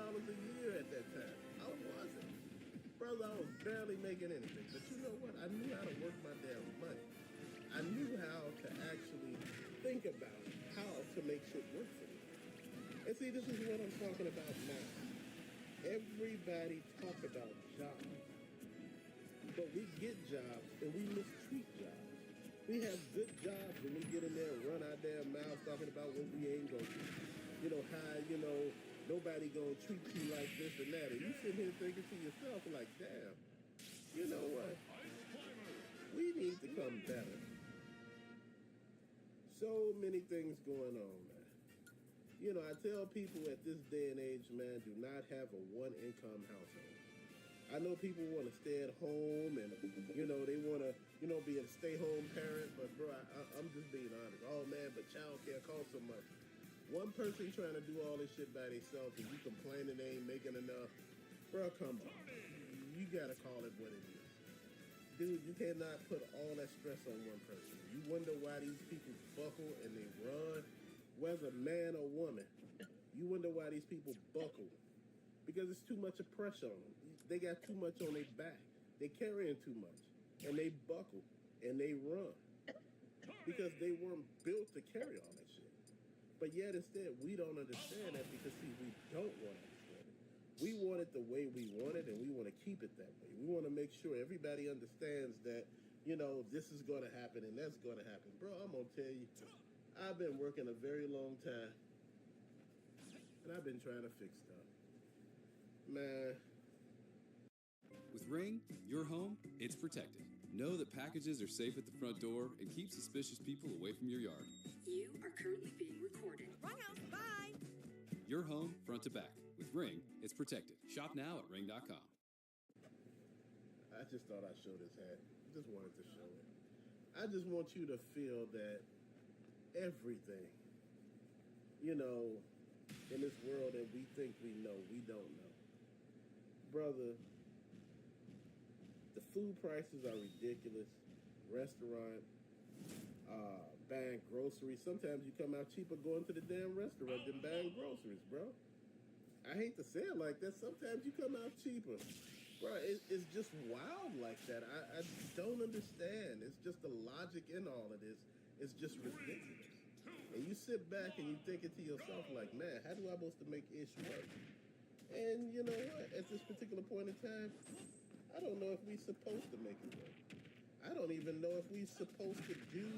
$100,000 a year at that time. I wasn't. Brother, I was barely making anything. But you know what? I knew how to work my damn money. I knew how to actually think about how to make shit work for me. And see, this is what I'm talking about now. Everybody talk about jobs, but we get jobs and we mistreat jobs. We have good jobs and we get in there and run our damn mouths talking about what we ain't gonna do. You know, how, nobody gonna treat you like this and that. And you sitting here thinking to yourself like, damn, you know what? We need to come better. So many things going on, man. You know, I tell people at this day and age, man, do not have a one-income household. I know people want to stay at home and, they want to, be a stay-home parent. But, bro, I'm just being honest. Oh, man, but childcare costs so much. One person trying to do all this shit by themselves and you complaining they ain't making enough. Bro, come on. You got to call it what it is. Dude, you cannot put all that stress on one person. You wonder why these people buckle and they run, whether man or woman. You wonder why these people buckle. Because it's too much of pressure on them. They got too much on their back. They carrying too much. And they buckle and they run. Because they weren't built to carry all that shit. But yet instead, we don't understand that because, see, we don't want to understand it. We want it the way we want it, and we want to keep it that way. We want to make sure everybody understands that, this is going to happen and that's going to happen. Bro, I'm going to tell you, I've been working a very long time, and I've been trying to fix stuff. Man. With Ring, your home, it's protected. Know that packages are safe at the front door and keep suspicious people away from your yard. You are currently being recorded. Wrong house, bye! Your home, front to back. With Ring, it's protected. Shop now at ring.com. I just thought I'd show this hat. Just wanted to show it. I just want you to feel that everything, in this world that we think we know, we don't know. Brother, the food prices are ridiculous. Restaurant, buying groceries. Sometimes you come out cheaper going to the damn restaurant than buying groceries, bro. I hate to say it like that. Sometimes you come out cheaper. Bro, it's just wild like that. I don't understand. It's just the logic in all of this. It's just ridiculous. And you sit back and you thinking to yourself like, man, how do I supposed to make ish work? And you know what? At this particular point in time, I don't know if we're supposed to make it work. I don't even know if we're supposed to do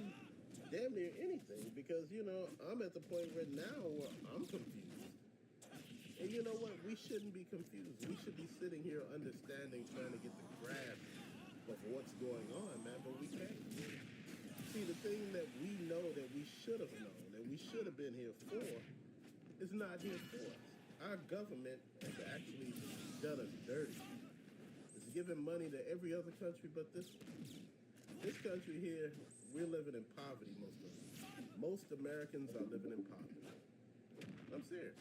damn near anything because, I'm at the point right now where I'm confused. And you know what? We shouldn't be confused. We should be sitting here understanding, trying to get the grasp of what's going on, man, but we can't. See, the thing that we know that we should have known and we should have been here for is not here for us. Our government has actually done us dirty. It's giving money to every other country but this one. This country here, we're living in poverty, most of us. Most Americans are living in poverty. I'm serious.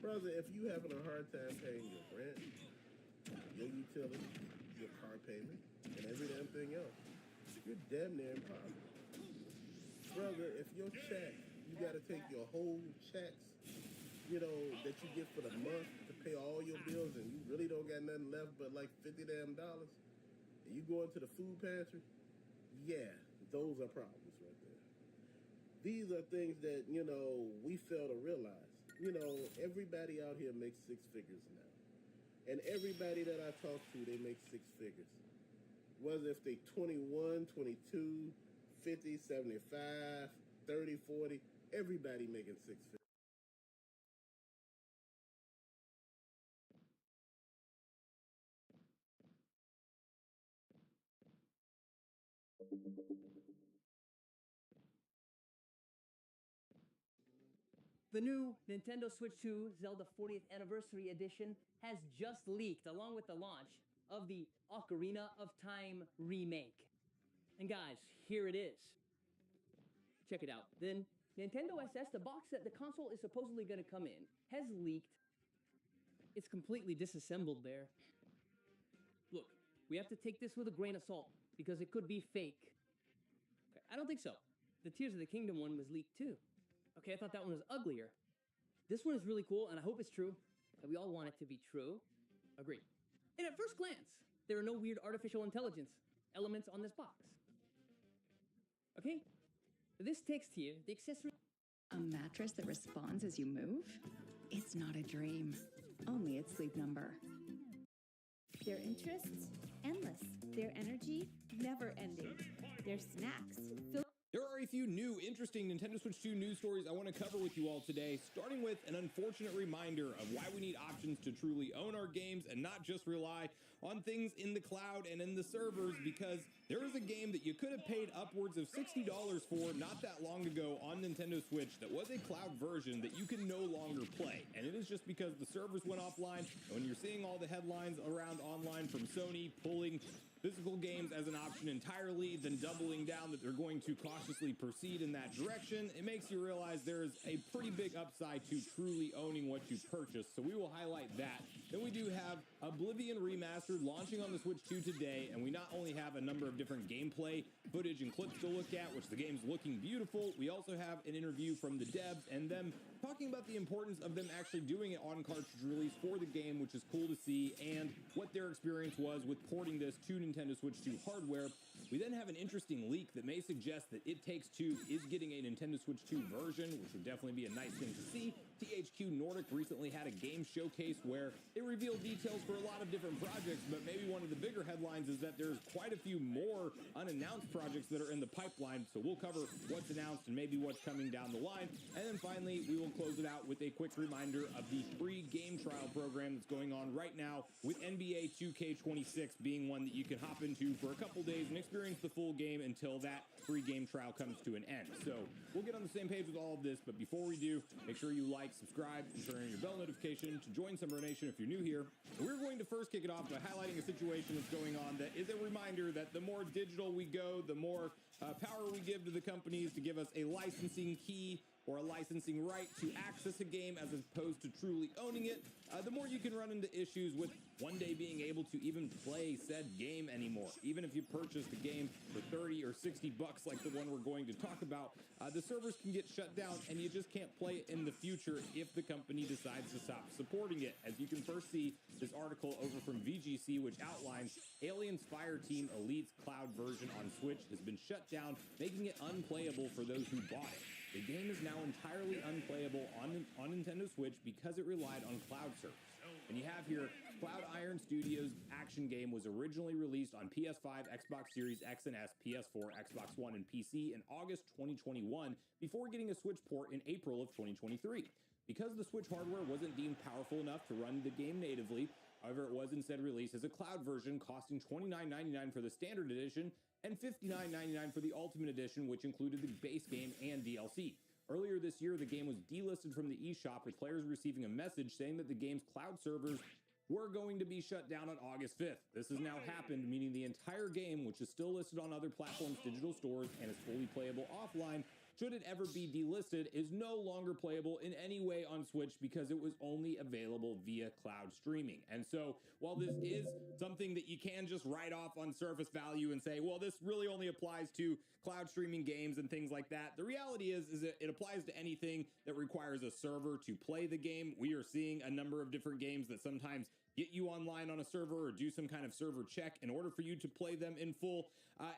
Brother, if you having a hard time paying your rent, your utilities, your car payment, and every damn thing else, you're damn near in poverty. Brother, if your check, you got to take your whole checks, that you get for the month to pay all your bills, and you really don't got nothing left but like $50 damn, and you go into the food pantry, yeah, those are problems right there. These are things that, we fail to realize. Everybody out here makes six figures now. And everybody that I talk to, they make six figures. Whether if they 21, 22, 50, 75, 30, 40, everybody making six figures. The new Nintendo Switch 2 Zelda 40th Anniversary Edition has just leaked along with the launch of the Ocarina of Time remake. And guys, here it is. Check it out. Then Nintendo SS, the box that the console is supposedly going to come in, has leaked. It's completely disassembled there. Look, we have to take this with a grain of salt because it could be fake. Okay, I don't think so. The Tears of the Kingdom one was leaked too. Okay, I thought that one was uglier. This one is really cool, and I hope it's true. that we all want it to be true. Agreed. And at first glance, there are no weird artificial intelligence elements on this box. Okay? This text here, the accessory... A mattress that responds as you move? It's not a dream, only its Sleep Number. Their interests, endless. Their energy, never ending. Their snacks, filled. There are a few new, interesting Nintendo Switch 2 news stories I want to cover with you all today, starting with an unfortunate reminder of why we need options to truly own our games and not just rely on things in the cloud and in the servers, because there is a game that you could have paid upwards of $60 for not that long ago on Nintendo Switch that was a cloud version that you can no longer play. And it is just because the servers went offline, and when you're seeing all the headlines around online from Sony pulling physical games as an option entirely, then doubling down that they're going to cautiously proceed in that direction, it makes you realize there's a pretty big upside to truly owning what you purchase. So we will highlight that. Then we do have Oblivion Remastered launching on the Switch 2 today, and we not only have a number of different gameplay footage and clips to look at, which the game's looking beautiful, we also have an interview from the devs and them talking about the importance of them actually doing it on cartridge release for the game, which is cool to see, and what their experience was with porting this to Nintendo Switch 2 hardware. We then have an interesting leak that may suggest that It Takes Two is getting a Nintendo Switch 2 version, which would definitely be a nice thing to see. THQ Nordic recently had a game showcase where it revealed details for a lot of different projects, but maybe one of the bigger headlines is that there's quite a few more unannounced projects that are in the pipeline, so we'll cover what's announced and maybe what's coming down the line. And then finally, we will close it out with a quick reminder of the free game trial program that's going on right now, with NBA 2K26 being one that you can hop into for a couple days and experience the full game until that free game trial comes to an end. So we'll get on the same page with all of this, but before we do, make sure you like, subscribe, and turn on your bell notification to join Summer Nation if you're new here. And we're going to first kick it off by highlighting a situation that's going on that is a reminder that the more digital we go, the more power we give to the companies to give us a licensing key or a licensing right to access a game as opposed to truly owning it, the more you can run into issues with one day being able to even play said game anymore. Even if you purchased a game for 30 or 60 bucks like the one we're going to talk about, the servers can get shut down and you just can't play it in the future if the company decides to stop supporting it. As you can first see, this article over from VGC, which outlines Aliens Fireteam Elite's cloud version on Switch has been shut down, making it unplayable for those who bought it. The game is now entirely unplayable on Nintendo Switch because it relied on cloud servers. And you have here, Cloud Iron Studios' action game was originally released on PS5, Xbox Series X and S, PS4, Xbox One, and PC in August 2021 before getting a Switch port in April of 2023. Because the Switch hardware wasn't deemed powerful enough to run the game natively, however, it was instead released as a cloud version, costing $29.99 for the standard edition and $59.99 for the Ultimate Edition, which included the base game and DLC. Earlier this year, the game was delisted from the eShop, with players receiving a message saying that the game's cloud servers were going to be shut down on August 5th. This has now happened, meaning the entire game, which is still listed on other platforms' digital stores and is fully playable offline, should it ever be delisted, is no longer playable in any way on Switch because it was only available via cloud streaming. And so while this is something that you can just write off on surface value and say, well, this really only applies to cloud streaming games and things like that, the reality is that it applies to anything that requires a server to play the game. We are seeing a number of different games that sometimes get you online on a server or do some kind of server check in order for you to play them in full.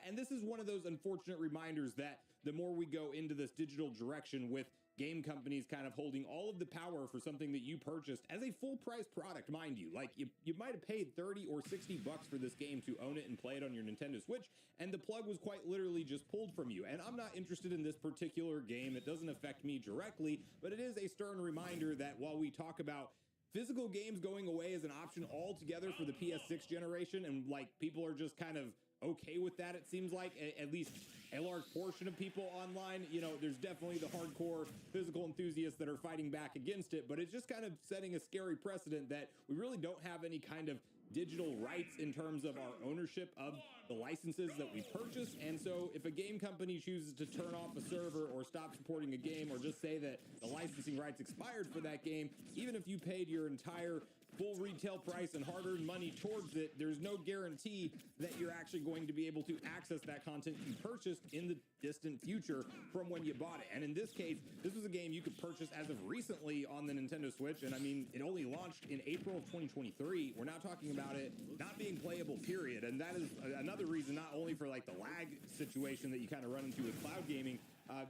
And this is one of those unfortunate reminders that the more we go into this digital direction with game companies kind of holding all of the power for something that you purchased as a full price product, mind you, like you might have paid 30 or 60 bucks for this game to own it and play it on your Nintendo Switch, and the plug was quite literally just pulled from you. And I'm not interested in this particular game. It doesn't affect me directly, but it is a stern reminder that while we talk about physical games going away as an option altogether for the PS6 generation, and like people are just kind of okay with that, it seems like, at least a large portion of people online. You know, there's definitely the hardcore physical enthusiasts that are fighting back against it, but it's just kind of setting a scary precedent that we really don't have any kind of digital rights in terms of our ownership of the licenses that we purchase. And so if a game company chooses to turn off a server or stop supporting a game or just say that the licensing rights expired for that game, even if you paid your entire full retail price and hard-earned money towards it, there's no guarantee that you're actually going to be able to access that content you purchased in the distant future from when you bought it. And in this case, this was a game you could purchase as of recently on the Nintendo Switch, and I mean, it only launched in April of 2023. We're not talking about it not being playable, period. And that is another reason, not only for like the lag situation that you kind of run into with cloud gaming,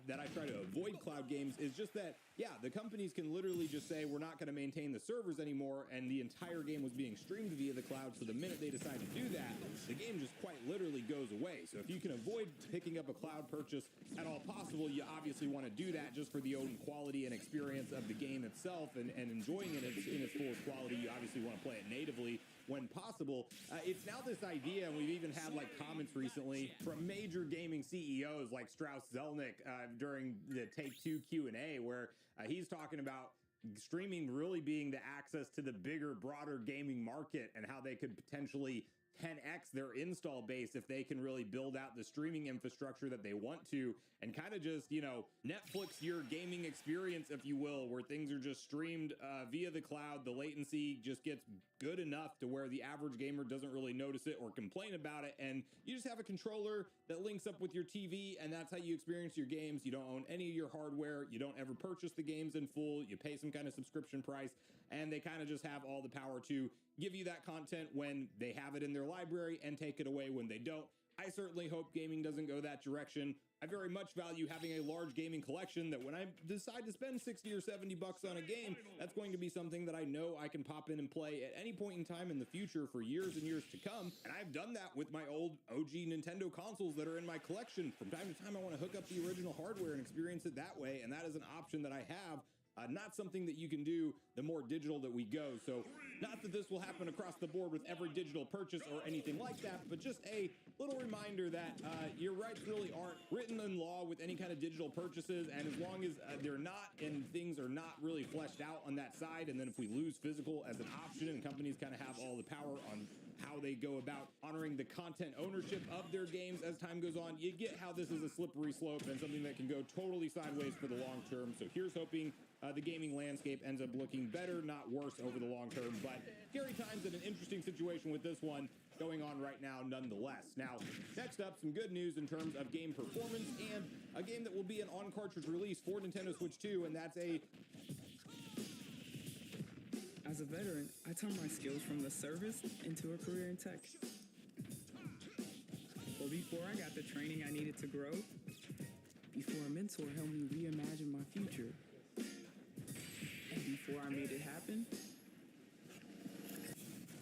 that I try to avoid cloud games, is just that, yeah, the companies can literally just say, we're not going to maintain the servers anymore, and the entire game was being streamed via the cloud, so the minute they decide to do that, the game just quite literally goes away. So if you can avoid picking up a cloud purchase at all possible, you obviously want to do that just for the own quality and experience of the game itself, and enjoying it in its fullest quality. You obviously want to play it natively when possible. It's now this idea, and we've even had like comments recently from major gaming CEOs like Strauss Zelnick during the Take-Two Q&A, where he's talking about streaming really being the access to the bigger, broader gaming market, and how they could potentially 10x their install base if they can really build out the streaming infrastructure that they want to, and kind of just, you know, Netflix your gaming experience, if you will, where things are just streamed via the cloud. The latency just gets good enough to where the average gamer doesn't really notice it or complain about it, and you just have a controller that links up with your TV, and that's how you experience your games. You don't own any of your hardware. You don't ever purchase the games in full. You pay some kind of subscription price, and they kind of just have all the power to give you that content when they have it in their library and take it away when they don't. I certainly hope gaming doesn't go that direction. I very much value having a large gaming collection that when I decide to spend 60 or 70 bucks on a game, that's going to be something that I know I can pop in and play at any point in time in the future for years and years to come. And I've done that with my old OG Nintendo consoles that are in my collection. From time to time, I want to hook up the original hardware and experience it that way, and that is an option that I have. Not something that you can do the more digital that we go. So not that this will happen across the board with every digital purchase or anything like that, but just a little reminder that your rights really aren't written in law with any kind of digital purchases. And as long as they're not, and things are not really fleshed out on that side, and then if we lose physical as an option and companies kind of have all the power on how they go about honoring the content ownership of their games as time goes on, you get how this is a slippery slope and something that can go totally sideways for the long term. So here's hoping the gaming landscape ends up looking better, not worse, over the long term. But scary times and an interesting situation with this one going on right now nonetheless. Now, next up, some good news in terms of game performance and a game that will be an on-cartridge release for Nintendo Switch 2, and that's a... As a veteran, I turned my skills from the service into a career in tech. But before I got the training I needed to grow, before a mentor helped me reimagine my future, and before I made it happen,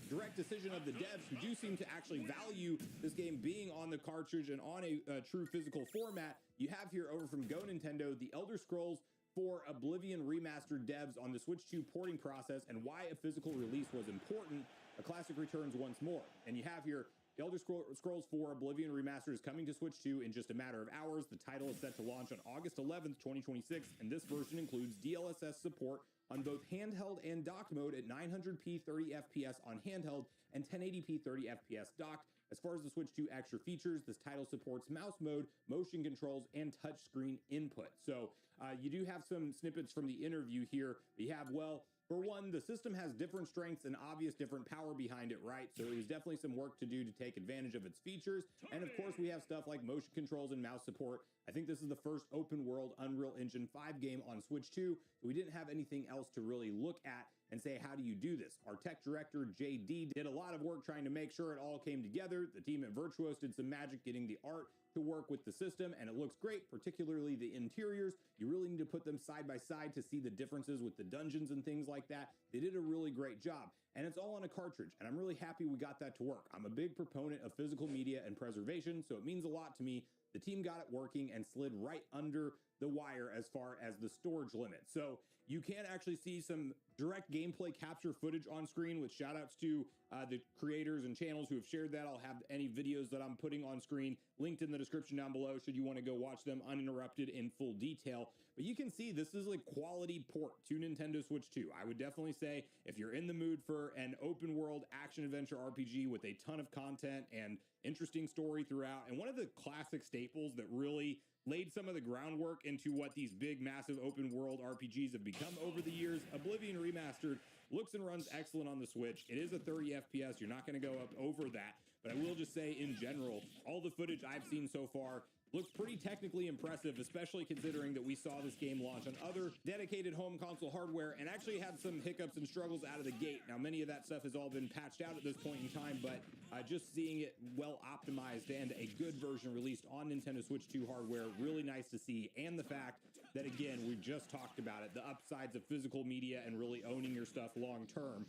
direct decision of the devs, who do seem to actually value this game being on the cartridge and on a true physical format. You have here over from Go Nintendo, the Elder Scrolls for Oblivion Remastered devs on the Switch 2 porting process and why a physical release was important. A classic returns once more. And you have here the Elder Scrolls 4 Oblivion Remastered is coming to Switch 2 in just a matter of hours. The title is set to launch on August 11th, 2026, and this version includes DLSS support on both handheld and docked mode at 900p 30 FPS on handheld and 1080p 30 FPS docked. As far as the Switch 2 extra features, this title supports mouse mode, motion controls, and touchscreen input. So you do have some snippets from the interview here. We have, well, for one, the system has different strengths and obvious different power behind it, right? So it was definitely some work to do to take advantage of its features. And of course, we have stuff like motion controls and mouse support. I think this is the first open world Unreal Engine 5 game on Switch 2. We didn't have anything else to really look at and say, how do you do this? Our tech director, JD, did a lot of work trying to make sure it all came together. The team at Virtuos did some magic getting the art to work with the system, and it looks great, particularly the interiors. You really need to put them side by side to see the differences with the dungeons and things like that. They did a really great job, and it's all on a cartridge, and I'm really happy we got that to work. I'm a big proponent of physical media and preservation, so it means a lot to me. The team got it working and slid right under the wire as far as the storage limit. So you can actually see some direct gameplay capture footage on screen, with shout outs to the creators and channels who have shared that. I'll have any videos that I'm putting on screen linked in the description down below should you want to go watch them uninterrupted in full detail. But you can see this is a quality port to Nintendo Switch 2. I would definitely say if you're in the mood for an open world action adventure RPG with a ton of content and interesting story throughout, and one of the classic staples that really laid some of the groundwork into what these big, massive open world RPGs have become over the years, Oblivion Remastered Looks and runs excellent on the Switch. It is a 30 FPS. You're not going to go up over that. But I will just say, in general, all the footage I've seen so far looks pretty technically impressive, especially considering that we saw this game launch on other dedicated home console hardware and actually had some hiccups and struggles out of the gate. Now, many of that stuff has all been patched out at this point in time, but just seeing it well optimized and a good version released on Nintendo Switch 2 hardware, really nice to see. And the fact that, again, we just talked about it, the upsides of physical media and really owning your stuff long term.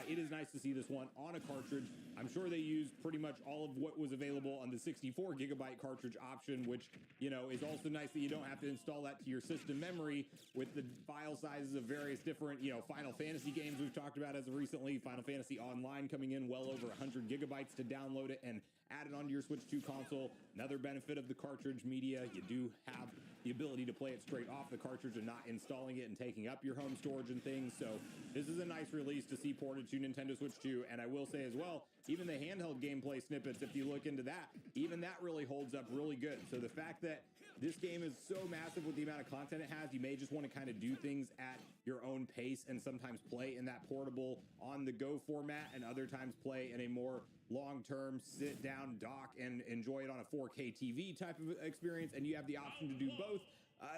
It is nice to see this one on a cartridge. I'm sure they used pretty much all of what was available on the 64 gigabyte cartridge option, which, you know, is also nice that you don't have to install that to your system memory with the file sizes of various different, you know, Final Fantasy games we've talked about as of recently. Final Fantasy Online coming in well over 100 gigabytes to download it and add it onto your Switch 2 console. Another benefit of the cartridge media, you do have the ability to play it straight off the cartridge and not installing it and taking up your home storage and things. So this is a nice release to see ported to Nintendo Switch 2. And I will say as well, even the handheld gameplay snippets, if you look into that, even that really holds up really good. So the fact that this game is so massive with the amount of content it has, you may just want to kind of do things at your own pace and sometimes play in that portable on the go format and other times play in a more long-term sit down dock and enjoy it on a 4K TV type of experience, and you have the option to do both.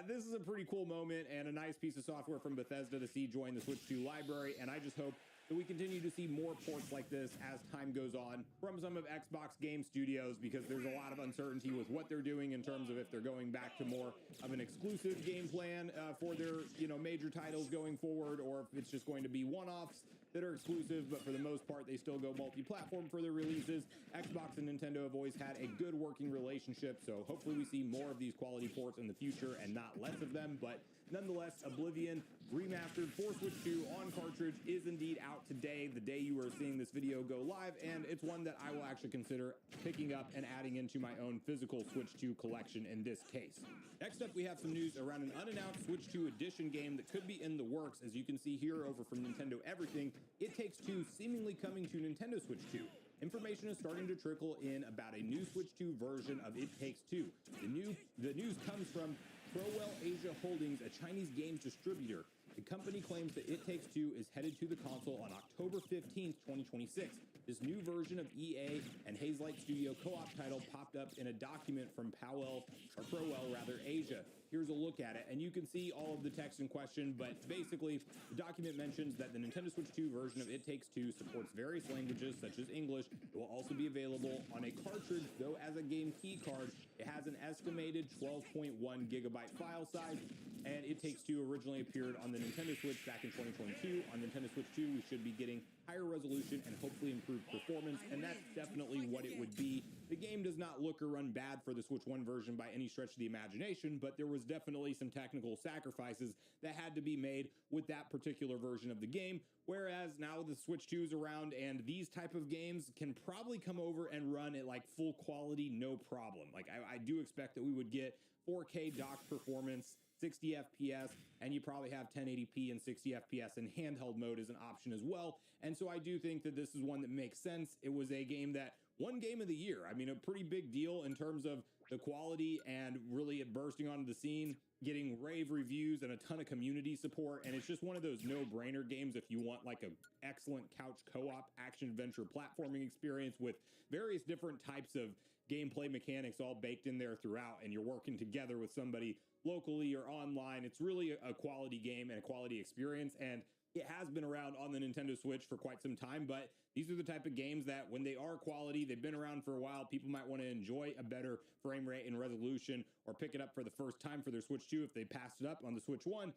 This is a pretty cool moment and a nice piece of software from Bethesda to see join the Switch 2 library, and I just hope that we continue to see more ports like this as time goes on from some of Xbox Game Studios, because there's a lot of uncertainty with what they're doing in terms of if they're going back to more of an exclusive game plan for their, you know, major titles going forward, or if it's just going to be one-offs that are exclusive, but for the most part, they still go multi-platform for their releases. Xbox and Nintendo have always had a good working relationship, so hopefully we see more of these quality ports in the future and not less of them. But nonetheless, Oblivion Remastered for Switch 2 on cartridge is indeed out today, the day you are seeing this video go live, and it's one that I will actually consider picking up and adding into my own physical Switch 2 collection in this case. Next up, we have some news around an unannounced Switch 2 edition game that could be in the works. As you can see here over from Nintendo Everything, It Takes Two seemingly coming to Nintendo Switch 2. Information is starting to trickle in about a new Switch 2 version of It Takes Two. The news comes from Crowell Asia Holdings, a Chinese games distributor. The company claims that It Takes Two is headed to the console on October 15th, 2026. This new version of EA and Hazelight Studio co-op title popped up in a document from Crowell Asia. Here's a look at it, and you can see all of the text in question, but basically, the document mentions that the Nintendo Switch 2 version of It Takes Two supports various languages, such as English. It will also be available on a cartridge, though as a game key card. It has an estimated 12.1 gigabyte file size, and It Takes Two originally appeared on the Nintendo Switch back in 2022. On Nintendo Switch 2, we should be getting higher resolution and hopefully improved performance, and that's definitely what it would be. The game does not look or run bad for the Switch 1 version by any stretch of the imagination, but there was definitely some technical sacrifices that had to be made with that particular version of the game, whereas now the Switch 2 is around and these type of games can probably come over and run at like full quality, no problem. Like I do expect that we would get 4K dock performance, 60 FPS, and you probably have 1080p and 60 FPS, and handheld mode is an option as well. And so I do think that this is one that makes sense. It was a game that won Game of the Year. I mean, a pretty big deal in terms of the quality and really it bursting onto the scene, getting rave reviews and a ton of community support. And it's just one of those no-brainer games if you want like an excellent couch co-op action-adventure platforming experience with various different types of gameplay mechanics all baked in there throughout, and you're working together with somebody locally or online. It's really a quality game and a quality experience, and it has been around on the Nintendo Switch for quite some time, but these are the type of games that when they are quality, they've been around for a while, people might want to enjoy a better frame rate and resolution or pick it up for the first time for their Switch 2 if they passed it up on the Switch 1.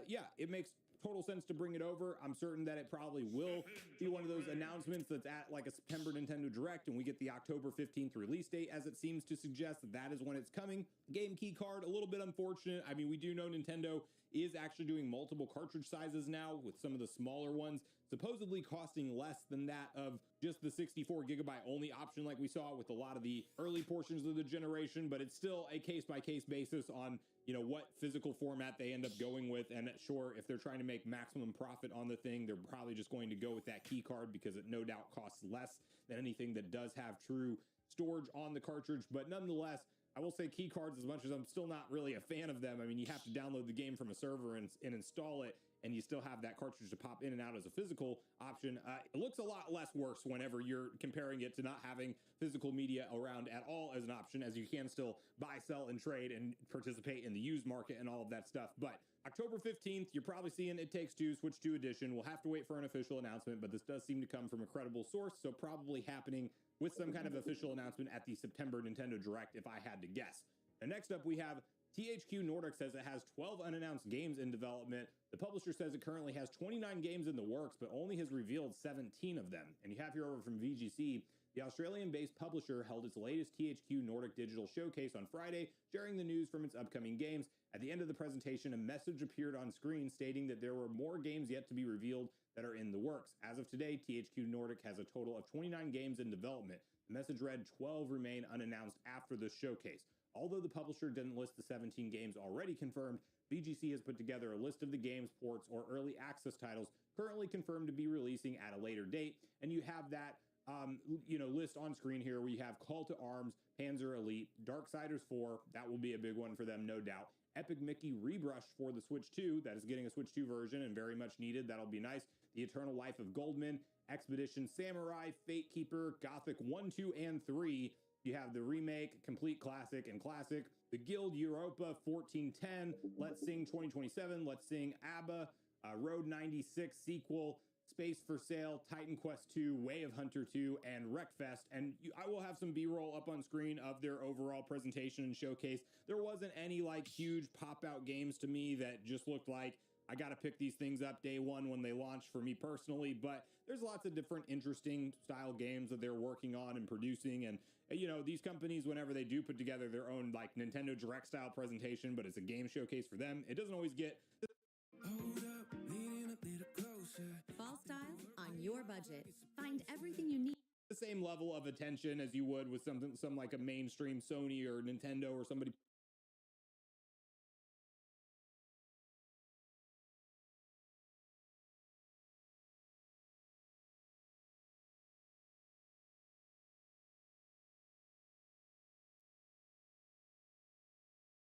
Yeah, it makes total sense to bring it over. I'm certain that it probably will be one of those announcements that's at like a September Nintendo Direct and we get the October 15th release date, as it seems to suggest that is when it's coming. Game key card, a little bit unfortunate. I mean, we do know Nintendo is actually doing multiple cartridge sizes now, with some of the smaller ones supposedly costing less than that of just the 64 gigabyte only option like we saw with a lot of the early portions of the generation, but it's still a case-by-case basis on, you know, what physical format they end up going with. And sure, if they're trying to make maximum profit on the thing, they're probably just going to go with that key card because it no doubt costs less than anything that does have true storage on the cartridge. But nonetheless, I will say key cards, as much as I'm still not really a fan of them, I mean, you have to download the game from a server and install it. and you still have that cartridge to pop in and out as a physical option, it looks a lot less worse whenever you're comparing it to not having physical media around at all as an option, as you can still buy, sell, and trade and participate in the used market and all of that stuff. But October 15th, you're probably seeing It Takes Two Switch 2 edition. We'll have to wait for an official announcement, but this does seem to come from a credible source, so probably happening with some kind of official announcement at the September Nintendo Direct, if I had to guess. And next up, we have THQ Nordic says it has 12 unannounced games in development. The publisher says it currently has 29 games in the works, but only has revealed 17 of them. And you have here over from VGC, the Australian-based publisher held its latest THQ Nordic digital showcase on Friday, sharing the news from its upcoming games. At the end of the presentation, a message appeared on screen stating that there were more games yet to be revealed that are in the works. As of today, THQ Nordic has a total of 29 games in development. The message read 12 remain unannounced after this showcase. Although the publisher didn't list the 17 games already confirmed, VGC has put together a list of the games, ports, or early access titles currently confirmed to be releasing at a later date. And you have that list on screen here. We have Call to Arms, Panzer Elite, Darksiders 4. That will be a big one for them, no doubt. Epic Mickey Rebrushed for the Switch 2. That is getting a Switch 2 version and very much needed. That'll be nice. The Eternal Life of Goldman, Expedition Samurai, Fate Keeper, Gothic 1, 2, and 3. You have the remake, Complete Classic, and Classic. The Guild Europa 1410, Let's Sing 2027, Let's Sing ABBA, Road 96 sequel, Space for Sale, Titan Quest 2, Way of Hunter 2, and Wreckfest. And I will have some B-roll up on screen of their overall presentation and showcase. There wasn't any like huge pop-out games to me that just looked like I got to pick these things up day one when they launch for me personally, but there's lots of different interesting style games that they're working on and producing. And, these companies, whenever they do put together their own like Nintendo Direct style presentation, but it's a game showcase for them, it doesn't always get Fall style on your budget. Find everything you need. the same level of attention as you would with some like a mainstream Sony or Nintendo or somebody.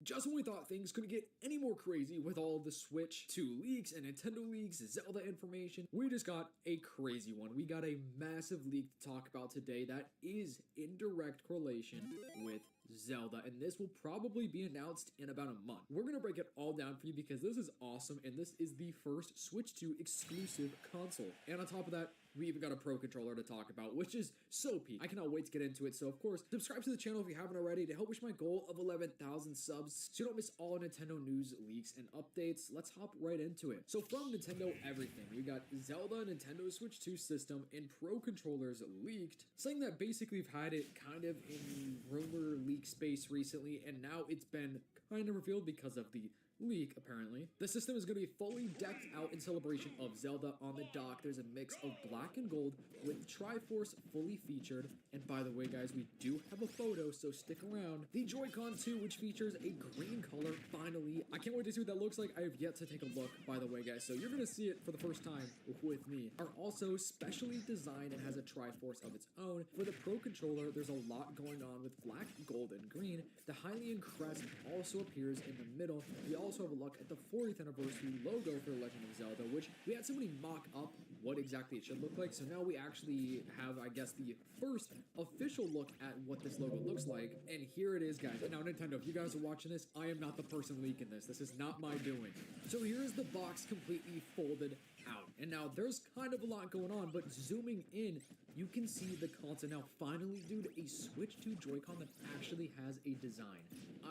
Just when we thought things couldn't get any more crazy with all the Switch 2 leaks and Nintendo leaks, Zelda information, we just got a crazy one. We got a massive leak to talk about today that is in direct correlation with Zelda, and this will probably be announced in about a month. We're going to break it all down for you because this is awesome, and this is the first Switch 2 exclusive console. And on top of that, we even got a Pro Controller to talk about, which is so peak. I cannot wait to get into it. So, of course, subscribe to the channel if you haven't already to help reach my goal of 11,000 subs so you don't miss all Nintendo news, leaks, and updates. Let's hop right into it. So, from Nintendo Everything, we got Zelda Nintendo Switch 2 system and Pro Controllers leaked, saying that basically we've had it kind of in rumor leak space recently, and now it's been kind of revealed because of the leak, apparently. The system is going to be fully decked out in celebration of Zelda. On the dock, there's a mix of black and gold with Triforce fully featured. And by the way, guys, we do have a photo, so stick around. The Joy-Con 2, which features a green color, finally. I can't wait to see what that looks like. I have yet to take a look, by the way, guys, so you're going to see it for the first time with me. Are also specially designed and has a Triforce of its own. For the Pro Controller, there's a lot going on with black, gold, and green. The Hylian crest also appears in the middle. We also have a look at the 40th anniversary logo for The Legend of Zelda, which we had somebody mock up what exactly it should look like. So now we actually have, I guess, the first official look at what this logo looks like. And here it is, guys. And now, Nintendo, if you guys are watching this, I am not the person leaking this. This is not my doing. So here's the box completely folded out. And now there's kind of a lot going on, but zooming in, you can see the console. Now, finally, dude, a Switch 2 Joy-Con that actually has a design.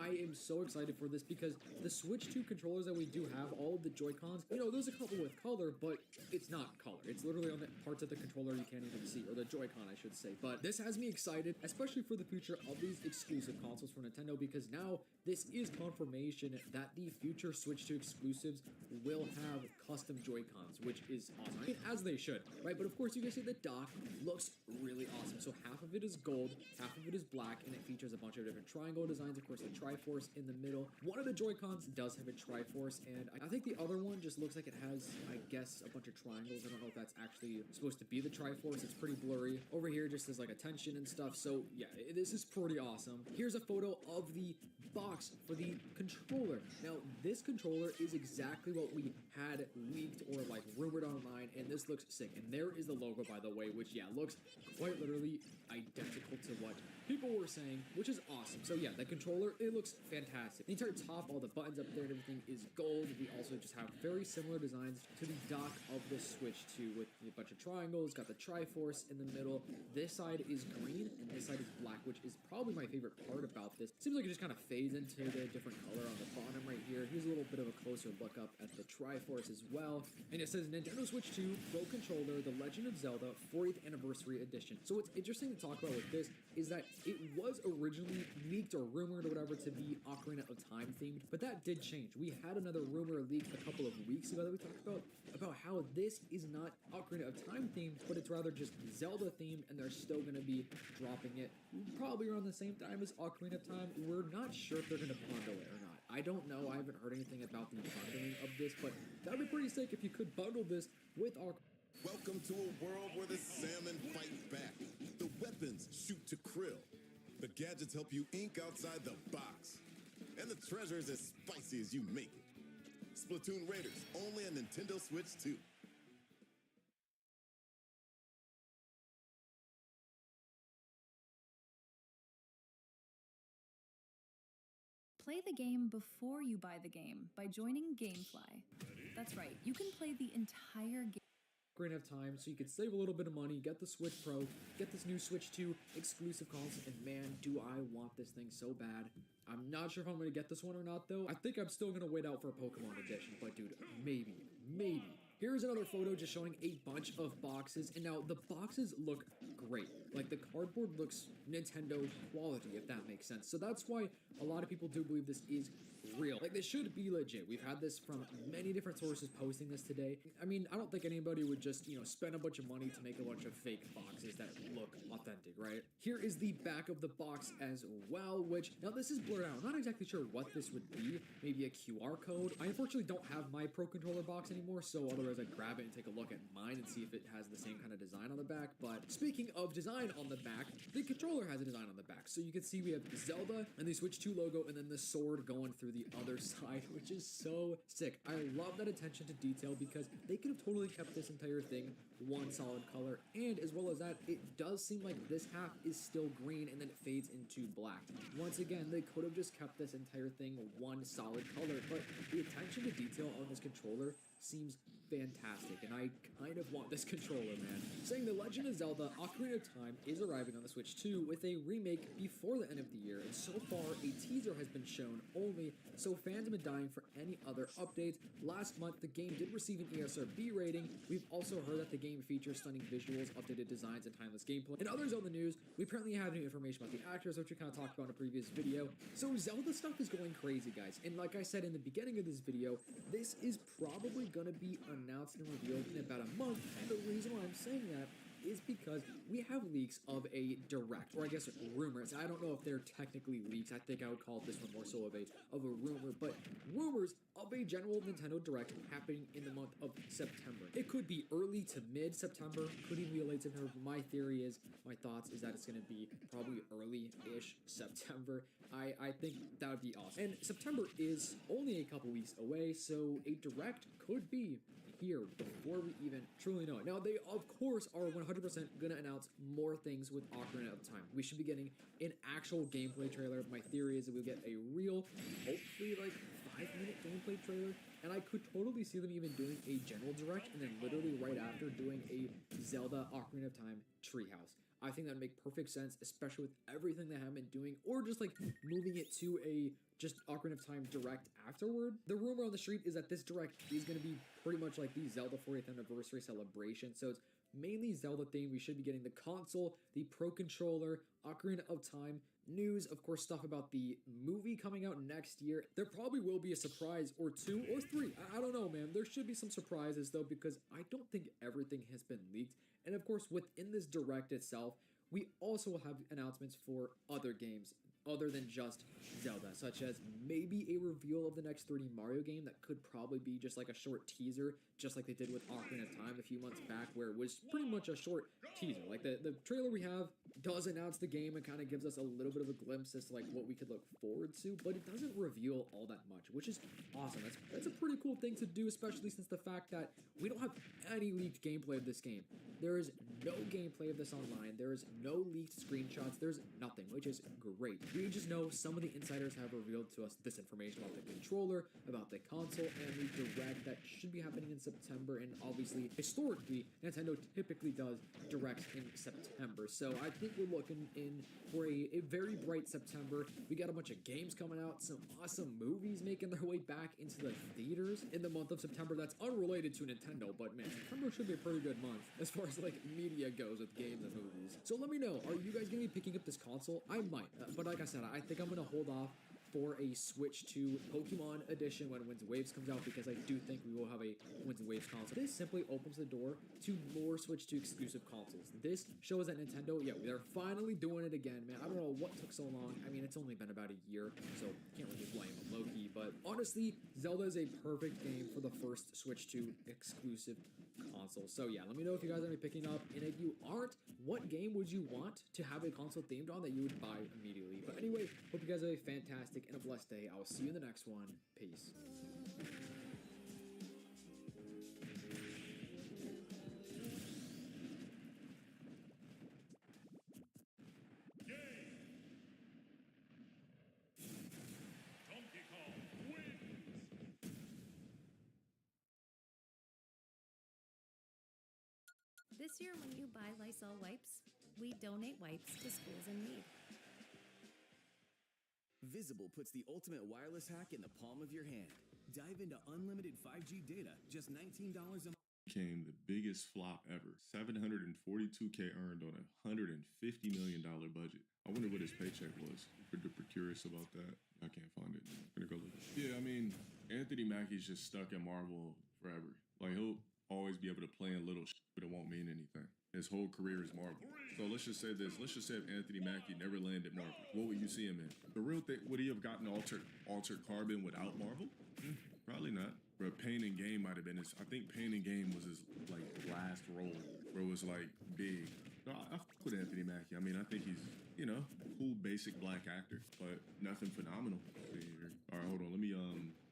I am so excited for this because the Switch 2 controllers that we do have, all of the Joy-Cons, there's a couple with color, but it's not color. It's literally on the parts of the controller you can't even see, or the Joy-Con, I should say. But this has me excited, especially for the future of these exclusive consoles for Nintendo, because now this is confirmation that the future Switch 2 exclusives will have custom Joy-Cons, which is awesome. I mean, as they should, right? But of course, you can see the dock looks really awesome. So half of it is gold, half of it is black, and it features a bunch of different triangle designs. Of course, the Triforce in the middle. One of the Joy-Cons does have a Triforce, and I think the other one just looks like it has, I guess, a bunch of triangles. I don't know if that's actually supposed to be the Triforce. It's pretty blurry. Over here just says like attention and stuff. So yeah, this is pretty awesome. Here's a photo of the box for the controller. Now, this controller is exactly what we had leaked or like rumored online, and this looks sick. And there is the logo, by the way, which, yeah, looks quite literally identical to what people were saying, which is awesome. So yeah, the controller, it looks fantastic. The entire top, all the buttons up there and everything is gold. We also just have very similar designs to the dock of the Switch 2 with a bunch of triangles, got the Triforce in the middle. This side is green and this side is black, which is probably my favorite part about this. Seems like it just kind of fades into the different color on the bottom right here. Here's a little bit of a closer look up at the Triforce as well. And it says Nintendo Switch 2 Pro Controller, The Legend of Zelda 40th Anniversary Edition. So what's interesting to talk about with this is that it was originally leaked or rumored or whatever to be Ocarina of Time themed, but that did change. We had another rumor leaked a couple of weeks ago that we talked about how this is not Ocarina of Time themed, but it's rather just Zelda themed, and they're still going to be dropping it probably around the same time as Ocarina of Time. We're not sure if they're going to bundle it or not. I don't know. I haven't heard anything about the bundling of this, but that would be pretty sick if you could bundle this with Ocarina. Welcome to a world where the salmon fight back, the weapons shoot to krill, the gadgets help you ink outside the box, and the treasure is as spicy as you make it. Splatoon Raiders, only on Nintendo Switch 2. Play the game before you buy the game by joining GameFly. That's right, you can play the entire game. Ocarina of Time, so you could save a little bit of money, get the Switch Pro, get this new Switch 2 exclusive console, and man, do I want this thing so bad. I'm not sure if I'm going to get this one or not, though. I think I'm still going to wait out for a Pokemon edition, but dude, maybe. Here's another photo just showing a bunch of boxes, and now the boxes look great. Like, the cardboard looks Nintendo quality, if that makes sense. So that's why a lot of people do believe this is real. Like, this should be legit. We've had this from many different sources posting this today. I mean, I don't think anybody would just, spend a bunch of money to make a bunch of fake boxes that look authentic, right? Here is the back of the box as well, which, now this is blurred out. I'm not exactly sure what this would be. Maybe a QR code. I unfortunately don't have my Pro Controller box anymore, so otherwise I'd grab it and take a look at mine and see if it has the same kind of design on the back. But speaking of design on the back, the controller has a design on the back. So you can see we have Zelda and the Switch 2 logo and then the sword going through the other side, which is so sick. I love that attention to detail because they could have totally kept this entire thing one solid color, and as well as that, it does seem like this half is still green and then it fades into black. Once again, they could have just kept this entire thing one solid color, but the attention to detail on this controller seems fantastic, and I kind of want this controller, man. Saying The Legend of Zelda Ocarina of Time is arriving on the Switch 2 with a remake before the end of the year, and so far a teaser has been shown only, so fans have been dying for any other updates. Last month, the game did receive an ESRB rating. We've also heard that the game features stunning visuals, updated designs, and timeless gameplay. In other Zelda news, we apparently have new information about the actors, which we kind of talked about in a previous video. So Zelda stuff is going crazy, guys, and like I said in the beginning of this video, this is probably going to be announced and revealed in about a month, and the reason why I'm saying that is because we have leaks of a direct, or I guess rumors. I don't know if they're technically leaks. I think I would call this one more so of a rumor, but rumors of a general Nintendo Direct happening in the month of September. It could be early to mid-September, could even be late September. My theory is, my thoughts is that it's going to be probably early-ish September. I think that would be awesome. And September is only a couple weeks away, so a Direct could be here before we even truly know it. Now, they, of course, are 100% going to announce more things with Ocarina of Time. We should be getting an actual gameplay trailer. My theory is that we'll get a real, hopefully, like, 5-minute gameplay trailer, and I could totally see them even doing a general direct and then literally right after doing a Zelda Ocarina of Time treehouse. I think that would make perfect sense, especially with everything they have been doing, or just like moving it to a just Ocarina of Time direct afterward. The rumor on the street is that this direct is going to be pretty much like the Zelda 40th anniversary celebration, so it's mainly Zelda themed. We should be getting the console, the Pro Controller, Ocarina of Time, news, of course, stuff about the movie coming out next year. There probably will be a surprise or 2 or 3. I don't know, man. There should be some surprises, though, because I don't think everything has been leaked. And, of course, within this direct itself, we also will have announcements for other games other than just Zelda, such as maybe a reveal of the next 3D Mario game that could probably be just like a short teaser, just like they did with Ocarina of Time a few months back, where it was pretty much a short teaser. Like the trailer we have does announce the game and kind of gives us a little bit of a glimpse as to like what we could look forward to, but it doesn't reveal all that much, which is awesome. That's a pretty cool thing to do, especially since the fact that we don't have any leaked gameplay of this game. There is no gameplay of this online. There is no leaked screenshots. There's nothing, which is great. We just know some of the insiders have revealed to us this information about the controller, about the console, and the direct that should be happening in September. And obviously, historically, Nintendo typically does directs in September. So I think we're looking in for a very bright September. We got a bunch of games coming out, some awesome movies making their way back into the theaters in the month of September. That's unrelated to Nintendo, but man, September should be a pretty good month as far as like media goes with games and movies. So let me know, are you guys gonna be picking up this console? I might, but like I said, I think I'm gonna hold off for a Switch to Pokemon Edition when Winds and Waves comes out, because I do think we will have a Winds and Waves console. This simply opens the door to more Switch 2 exclusive consoles. This shows that Nintendo, yeah, they're finally doing it again, man. I don't know what took so long. I mean, it's only been about a year, so can't really blame them, low-key, but honestly, Zelda is a perfect game for the first Switch 2 exclusive console. So yeah, let me know if you guys are picking up, and if you aren't, what game would you want to have a console themed on that you would buy immediately? But anyway, hope you guys have a fantastic and a blessed day. I will see you in the next one. Peace. This year, when you buy Lysol wipes, we donate wipes to schools in need. Visible puts the ultimate wireless hack in the palm of your hand. Dive into unlimited 5G data, just $19 a month. Became the biggest flop ever. $742K earned on a $150 million budget. I wonder what his paycheck was. Super curious about that. I can't find it. I'm gonna go look. Yeah, I mean, Anthony Mackie's just stuck in Marvel forever. Like, he'll always be able to play in little shit, but it won't mean anything. His whole career is Marvel. So let's just say this. Let's just say if Anthony Mackie never landed Marvel, what would you see him in? The real thing, would he have gotten altered carbon without Marvel? Probably not. But Pain and Gain might have been his. I think Pain and Gain was his like last role where it was like big. No, I fuck with Anthony Mackie. I mean, I think he's, you know, cool basic black actor, but nothing phenomenal. All right, hold on.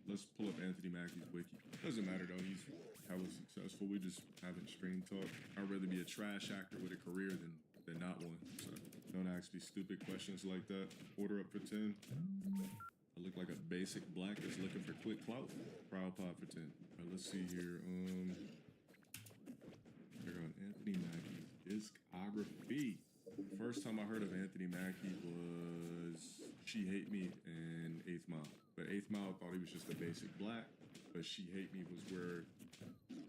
Let's pull up Anthony Mackie's wiki. Doesn't matter though. He's hella successful. We just haven't stream talk. I'd rather be a trash actor with a career than not one. So don't ask me stupid questions like that. Order up for 10. I look like a basic black that's looking for quick clout. Proud Pod for 10. All right, let's see here. Here on Anthony Mackie's discography. First time I heard of Anthony Mackie was She Hate Me and 8th Mile. But 8th Mile, I thought he was just a basic black. But She Hate Me was where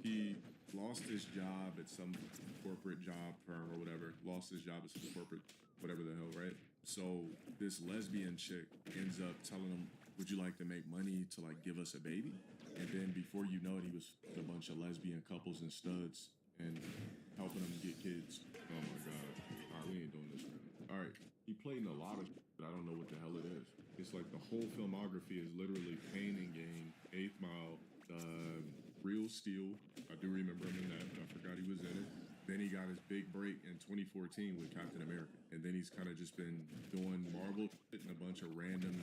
he lost his job at some corporate job firm or whatever. Lost his job at some corporate whatever the hell, right? So this lesbian chick ends up telling him, would you like to make money to like give us a baby? And then before you know it, he was with a bunch of lesbian couples and studs and helping them get kids. Oh my God. All right, we ain't doing this right now. All right. He played in a lot of shit, but I don't know what the hell it is. It's like the whole filmography is literally Pain and Gain, 8th Mile, Real Steel. I do remember him in that, but I forgot he was in it. Then he got his big break in 2014 with Captain America. And then he's kind of just been doing Marvel shit and a bunch of random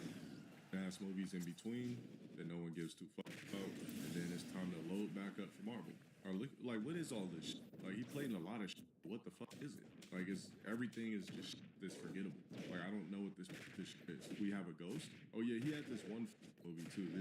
ass movies in between that no one gives two fucks about. And then it's time to load back up for Marvel. Or look, like, what is all this shit? Like, he played in a lot of shit. What the fuck is it? Like, everything is just this forgettable. Like, I don't know what this shit is. We Have a Ghost? Oh yeah, he had this one movie too.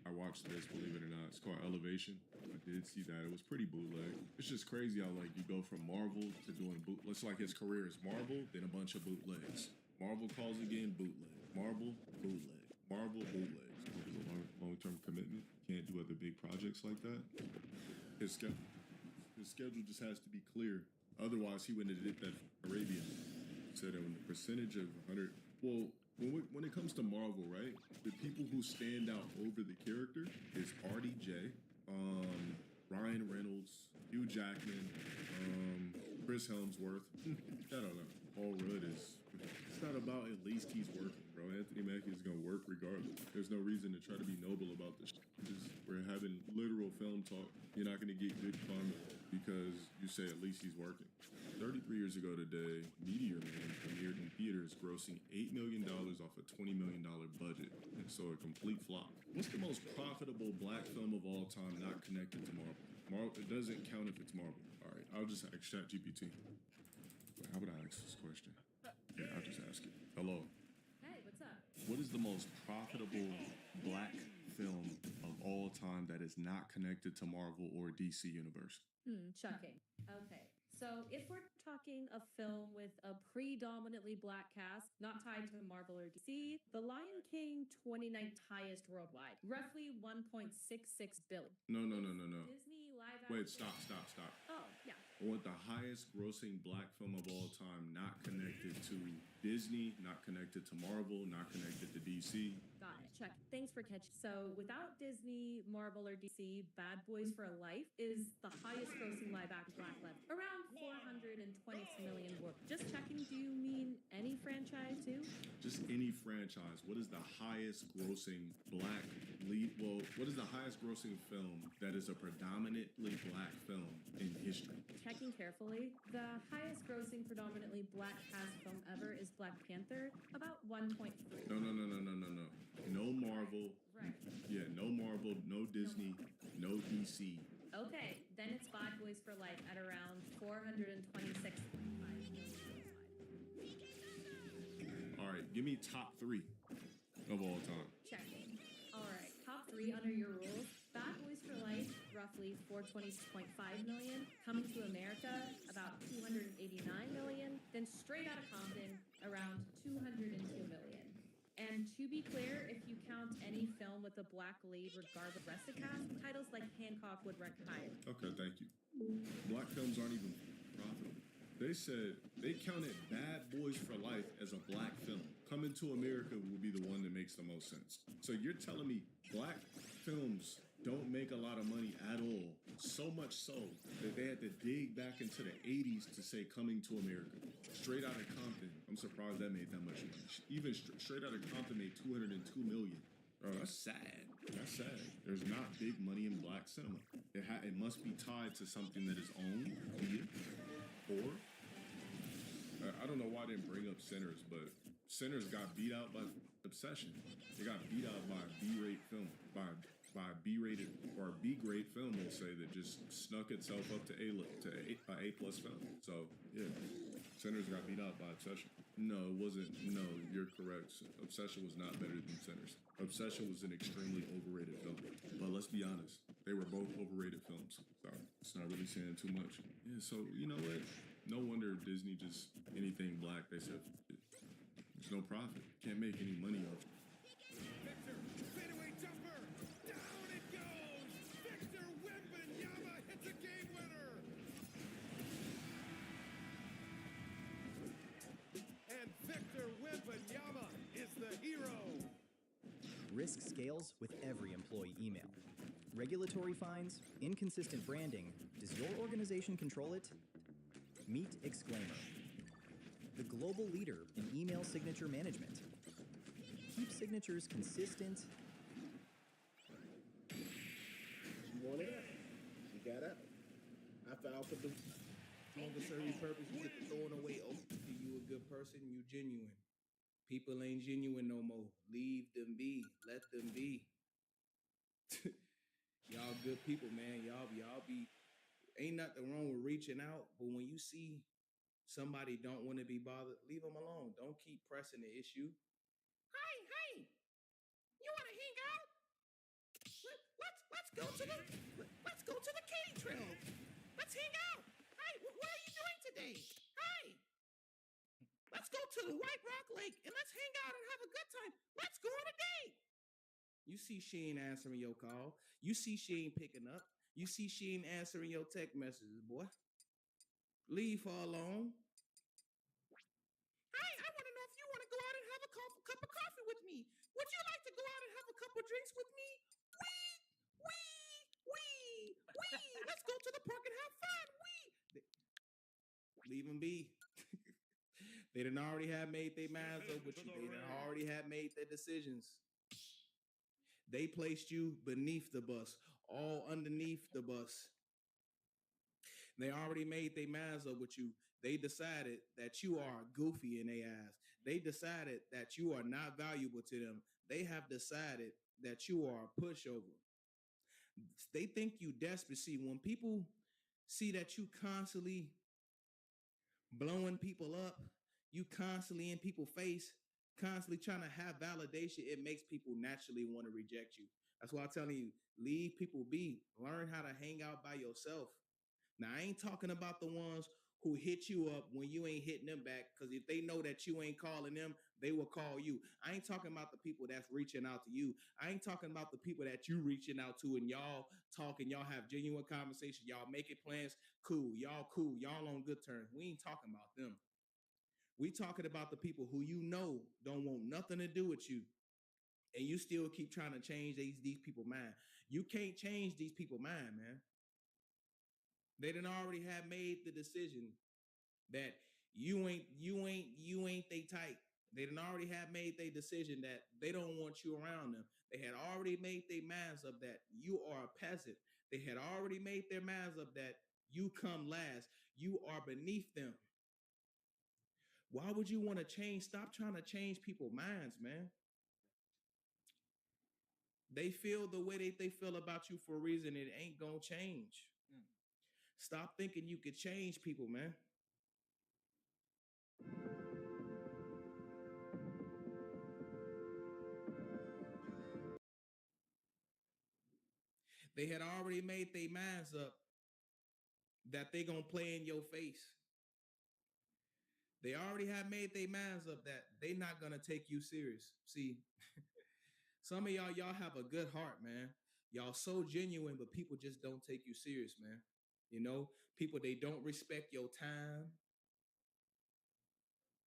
I watched this, believe it or not. It's called Elevation. I did see that. It was pretty bootleg. It's just crazy how like you go from Marvel to doing Looks like his career is Marvel, then a bunch of bootlegs. Marvel calls again, bootleg. Marvel, bootleg. Marvel, bootleg. Long-term commitment. Can't do other big projects like that. His schedule just has to be clear. Otherwise, he wouldn't have did that Arabian. Said on the percentage of 100. Well, when it comes to Marvel, right? The people who stand out over the character is RDJ, Ryan Reynolds, Hugh Jackman, Chris Hemsworth. I don't know. Paul Rudd is. It's not about at least he's working, bro. Anthony Mackie is gonna work regardless. There's no reason to try to be noble about this. We're having literal film talk. You're not gonna get good karma because you say at least he's working. 33 years ago today, Meteor Man premiered in theaters, grossing $8 million off a $20 million budget, and so a complete flop. What's the most profitable black film of all time not connected to Marvel? It doesn't count if it's Marvel. All right, I'll just ask ChatGPT. Wait, how would I ask this question? Yeah, I'll just ask it. Hello. Hey, what's up? What is the most profitable black film of all time that is not connected to Marvel or DC Universe? Shocking. Okay. So if we're talking a film with a predominantly black cast, not tied to Marvel or DC, The Lion King, 29th highest worldwide, roughly 1.66 billion. No. Disney live action. Wait, stop. Oh, yeah. I want the highest grossing black film of all time, not connected to Disney, not connected to Marvel, not connected to DC. Got it. Check. Thanks for catching. So without Disney, Marvel, or DC, Bad Boys for Life is the highest grossing live action black left. Around 420 million worth. Just checking, do you mean any franchise too? Just any franchise. What is the highest grossing black lead? Well, what is the highest grossing film that is a predominantly black film in history? Checking carefully, the highest grossing predominantly black cast film ever is Black Panther, about 1.3. No. No Marvel. Right. Yeah, no Marvel, no Disney, no DC. Okay, then it's Bad Boys for Life at around 426. All right, give me top 3 of all time. Checking. All right, top 3 under your rules. Bad Boys for Life, roughly 426.5 million. Coming to America, about 289 million. Then Straight Outta Compton, around 202 million. And to be clear, if you count any film with a black lead, regardless of rest of cast, titles like Hancock would rank higher. Okay, thank you. Black films aren't even profitable. They said they counted Bad Boys for Life as a black film. Coming to America will be the one that makes the most sense. So you're telling me black films don't make a lot of money at all, so much so that they had to dig back into the 80s to say Coming to America. Straight Outta Compton, I'm surprised that made that much money. Even Straight Outta Compton made 202 million. Oh, that's sad. That's sad. There's not big money in black cinema. It must be tied to something that is owned via, or I don't know why I didn't bring up Sinners, but Sinners got beat out by Obsession. They got beat out by a B-rate film, by a B-rated or a B-grade film, we'll say, that just snuck itself up to A+ film. So yeah, Sinners got beat out by Obsession. No, it wasn't. No, you're correct. Obsession was not better than Sinners. Obsession was an extremely overrated film. But let's be honest, they were both overrated films. So it's not really saying too much. Yeah, so you know what? No wonder Disney just, anything black, they said, there's no profit. Can't make any money off it. Victor, fadeaway jumper. Down it goes. Victor Wembanyama hits a game winner. And Victor Wembanyama is the hero. Risk scales with every employee email. Regulatory fines, inconsistent branding. Does your organization control it? Meet Exclaimer, the global leader in email signature management. Keep signatures consistent. You want it? You got it? I filed for the longer serve your purpose, you get to throw it away. Oh, you a good person, you genuine. People ain't genuine no more. Leave them be. Let them be. Y'all good people, man. Y'all be, ain't nothing wrong with reaching out, but when you see somebody don't want to be bothered, leave them alone. Don't keep pressing the issue. Hey, you want to hang out? Let's go to the kiddie trail. Let's hang out. Hey, what are you doing today? Hey, let's go to the White Rock Lake and let's hang out and have a good time. Let's go on a date. You see she ain't answering your call. You see she ain't picking up. You see she ain't answering your text messages, boy. Leave her alone. Hey, I want to know if you want to go out and have a cup of coffee with me. Would you like to go out and have a couple drinks with me? Wee. Let's go to the park and have fun. Leave them be. They done already have made their minds up with you. They done already have made their decisions. They placed you beneath the bus, all underneath the bus. They already made their minds up with you. They decided that you are goofy in their eyes. They decided that you are not valuable to them. They have decided that you are a pushover. They think you desperate. See, when people see that you constantly blowing people up, you constantly in people's face, constantly trying to have validation, it makes people naturally want to reject you. That's why I'm telling you, leave people be. Learn how to hang out by yourself. Now, I ain't talking about the ones who hit you up when you ain't hitting them back, because if they know that you ain't calling them, they will call you. I ain't talking about the people that's reaching out to you. I ain't talking about the people that you reaching out to and y'all talking, y'all have genuine conversation, y'all making plans, cool, y'all on good terms. We ain't talking about them. We talking about the people who you know don't want nothing to do with you, and you still keep trying to change these people mind. You can't change these people mind, man. They done already have made the decision that you ain't they type. They done already have made their decision that they don't want you around them. They had already made their minds up that you are a peasant. They had already made their minds up that you come last. You are beneath them. Why would you want to change? Stop trying to change people's minds, man. They feel the way they feel about you for a reason. It ain't gonna change. Stop thinking you could change people, man. They had already made their minds up that they gonna play in your face. They already have made their minds up that they not gonna take you serious. See, some of y'all have a good heart, man. Y'all so genuine, but people just don't take you serious, man. You know, people, they don't respect your time.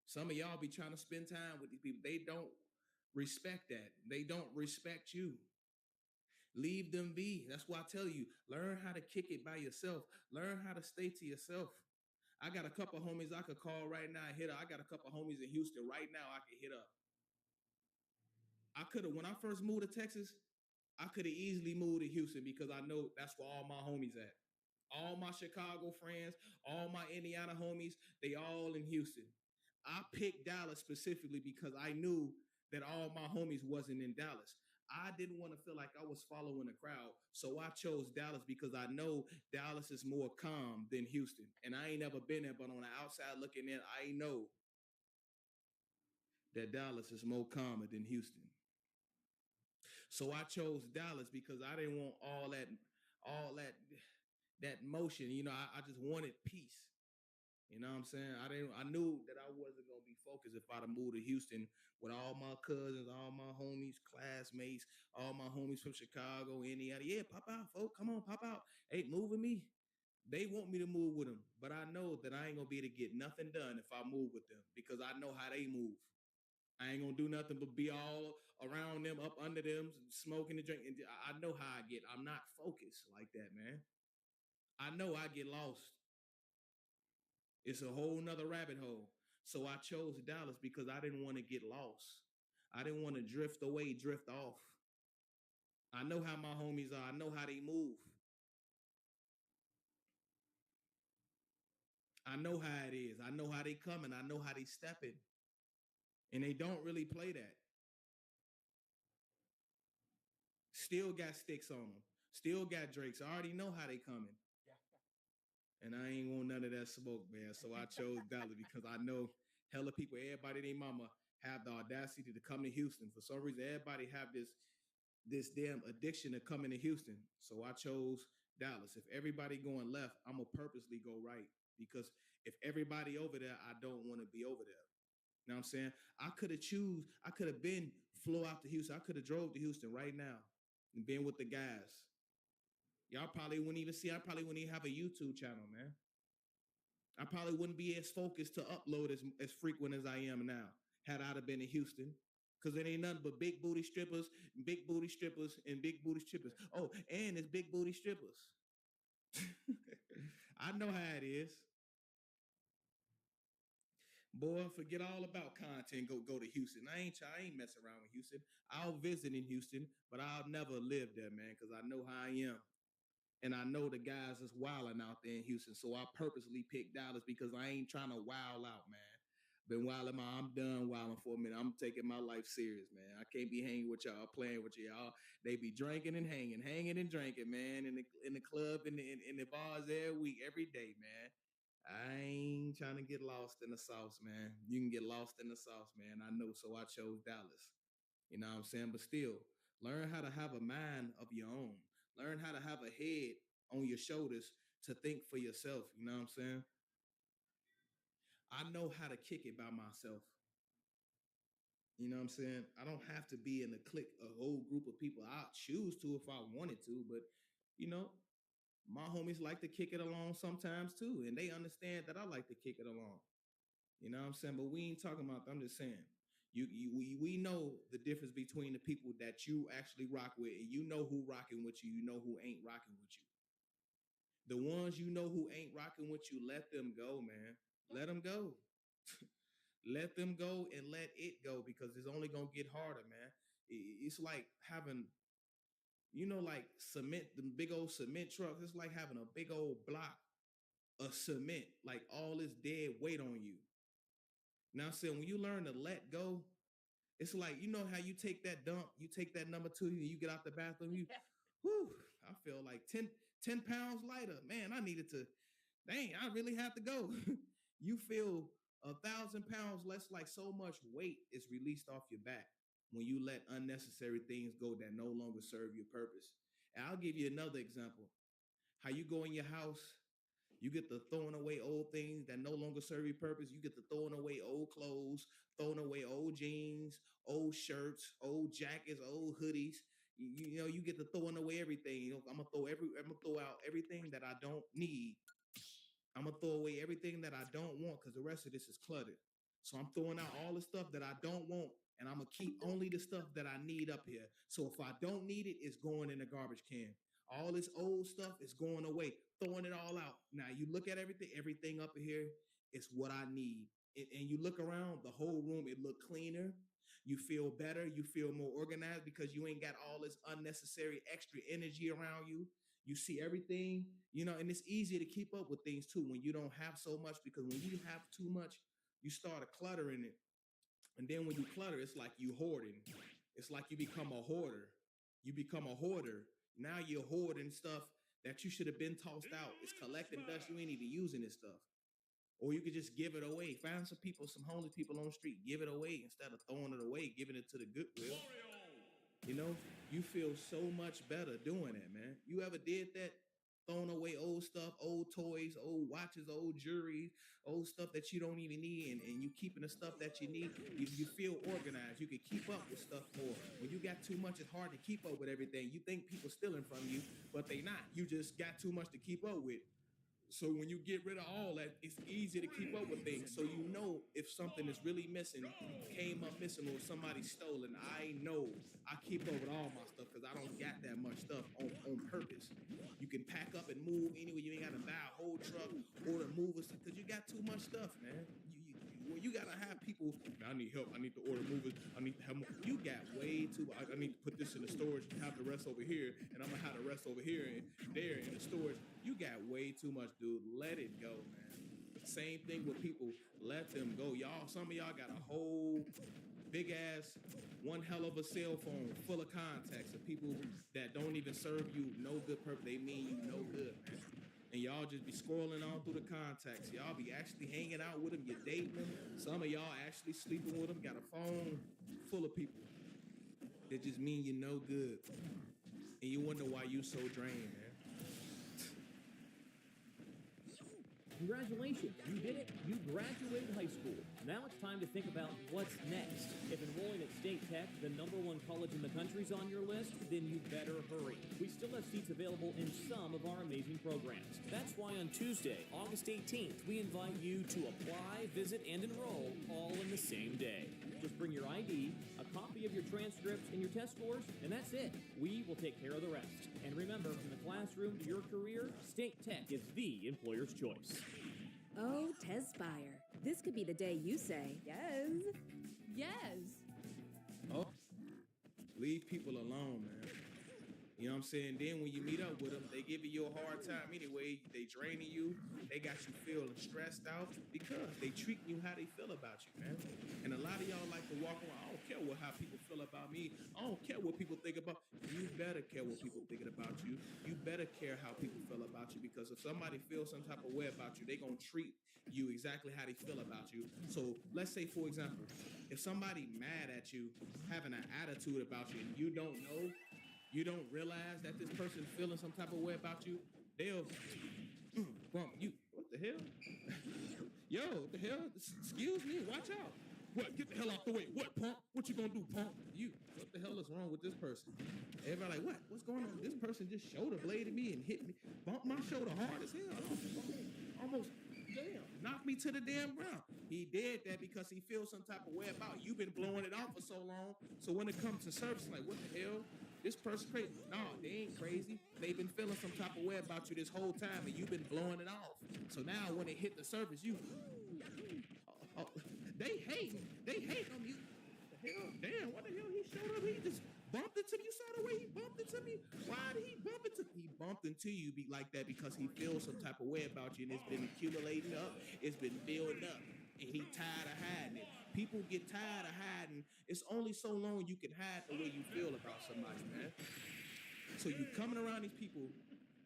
Some of y'all be trying to spend time with these people. They don't respect that. They don't respect you. Leave them be. That's why I tell you, learn how to kick it by yourself. Learn how to stay to yourself. I got a couple homies I could call right now and hit up. I got a couple homies in Houston right now I could hit up. I could have, when I first moved to Texas, I could have easily moved to Houston because I know that's where all my homies at. All my Chicago friends, all my Indiana homies, they all in Houston. I picked Dallas specifically because I knew that all my homies wasn't in Dallas. I didn't want to feel like I was following the crowd. So I chose Dallas because I know Dallas is more calm than Houston. And I ain't never been there, but on the outside looking in, I know that Dallas is more calmer than Houston. So I chose Dallas because I didn't want all that motion. You know, I just wanted peace. You know what I'm saying? I knew that I wasn't gonna be focused if I'd have moved to Houston with all my cousins, all my homies, classmates, all my homies from Chicago, Indiana. Yeah, pop out, folks. Come on, pop out. Hey, move with me. They want me to move with them, but I know that I ain't gonna be able to get nothing done if I move with them because I know how they move. I ain't gonna do nothing but be all around them, up under them, smoking and drinking. I know how I get. I'm not focused like that, man. I know I get lost. It's a whole nother rabbit hole. So I chose Dallas because I didn't want to get lost. I didn't want to drift away, drift off. I know how my homies are. I know how they move. I know how it is. I know how they coming. I know how they stepping. And they don't really play that. Still got sticks on them. Still got Drakes. I already know how they coming. And I ain't want none of that smoke, man. So I chose Dallas because I know hella people, everybody, their mama, have the audacity to come to Houston. For some reason, everybody have this damn addiction to coming to Houston. So I chose Dallas. If everybody going left, I'm gonna purposely go right because if everybody over there, I don't want to be over there. You know what I'm saying? I could have been flew out to Houston. I could have drove to Houston right now and been with the guys. Y'all probably wouldn't even see. I probably wouldn't even have a YouTube channel, man. I probably wouldn't be as focused to upload as frequent as I am now had I have been in Houston. Because it ain't nothing but big booty strippers, and big booty strippers, and big booty strippers. Oh, and it's big booty strippers. I know how it is. Boy, forget all about content. Go to Houston. I ain't messing around with Houston. I'll visit in Houston, but I'll never live there, man, because I know how I am. And I know the guys is wilding out there in Houston, so I purposely picked Dallas because I ain't trying to wild out, man. Been wilding I'm done wilding for a minute. I'm taking my life serious, man. I can't be hanging with y'all, playing with y'all. They be drinking and hanging and drinking, man, in the club, in the bars every week, every day, man. I ain't trying to get lost in the sauce, man. You can get lost in the sauce, man. I know, so I chose Dallas. You know what I'm saying? But still, learn how to have a mind of your own. Learn how to have a head on your shoulders to think for yourself. You know what I'm saying? I know how to kick it by myself. You know what I'm saying? I don't have to be in a clique, a whole group of people. I'll choose to if I wanted to, but you know, my homies like to kick it along sometimes too, and they understand that I like to kick it along. You know what I'm saying? But we ain't talking about that. I'm just saying. We know the difference between the people that you actually rock with, and you know who rocking with you, you know who ain't rocking with you. The ones you know who ain't rocking with you, let them go, man. Let them go. Let them go and let it go, because it's only gonna get harder, man. It's like having, like cement, the big old cement trucks. It's like having a big old block of cement, like all this dead weight on you. Now I'm saying, when you learn to let go, it's like, how you take that dump, you take that number 2, you get out the bathroom, I feel like 10 pounds lighter. Man, I needed to, dang, I really have to go. You feel 1,000 pounds less, like so much weight is released off your back when you let unnecessary things go that no longer serve your purpose. And I'll give you another example. How you go in your house, you get to throwing away old things that no longer serve your purpose. You get to throwing away old clothes, throwing away old jeans, old shirts, old jackets, old hoodies. You get to throwing away everything. I'm gonna throw out everything that I don't need. I'm gonna throw away everything that I don't want, because the rest of this is cluttered. So I'm throwing out all the stuff that I don't want, and I'm gonna keep only the stuff that I need up here. So if I don't need it, it's going in the garbage can. All this old stuff is going away, throwing it all out. Now you look at everything up here is what I need. And you look around the whole room, it look cleaner. You feel better. You feel more organized because you ain't got all this unnecessary extra energy around you. You see everything, and it's easier to keep up with things too when you don't have so much, because when you have too much, you start cluttering it. And then when you clutter, it's like you hoarding. It's like you become a hoarder. You become a hoarder. Now you're hoarding stuff that you should have been tossed out. It's collecting dust. You ain't even using this stuff. Or you could just give it away. Find some homeless people on the street. Give it away instead of throwing it away, giving it to the Goodwill. You feel so much better doing that, man. You ever did that? Throwing away old stuff, old toys, old watches, old jewelry, old stuff that you don't even need, and you keeping the stuff that you need. You feel organized. You can keep up with stuff more. When you got too much, it's hard to keep up with everything. You think people stealing from you, but they not. You just got too much to keep up with. So when you get rid of all that, it's easy to keep up with things. So if something is really missing, came up missing, or somebody stolen, I know I keep up with all my stuff because I don't got that much stuff on purpose. You can pack up and move anywhere. You ain't got to buy a whole truck or to move us because you got too much stuff, man. You gotta have people. I need help. I need to order movers. I need to have more. You got way too. I need to put this in the storage and have the rest over here, and I'm gonna have the rest over here and there in the storage. You got way too much, dude. Let it go, man. Same thing with people. Let them go, y'all. Some of y'all got a whole big ass, one hell of a cell phone full of contacts of people that don't even serve you no good purpose. They mean you no good, man. And y'all just be scrolling on through the contacts. Y'all be actually hanging out with them. You're dating them. Some of y'all actually sleeping with them. Got a phone full of people that just mean you're no good. And you wonder why you so drained, man. Congratulations, you did it. You graduated high school. Now it's time to think about what's next. If enrolling at State Tech, the #1 college in the country, is on your list, then you better hurry. We still have seats available in some of our amazing programs. That's why on Tuesday, August 18th, we invite you to apply, visit, and enroll all in the same day. Just bring your ID, a copy of your transcripts, and your test scores, and that's it. We will take care of the rest. And remember, from the classroom to your career, State Tech is the employer's choice. Oh, Tespire. This could be the day you say, yes. Yes. Oh, leave people alone, man. You know what I'm saying? Then when you meet up with them, they giving you a hard time anyway. They draining you. They got you feeling stressed out because they treating you how they feel about you, man. And a lot of y'all like to walk around, I don't care how people feel about me. I don't care what people think about. You better care what people thinking about you. You better care how people feel about you, because if somebody feels some type of way about you, they gonna treat you exactly how they feel about you. So let's say, for example, if somebody mad at you, having an attitude about you, and you don't know, you don't realize that this person feeling some type of way about you, they'll bump you. What the hell? Yo, what the hell? Excuse me, watch out. What? Get the hell out the way. What, punk? What you gonna do, punk? You. What the hell is wrong with this person? Everybody like, what? What's going on? This person just shoulder bladed me and hit me. Bumped my shoulder hard as hell. Almost, damn, knocked me to the damn ground. He did that because he feels some type of way about you. You've been blowing it off for so long. So when it comes to service, like, what the hell? This person crazy. No, they ain't crazy. They've been feeling some type of way about you this whole time, and you've been blowing it off. So now when it hit the surface, you, they hate on you. The hell, damn, what the hell? He showed up. He just bumped into me. You saw the way he bumped into me. Why did he bump into? He bumped into you like that because he feels some type of way about you, and it's been accumulating up. It's been building up, and he tired of hiding it. People get tired of hiding. It's only so long you can hide the way you feel about somebody, man. So you coming around these people,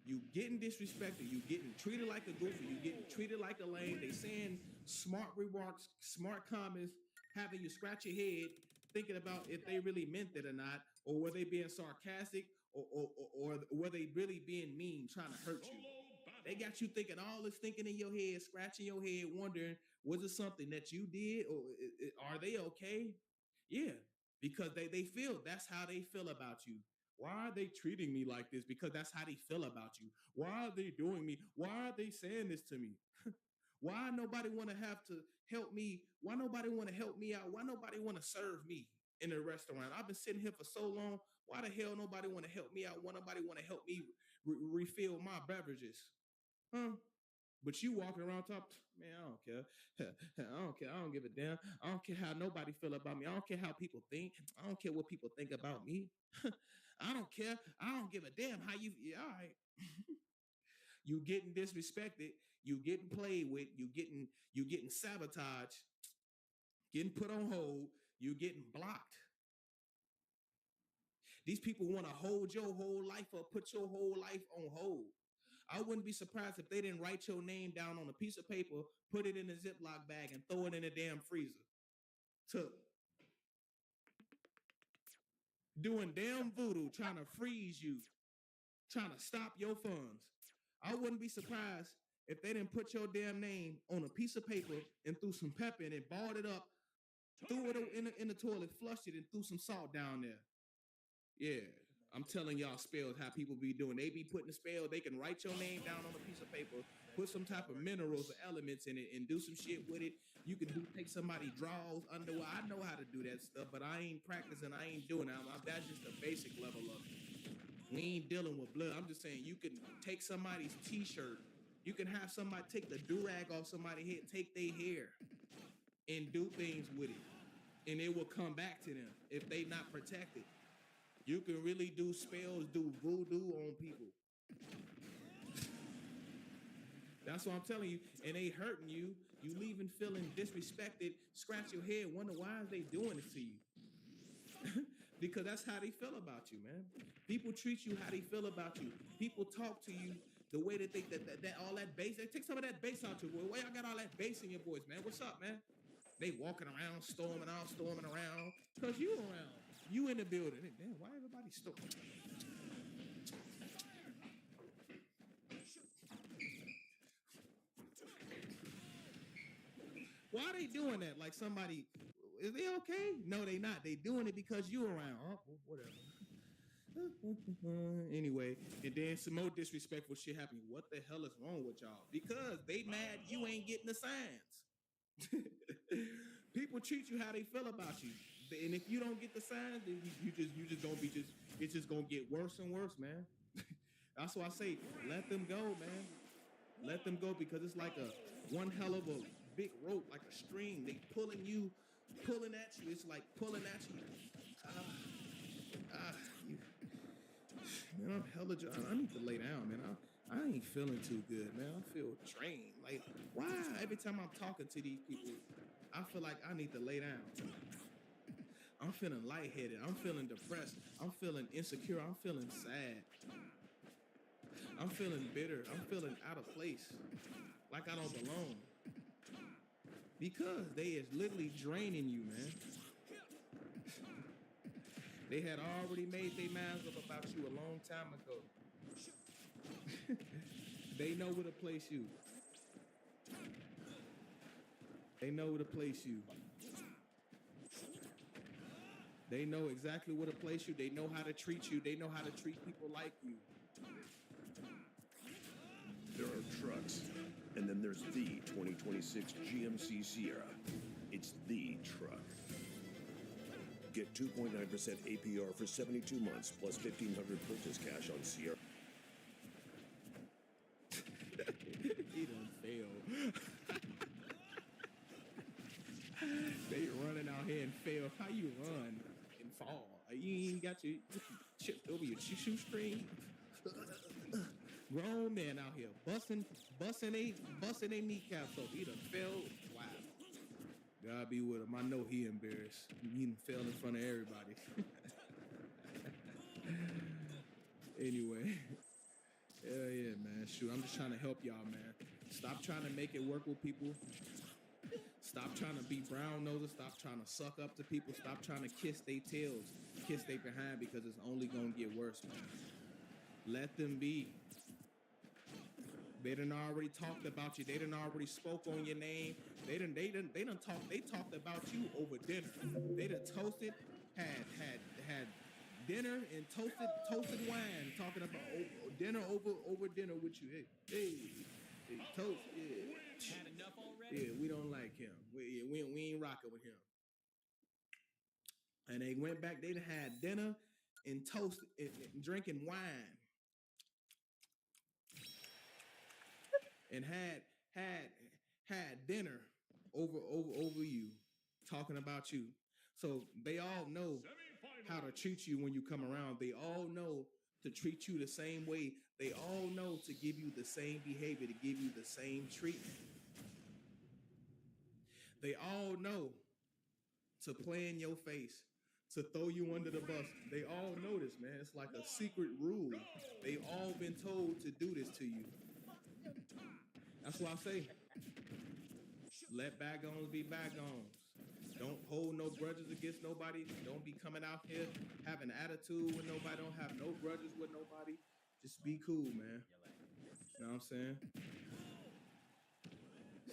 you getting disrespected, you getting treated like a goofy, you getting treated like a lame. They saying smart remarks, smart comments, having you scratch your head, thinking about if they really meant it or not, or were they being sarcastic, or were they really being mean, trying to hurt you. They got you thinking all this thinking in your head, scratching your head, wondering, was it something that you did, or are they okay? Yeah, because they feel that's how they feel about you. Why are they treating me like this? Because that's how they feel about you. Why are they doing me? Why are they saying this to me? Why nobody want to have to help me? Why nobody want to help me out? Why nobody want to serve me in a restaurant? I've been sitting here for so long. Why the hell nobody want to help me out? Why nobody want to help me refill my beverages? Huh? But you walking around top, man, I don't care. I don't care. I don't give a damn. I don't care how nobody feel about me. I don't care how people think. I don't care what people think about me. I don't care. I don't give a damn how you, yeah, all right. You getting disrespected. You getting played with. You getting sabotaged. Getting put on hold. You getting blocked. These people want to hold your whole life up, put your whole life on hold. I wouldn't be surprised if they didn't write your name down on a piece of paper, put it in a Ziploc bag, and throw it in a damn freezer. Doing damn voodoo, trying to freeze you, trying to stop your funds. I wouldn't be surprised if they didn't put your damn name on a piece of paper and threw some pepper in it, balled it up, threw it in the toilet, flushed it, and threw some salt down there. Yeah. I'm telling y'all spells how people be doing. They be putting a spell. They can write your name down on a piece of paper, put some type of minerals or elements in it, and do some shit with it. You can take somebody drawers, underwear. I know how to do that stuff, but I ain't practicing. I ain't doing that. That's just the basic level of it. We ain't dealing with blood. I'm just saying you can take somebody's t-shirt. You can have somebody take the do-rag off somebody's head, take their hair, and do things with it. And it will come back to them if they not protected. You can really do spells, do voodoo on people. That's what I'm telling you. And they hurting you. You leaving feeling disrespected. Scratch your head, wonder why is they doing this to you? Because that's how they feel about you, man. People treat you how they feel about you. People talk to you the way that they that all that bass. They take some of that bass out your voice. Why y'all got all that bass in your voice, man? What's up, man? They walking around, storming around. Because you around. You in the building. Damn, why everybody storming? Why are they doing that? Like somebody, is they okay? No, they not. They doing it because you around. Oh, whatever. Anyway, and then some more disrespectful shit happening. What the hell is wrong with y'all? Because they mad you ain't getting the signs. People treat you how they feel about you. And if you don't get the signs, then you just gonna be it's just gonna get worse and worse, man. That's why I say let them go, man. Let them go, because it's like a one hell of a big rope, like a string. They pulling at you. It's like pulling at you. Man, I'm hella dry. I need to lay down, man. I ain't feeling too good, man. I feel drained. Like, why? Every time I'm talking to these people, I feel like I need to lay down. I'm feeling lightheaded. I'm feeling depressed. I'm feeling insecure. I'm feeling sad. I'm feeling bitter. I'm feeling out of place. Like I don't belong. Because they is literally draining you, man. They had already made their minds up about you a long time ago. They know where to place you. They know where to place you. They know exactly where to place you. They know how to treat you. They know how to treat people like you. There are trucks, and then there's the 2026 GMC Sierra. It's the truck. Get 2.9% APR for 72 months plus $1,500 purchase cash on Sierra. He done failed. They running out here and fail. How you run and fall? You ain't got your chipped over your shoestring. Grown man out here busting they kneecaps off. He done fell. Wow. God be with him. I know he embarrassed. He done fell in front of everybody. Anyway. Hell yeah, man. Shoot, I'm just trying to help y'all, man. Stop trying to make it work with people. Stop trying to be brown noses. Stop trying to suck up to people. Stop trying to kiss their tails, kiss their behind, because it's only gonna get worse, man. Let them be. They done already talked about you. They done already spoke on your name. They talked about you over dinner. They done toasted, had dinner and toasted wine, talking about dinner over dinner with you. Hey, toast, yeah. Had enough already? Yeah, we don't like him. We ain't rocking with him. And they went back. They done had dinner and toast and drinking wine. And had dinner over you, talking about you. So they all know how to treat you when you come around. They all know to treat you the same way. They all know to give you the same behavior, to give you the same treatment. They all know to play in your face, to throw you under the bus. They all know this, man. It's like a secret rule. They all been told to do this to you. That's why I say, let bygones be bygones. Don't hold no grudges against nobody. Don't be coming out here having attitude with nobody. Don't have no grudges with nobody. Just be cool, man. You know what I'm saying?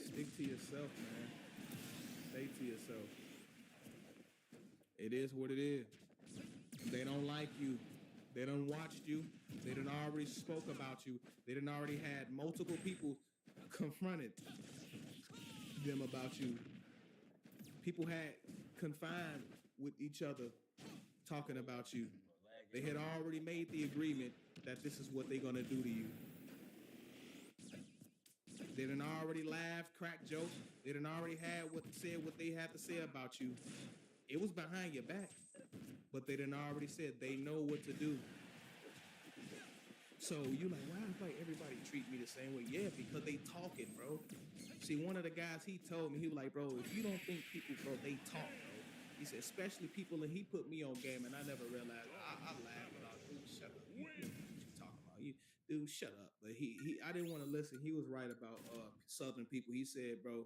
Stick to yourself, man. Stay to yourself. It is what it is. They don't like you. They done watched you. They done already spoke about you. They done already had multiple people confronted them about you. People had confined with each other talking about you. They had already made the agreement that this is what they're gonna do to you. They done already laughed, cracked jokes. They done already said what they had to say about you. It was behind your back, but they done already said they know what to do. So you like, why is like everybody treat me the same way? Yeah, because they talking, bro. See, one of the guys, he told me, he was like, bro, if you don't think people, bro, they talk, bro. He said, especially people, and he put me on game, and I never realized. I laughed, but I was like, dude, shut up. What you talking about? Dude, shut up. But I didn't want to listen. He was right about Southern people. He said, bro,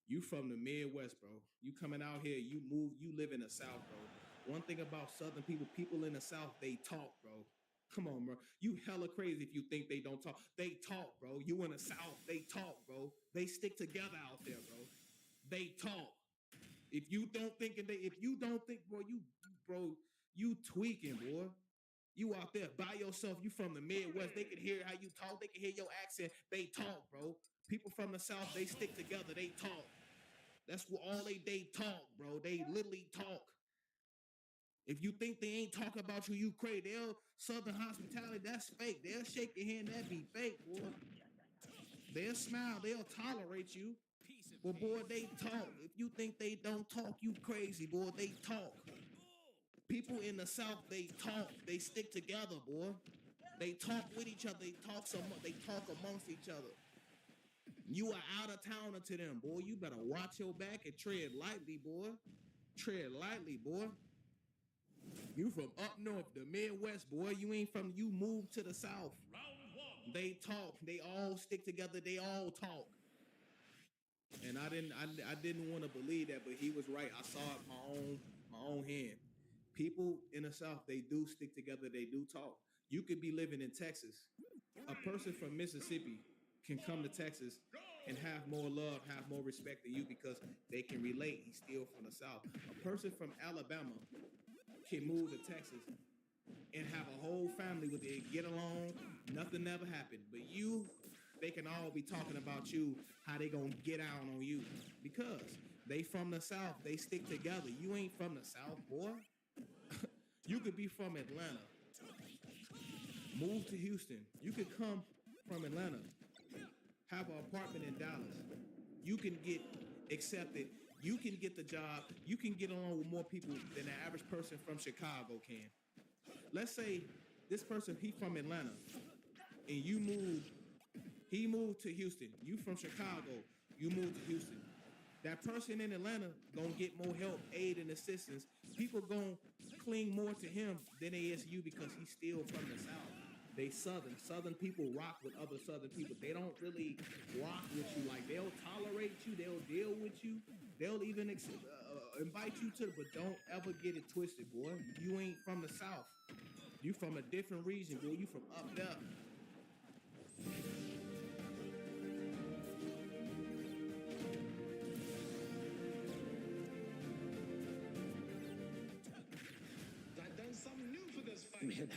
you from the Midwest, bro. You coming out here, you live in the South, bro. One thing about Southern people in the South, they talk, bro. Come on, bro. You hella crazy if you think they don't talk. They talk, bro. You in the South, they talk, bro. They stick together out there, bro. They talk. If you don't think, bro, you tweaking, boy. You out there by yourself. You from the Midwest. They can hear how you talk. They can hear your accent. They talk, bro. People from the South, they stick together. They talk. That's what all they talk, bro. They literally talk. If you think they ain't talking about you, you crazy. They'll Southern hospitality, that's fake. They'll shake your hand, that be fake, boy. They'll smile, they'll tolerate you. But boy, they talk. If you think they don't talk, you crazy, boy. They talk. People in the South, they talk, they stick together, boy. They talk with each other. They talk amongst each other. You are out of towner to them, boy. You better watch your back and tread lightly, boy. Tread lightly, boy. You from up north, the Midwest, boy. You moved to the South. They talk. They all stick together. They all talk. And I didn't want to believe that, but he was right. I saw it my own hand. People in the South, they do stick together. They do talk. You could be living in Texas. A person from Mississippi can come to Texas and have more love, have more respect than you because they can relate. He's still from the South. A person from Alabama can move to Texas and have a whole family with it, get along, nothing never happened. But they can all be talking about you, how they gonna get out on you. Because they from the South, they stick together. You ain't from the South, boy. You could be from Atlanta. Move to Houston. You could come from Atlanta, have an apartment in Dallas. You can get accepted. You can get the job. You can get along with more people than the average person from Chicago can. Let's say this person, he from Atlanta, and he moved to Houston. You from Chicago, you moved to Houston. That person in Atlanta gonna get more help, aid, and assistance. People gonna cling more to him than they is you because he's still from the South. They Southern. Southern people rock with other Southern people. They don't really rock with you. Like, they'll tolerate you. They'll deal with you. They'll even invite you to, but don't ever get it twisted, boy. You ain't from the South. You from a different region, boy. You from up there. I've done something new for this fight.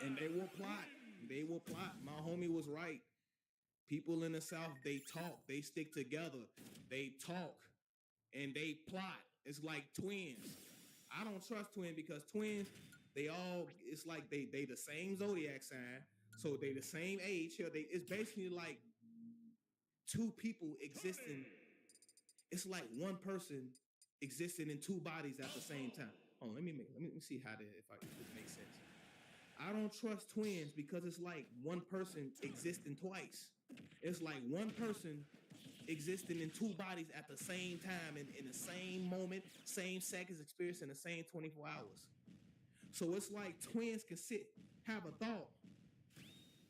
And they will plot. They will plot. My homie was right. People in the South, they talk. They stick together. They talk. And they plot. It's like twins. I don't trust twins because twins, it's like they the same zodiac sign. So they the same age. It's basically like two people existing. It's like one person existing in two bodies at the same time. Oh, let me see if it makes sense. I don't trust twins because it's like one person existing twice. It's like one person existing in two bodies at the same time in the same moment, same seconds, experience in the same 24 hours. So it's like twins can have a thought.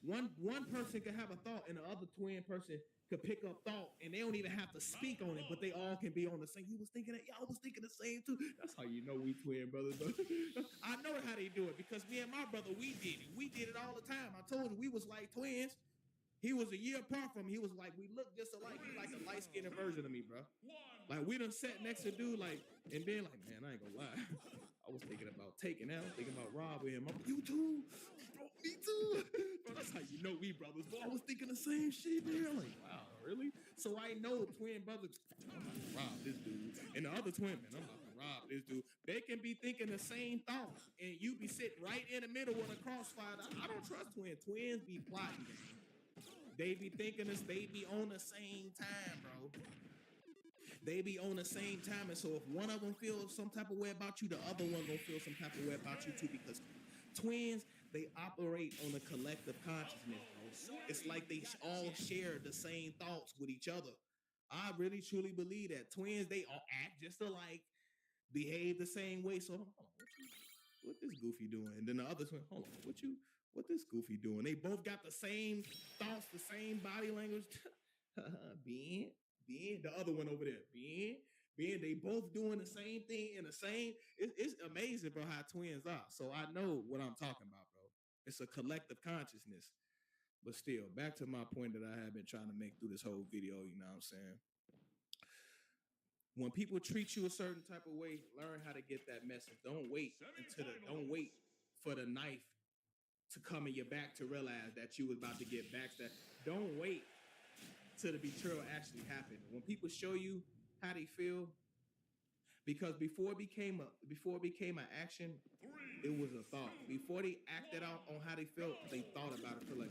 One person can have a thought and the other twin person could pick up thought and they don't even have to speak on it, but they all can be on the same. You was thinking that, y'all was thinking the same too. That's how you know we twin brothers. I know how they do it because me and my brother, we did it. We did it all the time. I told you we was like twins. He was a year apart from me. He was like, we look just alike. He like a light-skinned version of me, bro. Like, we done sat next to dude, like, and then like, man, I ain't gonna lie. I was thinking about taking out, thinking about robbing him. You too? Bro, me too. Bro, that's how you know we brothers. Bro, I was thinking the same shit, man. Like, wow, really? So I know twin brothers, I'm about to rob this dude. And the other twin, man, I'm about to rob this dude. They can be thinking the same thought, and you be sitting right in the middle with a crossfire. I don't trust twins. Twins be plotting. They be thinking this, they be on the same time, bro. They be on the same time, and so if one of them feels some type of way about you, the other one gonna feel some type of way about you too, because twins, they operate on a collective consciousness, bro. It's like they all share the same thoughts with each other. I really, truly believe that. Twins, they all act just alike, behave the same way, so hold on, what this goofy doing? And then the other twin, hold on, what this goofy doing? They both got the same thoughts, the same body language. being the other one over there. Being they both doing the same thing in the same. It's amazing, bro, how twins are. So I know what I'm talking about, bro. It's a collective consciousness. But still, back to my point that I have been trying to make through this whole video, you know what I'm saying? When people treat you a certain type of way, learn how to get that message. Don't wait for the knife to come in your back to realize that you was about to get backstabbed. Don't wait till the betrayal actually happened. When people show you how they feel, because before it became an action, it was a thought. Before they acted out on how they felt, they thought about it for like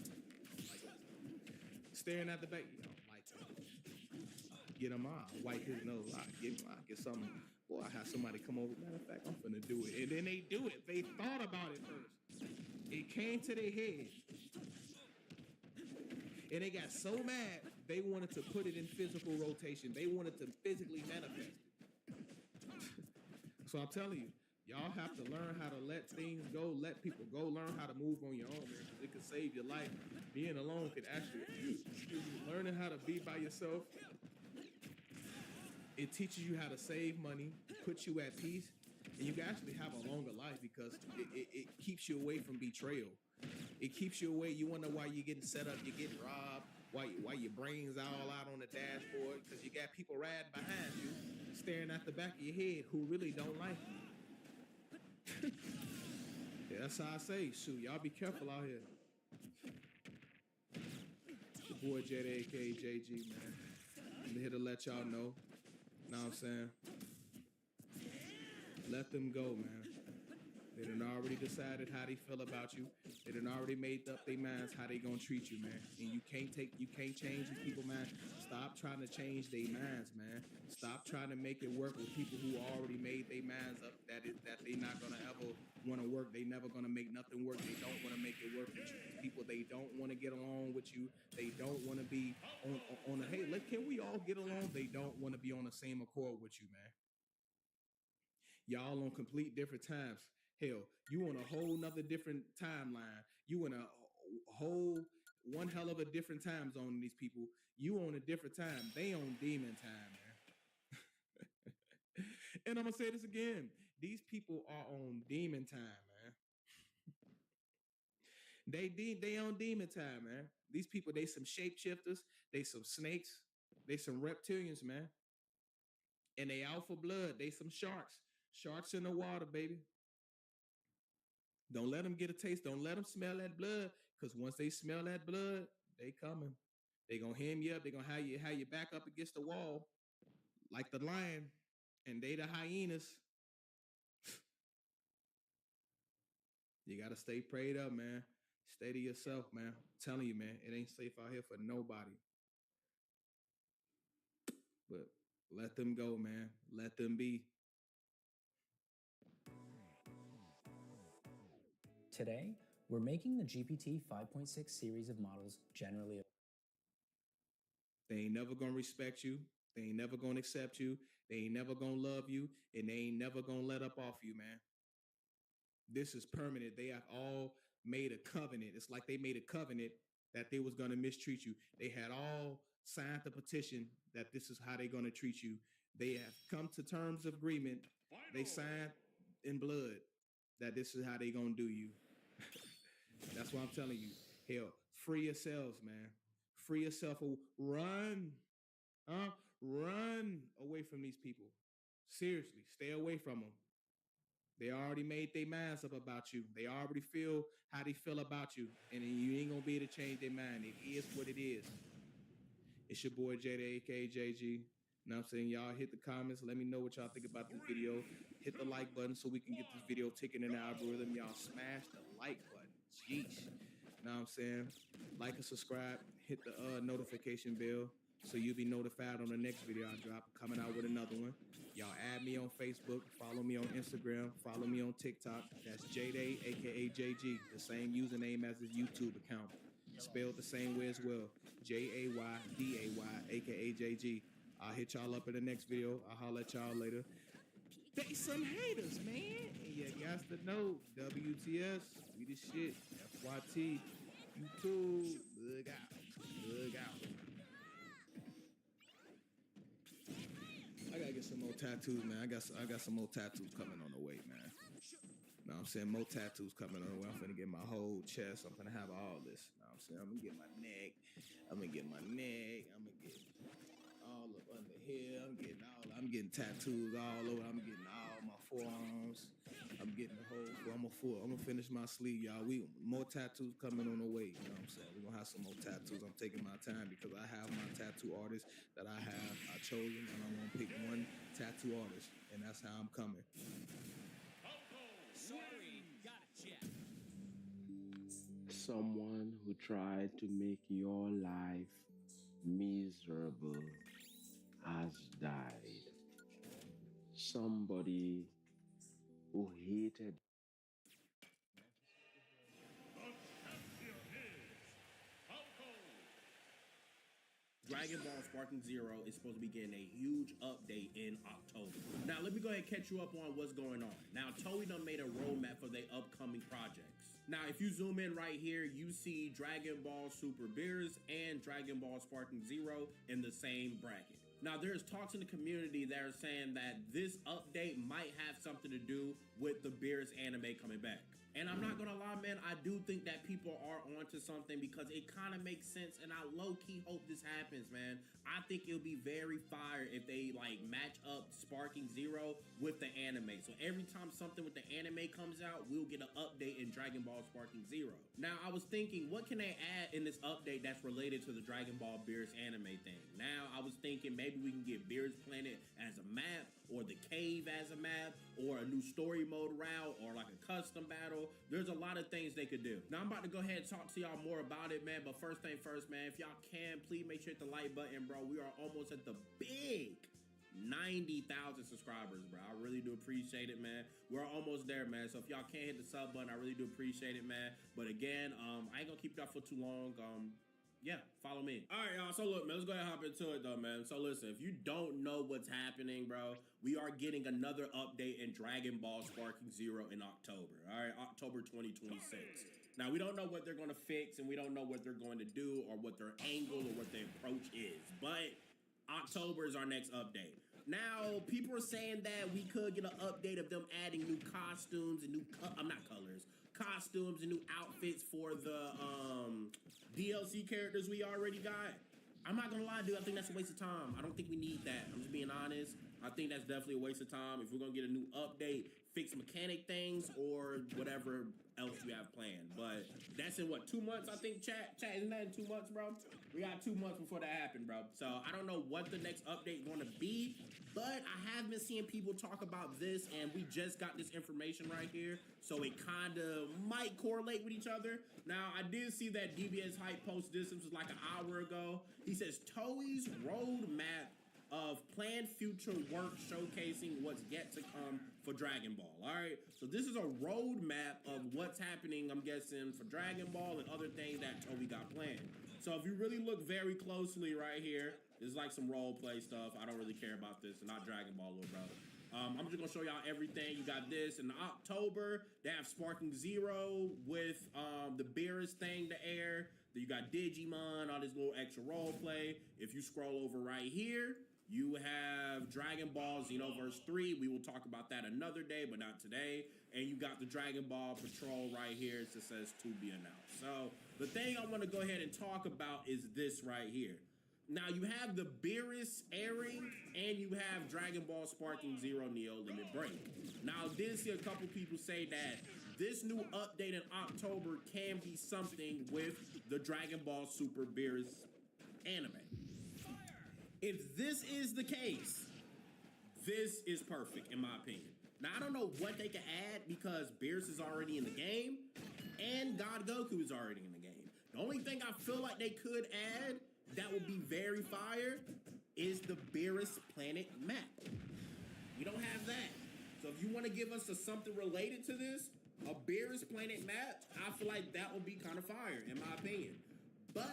staring at the back. You know, like get him out, wipe his nose, I get something. Boy, I have somebody come over. Matter of fact, I'm finna do it. And then they do it. They thought about it first. It came to their head. And they got so mad, they wanted to put it in physical rotation. They wanted to physically manifest it. So I'm telling you, y'all have to learn how to let things go, let people go, learn how to move on your own, man, because it can save your life. Being alone can actually, learning how to be by yourself, it teaches you how to save money, puts you at peace, and you can actually have a longer life because it keeps you away from betrayal. It keeps you away. You wonder why you're getting set up, you're getting robbed, why your brain's all out on the dashboard, because you got people riding behind you, staring at the back of your head who really don't like you. Yeah, that's how I say, shoot, y'all be careful out here. It's your boy Jet, aka JG, man. I'm here to let y'all know. Know what I'm saying? Let them go, man. They done already decided how they feel about you. They done already made up their minds how they gonna treat you, man. And you can't change these people, man. Stop trying to change their minds, man. Stop trying to make it work with people who already made their minds up that they not gonna ever want to work. They never gonna make nothing work. They don't want to make it work with you. People, they don't want to get along with you. They don't want to be on a, hey, can we all get along? They don't want to be on the same accord with you, man. Y'all on complete different times. Hell, you on a whole nother different timeline. You in a whole one hell of a different time zone than these people. You on a different time. They on demon time, man. And I'm gonna say this again. These people are on demon time, man. They on demon time, man. These people, they some shapeshifters, they some snakes, they some reptilians, man. And they out for blood. They some sharks. Sharks in the water, baby. Don't let them get a taste. Don't let them smell that blood. Because once they smell that blood, they coming. They gonna hem you up. They gonna have you back up against the wall like the lion. And they the hyenas. You gotta stay prayed up, man. Stay to yourself, man. I'm telling you, man, it ain't safe out here for nobody. But let them go, man. Let them be. Today, we're making the GPT 5.6 series of models generally available. They ain't never gonna respect you. They ain't never gonna accept you. They ain't never gonna love you. And they ain't never gonna let up off you, man. This is permanent. They have all made a covenant. It's like they made a covenant that they was gonna mistreat you. They had all signed the petition that this is how they're gonna treat you. They have come to terms of agreement. They signed in blood that this is how they gonna do you. That's what I'm telling you. Hell, free yourselves, man. Free yourself. Run. Run away from these people. Seriously, stay away from them. They already made their minds up about you. They already feel how they feel about you. And you ain't gonna be able to change their mind. It is what it is. It's your boy Jada, aka JG. Now I'm saying, y'all hit the comments. Let me know what y'all think about this video. Hit the like button so we can get this video ticking in the algorithm. Y'all smash the like button. Jeez. Now I'm saying, like and subscribe. Hit the notification bell so you'll be notified on the next video I drop. Coming out with another one. Y'all add me on Facebook. Follow me on Instagram. Follow me on TikTok. That's Jday, aka JG. The same username as his YouTube account. Spelled the same way as well. Jayday, aka JG. I'll hit y'all up in the next video. I'll holler at y'all later. They some haters, man. And you got to know, WTS, we the shit. FYT, YouTube, look out. Look out. I gotta get some more tattoos, man. I got some more tattoos coming on the way, man. Know what I'm saying? More tattoos coming on the way. I'm finna get my whole chest. I'm finna have all this. Know what I'm saying? I'm gonna get my neck. I'm gonna get all up under here. I'm getting tattoos all over. I'm getting all my forearms. I'm getting the whole. I'm gonna finish my sleeve, y'all. More tattoos coming on the way. You know what I'm saying? We're gonna have some more tattoos. I'm taking my time because I have my tattoo artist that I chosen, and I'm gonna pick one tattoo artist, and that's how I'm coming. Sorry, gotta check. Someone who tried to make your life miserable has died. Somebody who hated. Dragon Ball Sparking Zero is supposed to be getting a huge update in October. Now, let me go ahead and catch you up on what's going on. Now, Toei done made a roadmap for their upcoming projects. Now, if you zoom in right here, you see Dragon Ball Super Beerus and Dragon Ball Sparking Zero in the same bracket. Now, there's talks in the community that are saying that this update might have something to do with the Beerus anime coming back. And I'm not gonna lie, man, I do think that people are onto something because it kind of makes sense, and I low-key hope this happens, man. I think it'll be very fire if they, like, match up Sparking Zero with the anime. So every time something with the anime comes out, we'll get an update in Dragon Ball Sparking Zero. Now, I was thinking, what can they add in this update that's related to the Dragon Ball Beerus anime thing? Now, I was thinking maybe we can get Beerus Planet as a map, or the cave as a map, or a new story mode route, or like a custom battle. There's a lot of things they could do. Now, I'm about to go ahead and talk to y'all more about it, man. But first thing first, man, if y'all can, please make sure to hit the like button, bro. We are almost at the big 90,000 subscribers, bro. I really do appreciate it, man. We're almost there, man. So if y'all can't hit the sub button, I really do appreciate it, man. But again, I ain't gonna keep y'all for too long. Yeah, follow me. All right, y'all. So look, man, let's go ahead and hop into it, though, man. So listen, if you don't know what's happening, bro, we are getting another update in Dragon Ball Sparking Zero in October. All right, October 2026. Now, we don't know what they're going to fix, and we don't know what they're going to do, or what their angle or what their approach is. But October is our next update. Now, people are saying that we could get an update of them adding new costumes and new, costumes and new outfits for the DLC characters we already got. I'm not gonna lie, dude, I think that's a waste of time. I don't think we need that. I'm just being honest. I think that's definitely a waste of time. If we're gonna get a new update, fix mechanic things, or whatever else we have planned. But that's in what, 2 months, I think, chat, isn't that in 2 months, bro? We got 2 months before that happened, bro. So I don't know what the next update is gonna be, but I have been seeing people talk about this, and we just got this information right here, so it kind of might correlate with each other. Now, I did see that DBS Hype post this was like an hour ago. He says, Toei's roadmap of planned future work showcasing what's yet to come for Dragon Ball. All right, so this is a roadmap of what's happening, I'm guessing, for Dragon Ball and other things that Toei got planned. So if you really look very closely right here, there's like some role play stuff. I don't really care about this, not Dragon Ball, little bro. I'm just gonna show y'all everything. You got this in October. They have Sparking Zero with the Beerus thing to air. Then you got Digimon, all this little extra role play. If you scroll over right here, you have Dragon Ball Xenoverse 3. We will talk about that another day, but not today. And you got the Dragon Ball Patrol right here. It just says to be announced. So the thing I want to go ahead and talk about is this right here. Now, you have the Beerus airing, and you have Dragon Ball Sparking Zero Neo Limit Break. Now, I did see a couple people say that this new update in October can be something with the Dragon Ball Super Beerus anime. If this is the case, this is perfect, in my opinion. Now, I don't know what they can add because Beerus is already in the game, and God Goku is already in the game. The only thing I feel like they could add that would be very fire is the Beerus Planet map. We don't have that. So if you want to give us something related to this, a Beerus Planet map, I feel like that would be kind of fire, in my opinion. But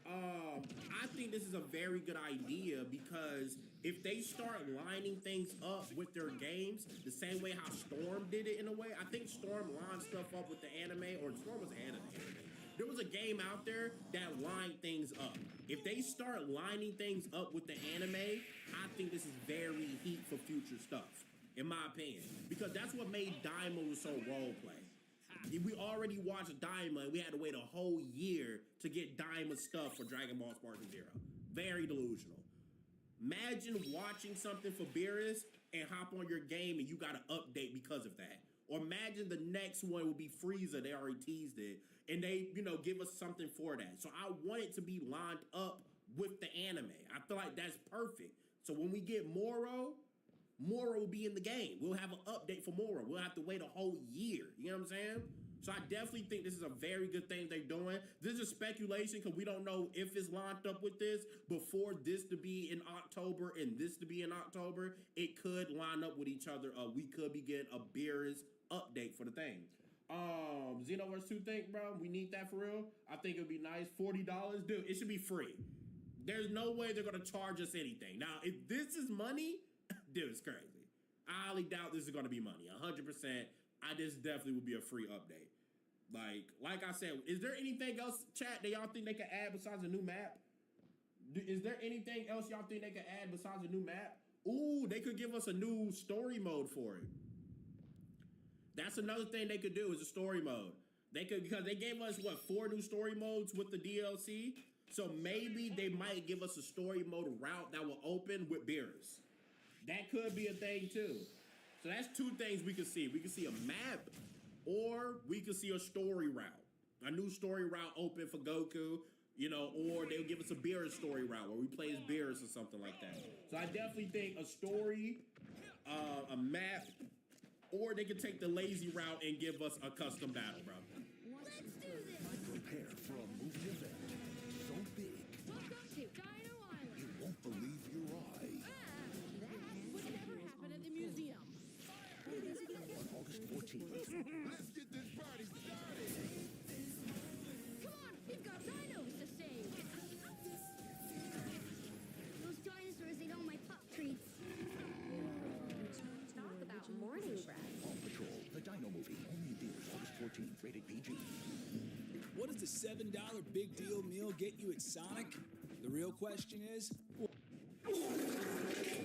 I think this is a very good idea because if they start lining things up with their games the same way how Storm did it in a way, I think Storm lined stuff up with the anime, or Storm was ahead of the anime. There was a game out there that lined things up. If they start lining things up with the anime, I think this is very heat for future stuff, in my opinion. Because that's what made Daima so roleplay. We already watched Daima, and we had to wait a whole year to get Daima stuff for Dragon Ball Sparking Zero. Very delusional. Imagine watching something for Beerus and hop on your game and you got an update because of that. Or imagine the next one will be Frieza. They already teased it. And they, give us something for that. So I want it to be lined up with the anime. I feel like that's perfect. So when we get Moro will be in the game. We'll have an update for Moro. We'll have to wait a whole year. You know what I'm saying? So I definitely think this is a very good thing they're doing. This is speculation because we don't know if it's lined up with this. Before this to be in October and this to be in October, it could line up with each other. We could be getting a Beerus update for the thing. Xenoverse 2 think, bro, we need that for real. I think it would be nice. $40, dude, it should be free. There's no way they're going to charge us anything. Now, if this is money, dude, it's crazy. I highly doubt this is going to be money. 100%. This definitely would be a free update. Like I said, is there anything else, chat, that y'all think they could add besides a new map? Is there anything else y'all think they could add besides a new map? Ooh, they could give us a new story mode for it. That's another thing they could do is a story mode. They could, because they gave us, 4 new story modes with the DLC? So maybe they might give us a story mode route that will open with Beerus. That could be a thing too. So that's 2 things we could see. We could see a map, or we could see a story route. A new story route open for Goku, or they'll give us a Beerus story route where we play as Beerus or something like that. So I definitely think a story, a map, or they could take the lazy route and give us a custom battle, bro. Let's do this. Prepare for a movie event so big Welcome to Dino Island. you won't believe your eyes. That would never happen at the museum. On August 14th. Let's get this party started. Come on, we've got dinos to save. Those dinosaurs ate all my pop treats. Talk about morning breath. Paw Patrol, the Dino movie, only in theaters August 14th, rated PG. What does the $7 big deal meal get you at Sonic? The real question is...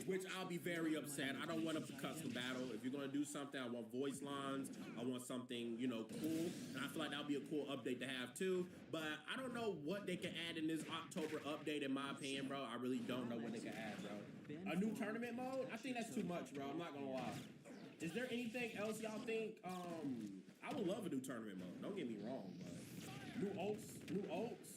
Which I'll be very upset. I don't want a custom battle. If you're going to do something, I want voice lines. I want something, cool. And I feel like that would be a cool update to have too. But I don't know what they can add in this October update, in my opinion, bro. I really don't know what they can add, bro. A new tournament mode? I think that's too much, bro. I'm not going to lie. Is there anything else y'all think? I would love a new tournament mode. Don't get me wrong, but new Oaks.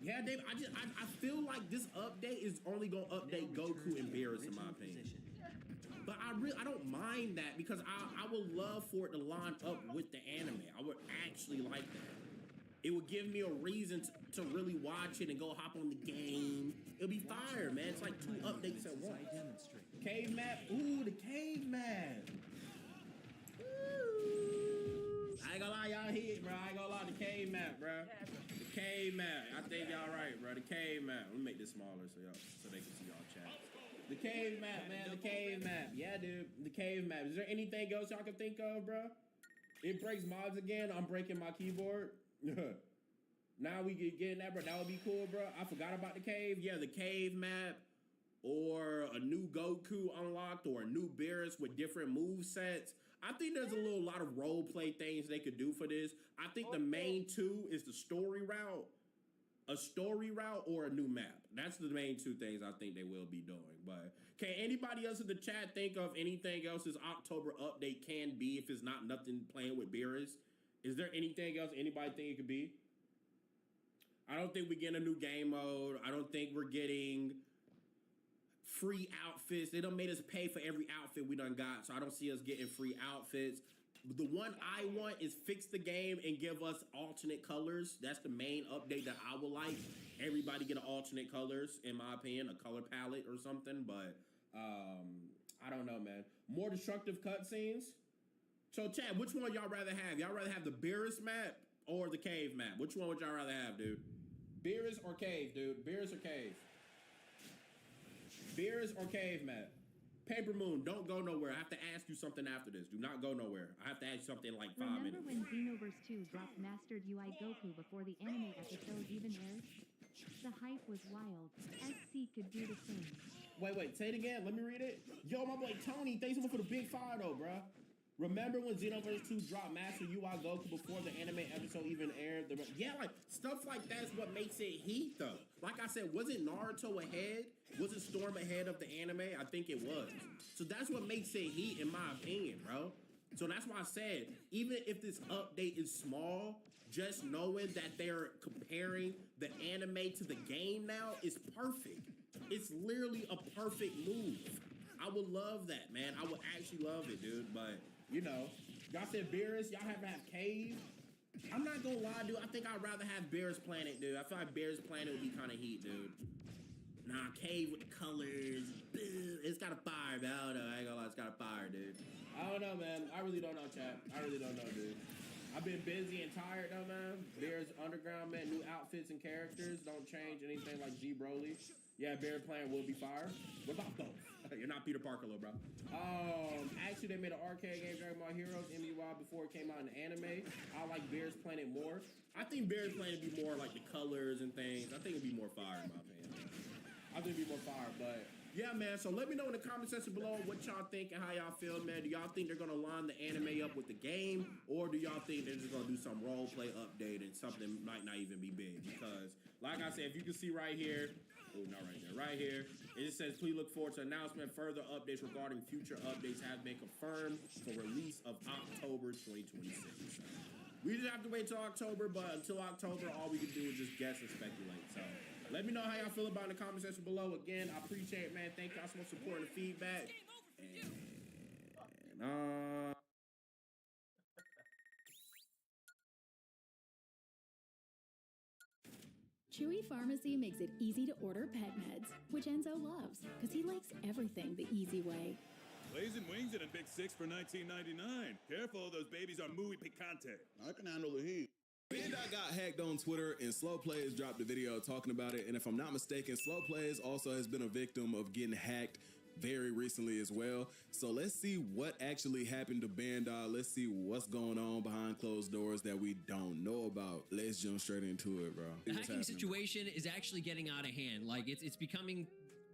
Yeah, Dave, I feel like this update is only gonna update Goku and Beerus, in my opinion. But I don't mind that because I would love for it to line up with the anime. I would actually like that. It would give me a reason to really watch it and go hop on the game. It'll be fire, man. It's like 2 updates at once. Cave map. Ooh, the cave map. I ain't gonna lie, y'all hit, bro. I ain't gonna lie, the cave map, bro. The cave map. I think y'all right, bro. The cave map. Let me make this smaller so they can see y'all chat. The cave map, man. The cave map. Yeah, dude. The cave map. Is there anything else y'all can think of, bro? It breaks mods again. I'm breaking my keyboard. Now we getting that, bro. That would be cool, bro. I forgot about the cave. Yeah, the cave map. Or a new Goku unlocked, or a new Beerus with different move sets. I think there's a lot of role play things they could do for this. I think the main 2 is the story route, a story route, or a new map. That's the main 2 things I think they will be doing. But can anybody else in the chat think of anything else this October update can be if it's not nothing playing with Beerus? Is there anything else anybody think it could be? I don't think we're getting a new game mode. I don't think we're getting free outfits. They done made us pay for every outfit we done got, so I don't see us getting free outfits. The one I want is fix the game and give us alternate colors. That's the main update that I would like. Everybody get an alternate colors, in my opinion, a color palette or something, but I don't know, man. More destructive cutscenes. So, chat, which one y'all rather have? Y'all rather have the Beerus map or the cave map? Which one would y'all rather have, dude? Beerus or cave, dude? Beerus or cave? Beerus or cave map? Paper Moon, don't go nowhere. I have to ask you something after this. Do not go nowhere. I have to ask you something in like 5 minutes. Remember when Xenoverse 2 dropped Mastered UI Goku before the anime episode even aired? The hype was wild. SC could do the same. Wait, say it again. Let me read it. Yo, my boy Tony, thanks so much for the big fire though, bro. Remember when Xenoverse 2 dropped Master UI Goku before the anime episode even aired? Yeah, like, stuff like that's what makes it heat, though. Like I said, wasn't Naruto ahead? Wasn't Storm ahead of the anime? I think it was. So that's what makes it heat, in my opinion, bro. So that's why I said, even if this update is small, just knowing that they're comparing the anime to the game now is perfect. It's literally a perfect move. I would love that, man. I would actually love it, dude. But, you know, Y'all said Beerus. Y'all have to have Cave. I'm not gonna lie, dude. I think I'd rather have Beerus Planet, dude. I feel like Beerus Planet would be kind of heat, dude. Nah, Cave with the colors. It's got a fire, man. I don't know. I ain't gonna lie, it's got a fire, dude. I don't know, man. I really don't know, chat. I really don't know, dude. I've been busy and tired, though, man. Beerus Underground, man. New outfits and characters. Don't change anything like G Broly. Yeah, Beerus Planet will be fire. What about both? You're not Peter Parker, little bro. Actually, they made an arcade game, Dragon Ball Heroes, MUI, before it came out in the anime. I like Beerus Planet more. I think Beerus Planet would be more like the colors and things. I think it'd be more fire, in my opinion. I think it'd be more fire, but yeah, man. So let me know in the comment section below what y'all think and how y'all feel, man. Do y'all think they're gonna line the anime up with the game, or do y'all think they're just gonna do some role play update and something might not even be big? Because, like I said, if you can see right here, oh, not right there, right here, it says, please look forward to announcement. Further updates regarding future updates have been confirmed for release of October 2026. We just have to wait till October, but until October, all we can do is just guess and speculate. So let me know how y'all feel about it in the comment section below. Again, I appreciate it, man. Thank y'all so much for supporting the feedback. And, Chewy Pharmacy makes it easy to order pet meds, which Enzo loves, because he likes everything the easy way. Blazing wings and a big six for $19.99. Careful, those babies are muy picante. I can handle the heat. Bandai got hacked on Twitter, and Slow Plays dropped a video talking about it. And if I'm not mistaken, Slow Plays also has been a victim of getting hacked very recently as well. So let's see what actually happened to Bandai. Let's see what's going on behind closed doors that we don't know about. Let's jump straight into it, bro. The hacking situation is actually getting out of hand. Like, it's becoming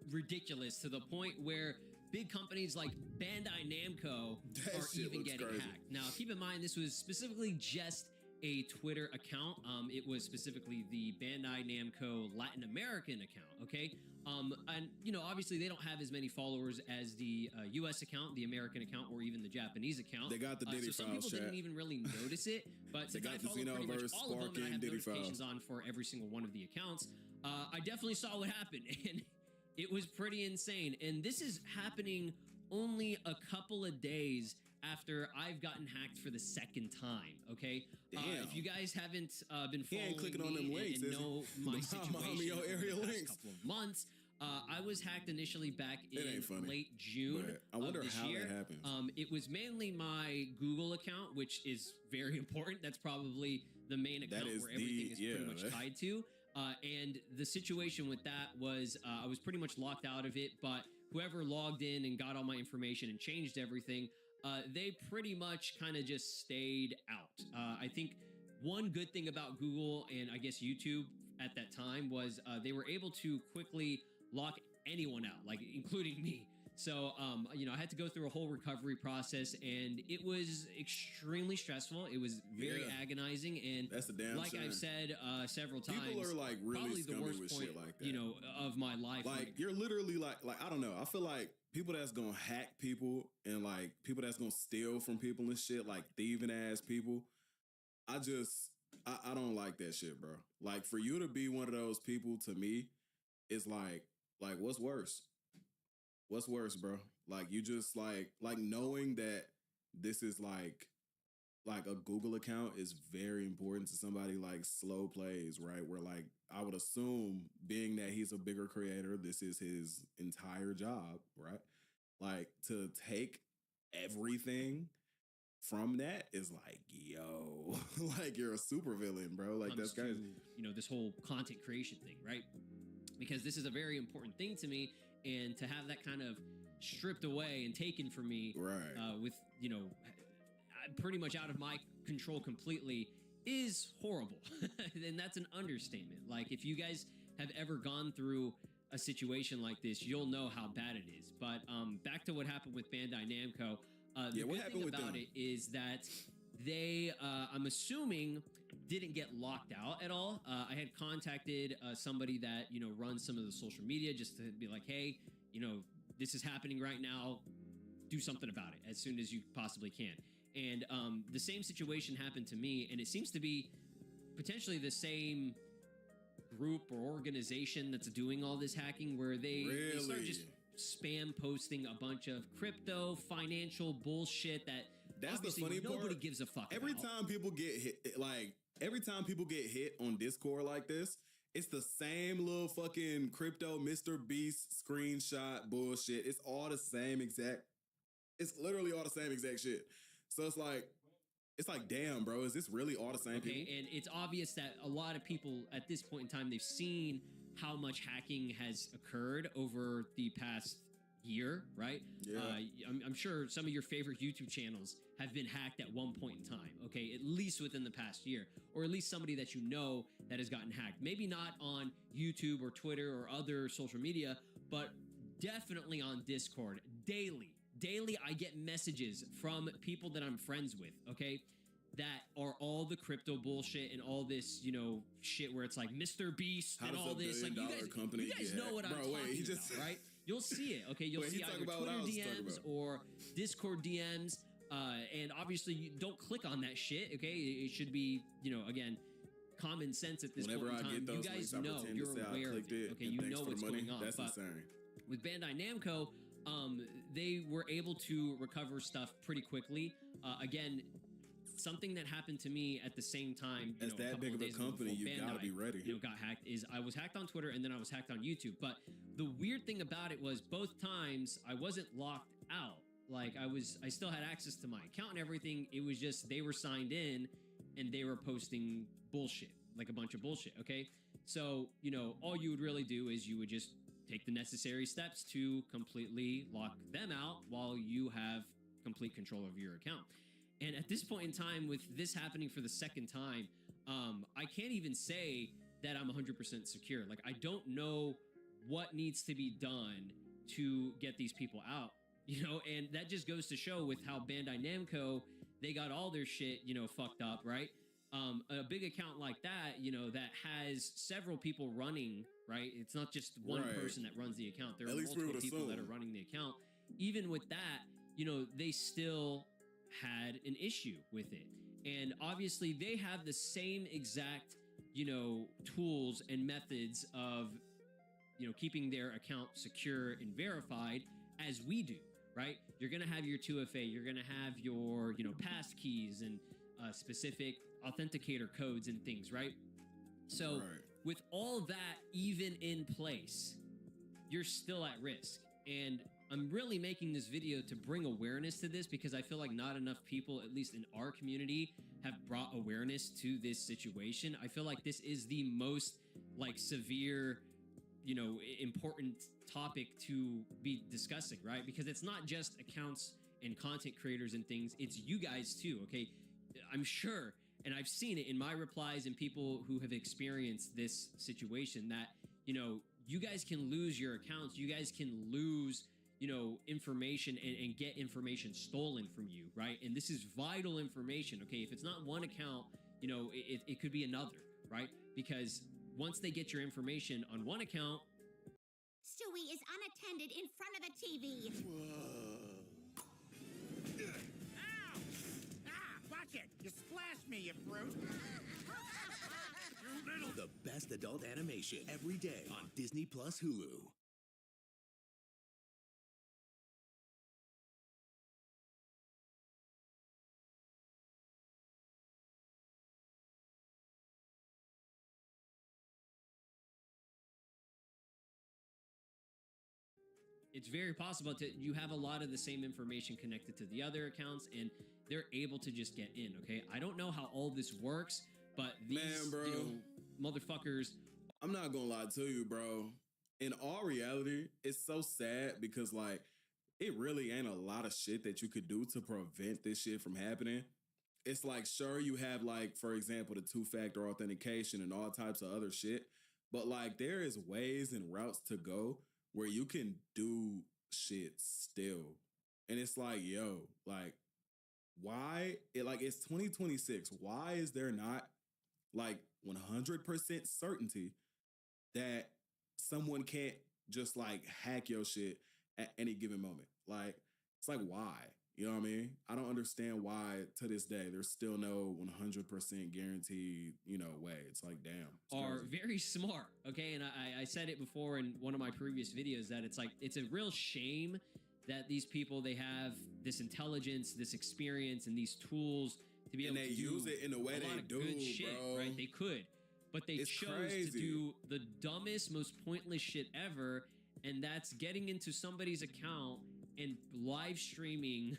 ridiculous to the point where big companies like Bandai Namco are even getting hacked. Now, keep in mind, this was specifically just a Twitter account. It was specifically the Bandai Namco Latin American account, okay? And, you know, obviously they don't have as many followers as the US account, the American account, or even the Japanese account. They got the Diddy so some files, people chat. didn't even really notice it, but since I follow pretty much all of them and I have notifications on for every single one of the accounts, I definitely saw what happened, and it was pretty insane. And this is happening only a couple of days after I've gotten hacked for the second time, okay? If you guys haven't been following clicking on them me links, and know my situation your area over the links. past couple of months, I was hacked initially back It in ain't funny, late June but I wonder of this how year. that happens. It was mainly my Google account, which is very important. That's probably the main account is where everything is pretty much that- tied to. And the situation with that was I was pretty much locked out of it, but whoever logged in and got all my information and changed everything, they pretty much kind of just stayed out. I think one good thing about Google and I guess YouTube at that time was they were able to quickly lock anyone out, like including me. So, you know, I had to go through a whole recovery process, and it was extremely stressful. It was very agonizing, and that's a damn like shame. I've said several times, People are like really probably the scummy worst with point, shit like that. you know, of my life. Like you're literally like I don't know. I feel like people that's gonna hack people and like people that's gonna steal from people and shit, like thieving ass people. I don't like that shit, bro. Like for you to be one of those people, to me, it's like what's worse? What's worse, bro? Like you just like knowing that this is like a Google account is very important to somebody like Slow Plays, right? Where like I would assume, being that he's a bigger creator, this is his entire job, right? Like to take everything from that is like, yo, like you're a super villain, bro. Like that's to, crazy. you know, this whole content creation thing, right? Because this is a very important thing to me, and to have that kind of stripped away and taken from me, right? With, you know, pretty much out of my control completely, is horrible. And that's an understatement. Like if you guys have ever gone through a situation like this, you'll know how bad it is. But back to what happened with Bandai Namco. The good thing about it is that they, I'm assuming, didn't get locked out at all. I had contacted somebody that, you know, runs some of the social media just to be like, hey, you know, this is happening right now. Do something about it as soon as you possibly can. And the same situation happened to me, and it seems to be potentially the same group or organization that's doing all this hacking, where they start just spam posting a bunch of crypto financial bullshit that That's the obviously funny part. nobody gives a fuck. Every about. time people get hit, like every time people get hit on Discord like this, it's the same little fucking crypto Mr. Beast screenshot bullshit. It's all the same exact. It's literally all the same exact shit. So it's like, damn, bro, is this really all the same people? And it's obvious that a lot of people at this point in time, they've seen how much hacking has occurred over the past year, right? Yeah. I'm sure some of your favorite YouTube channels have been hacked at one point in time, okay? At least within the past year, or at least somebody that you know that has gotten hacked. Maybe not on YouTube or Twitter or other social media, but definitely on Discord daily. Daily, I get messages from people that I'm friends with, okay? That are all the crypto bullshit and all this, shit where it's like Mr. Beast and all this. Like, you guys know what I'm talking about, right? You'll see it, okay? You'll see either Twitter DMs or Discord DMs. And obviously, you don't click on that shit, okay? It should be, again, common sense at this point in time. You guys know, you're aware of it, okay? You know what's going on. That's but insane. with Bandai Namco, they were able to recover stuff pretty quickly. Again, something that happened to me at the same time, as that big of a company, you gotta be ready. Got hacked. Is I was hacked on Twitter and then I was hacked on YouTube. But the weird thing about it was both times I wasn't locked out. Like I still had access to my account and everything. It was just they were signed in and they were posting bullshit, like a bunch of bullshit. Okay, so all you would really do is you would just take the necessary steps to completely lock them out while you have complete control of your account. And at this point in time, with this happening for the second time, I can't even say that I'm 100% secure. Like, I don't know what needs to be done to get these people out, and that just goes to show with how Bandai Namco, they got all their shit, fucked up, right? A big account like that, that has several people running, right? It's not just one person that runs the account. There are multiple people that are running the account. Even with that, they still had an issue with it. And obviously they have the same exact, tools and methods of, keeping their account secure and verified as we do, right? You're going to have your 2FA, you're going to have your, pass keys and specific authenticator codes and things, right? So with all that even in place, you're still at risk. And I'm really making this video to bring awareness to this because I feel like not enough people, at least in our community, have brought awareness to this situation. I feel like this is the most severe, important topic to be discussing, right? Because it's not just accounts and content creators and things, it's you guys too, okay? I'm sure, and I've seen it in my replies and people who have experienced this situation that, you guys can lose your accounts, you guys can lose information and get information stolen from you, right? And this is vital information, okay? If it's not one account, it could be another, right? Because once they get your information on one account... Stewie is unattended in front of a TV. Ow! Watch it! You splashed me, you brute! The best adult animation every day on Disney Plus Hulu. It's very possible that you have a lot of the same information connected to the other accounts and they're able to just get in, okay? I don't know how all this works, but these, motherfuckers... I'm not gonna lie to you, bro. In all reality, it's so sad because, it really ain't a lot of shit that you could do to prevent this shit from happening. It's like, sure, you have, for example, the 2-factor authentication and all types of other shit, but, there is ways and routes to go where you can do shit still. And it's like, yo, why? It's 2026. Why is there not, 100% certainty that someone can't just, hack your shit at any given moment? It's why? You know what I mean? I don't understand why, to this day, there's still no 100% guaranteed, way. It's damn. Are very smart, okay? And I said it before in one of my previous videos that it's a real shame that these people, they have this intelligence, this experience, and these tools to be able to use it in the way a lot they of do, good shit, bro. right? They could, but they chose crazy. to do the dumbest, most pointless shit ever, and that's getting into somebody's account and live streaming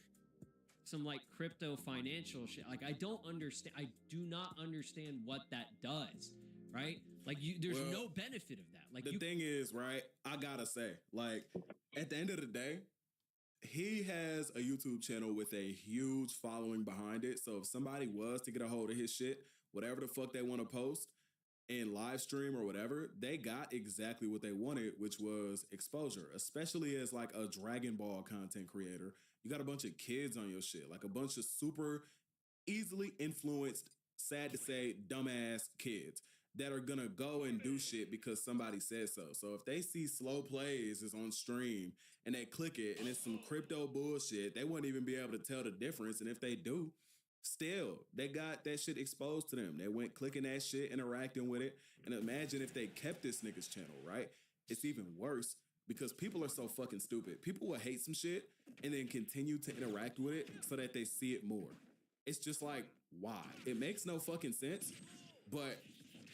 some like crypto financial shit. Like, I don't understand. I do not understand what that does, right? Like, there's no benefit of that. Like, the thing is, right? I gotta say, like, at the end of the day, he has a YouTube channel with a huge following behind it. So if somebody was to get a hold of his shit, whatever the fuck they want to post and live stream or whatever, they got exactly what they wanted, which was exposure, especially as like a Dragon Ball content creator. You got a bunch of kids on your shit, like a bunch of super easily influenced, sad to say, dumbass kids that are gonna go and do shit because somebody says so. So if they see Slow Plays is on stream and they click it and it's some crypto bullshit, they wouldn't even be able to tell the difference. And if they do, still, they got that shit exposed to them. They went clicking that shit, interacting with it. And imagine if they kept this nigga's channel, right? It's even worse because people are so fucking stupid. People will hate some shit and then continue to interact with it so that they see it more. It's just like, why? It makes no fucking sense. But,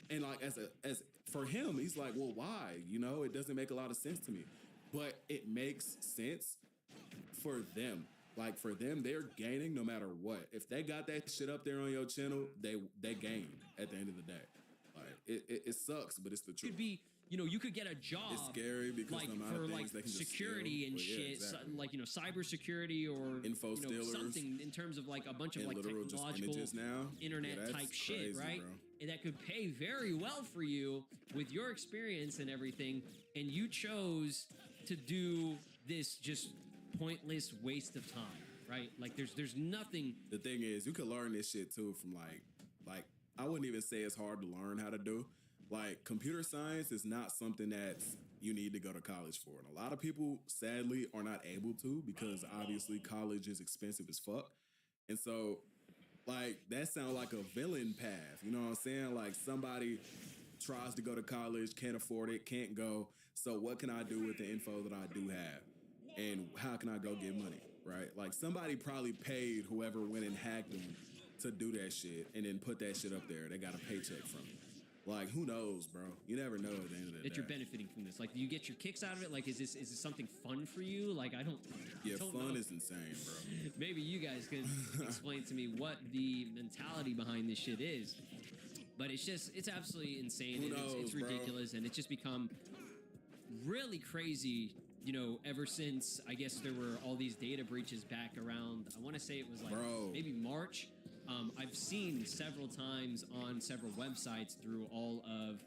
and like, as for him, he's like, well, why? You know, it doesn't make a lot of sense to me. But it makes sense for them. Like, for them, they're gaining no matter what. If they got that shit up there on your channel, they gain at the end of the day. Like, it sucks, but it's the truth. Could be, you know, you could get a job. It's scary because like the amount for of like things they can security just and steal. shit, Exactly. like, you know, cybersecurity or Info you know, stealers. something in terms of like a bunch of And like literal just technological images now. internet Yeah, that's type shit, crazy, right? bro. And that could pay very well for you with your experience and everything, and you chose to do this just pointless waste of time, right? Like, there's nothing. The thing is, you can learn this shit too from like I wouldn't even say it's hard to learn how to do. Like, computer science is not something that you need to go to college for. And a lot of people, sadly, are not able to because obviously college is expensive as fuck. And so, like, that sounds like a villain path. You know what I'm saying? Like, somebody tries to go to college, can't afford it, can't go. So what can I do with the info that I do have? And how can I go get money, right? Like, somebody probably paid whoever went and hacked them to do that shit and then put that shit up there. They got a paycheck from it. Like, who knows, bro? You never know at the end of the day. That you're benefiting from this. Like, do you get your kicks out of it? Like, is this something fun for you? Like, I don't. Yeah, don't fun know. is insane, bro. Maybe you guys can explain to me what the mentality behind this shit is. But it's absolutely insane. Who and knows, it's bro? ridiculous, and it's just become really crazy. You know, ever since I guess there were all these data breaches back around. I want to say it was like maybe March. I've seen several times on several websites through all of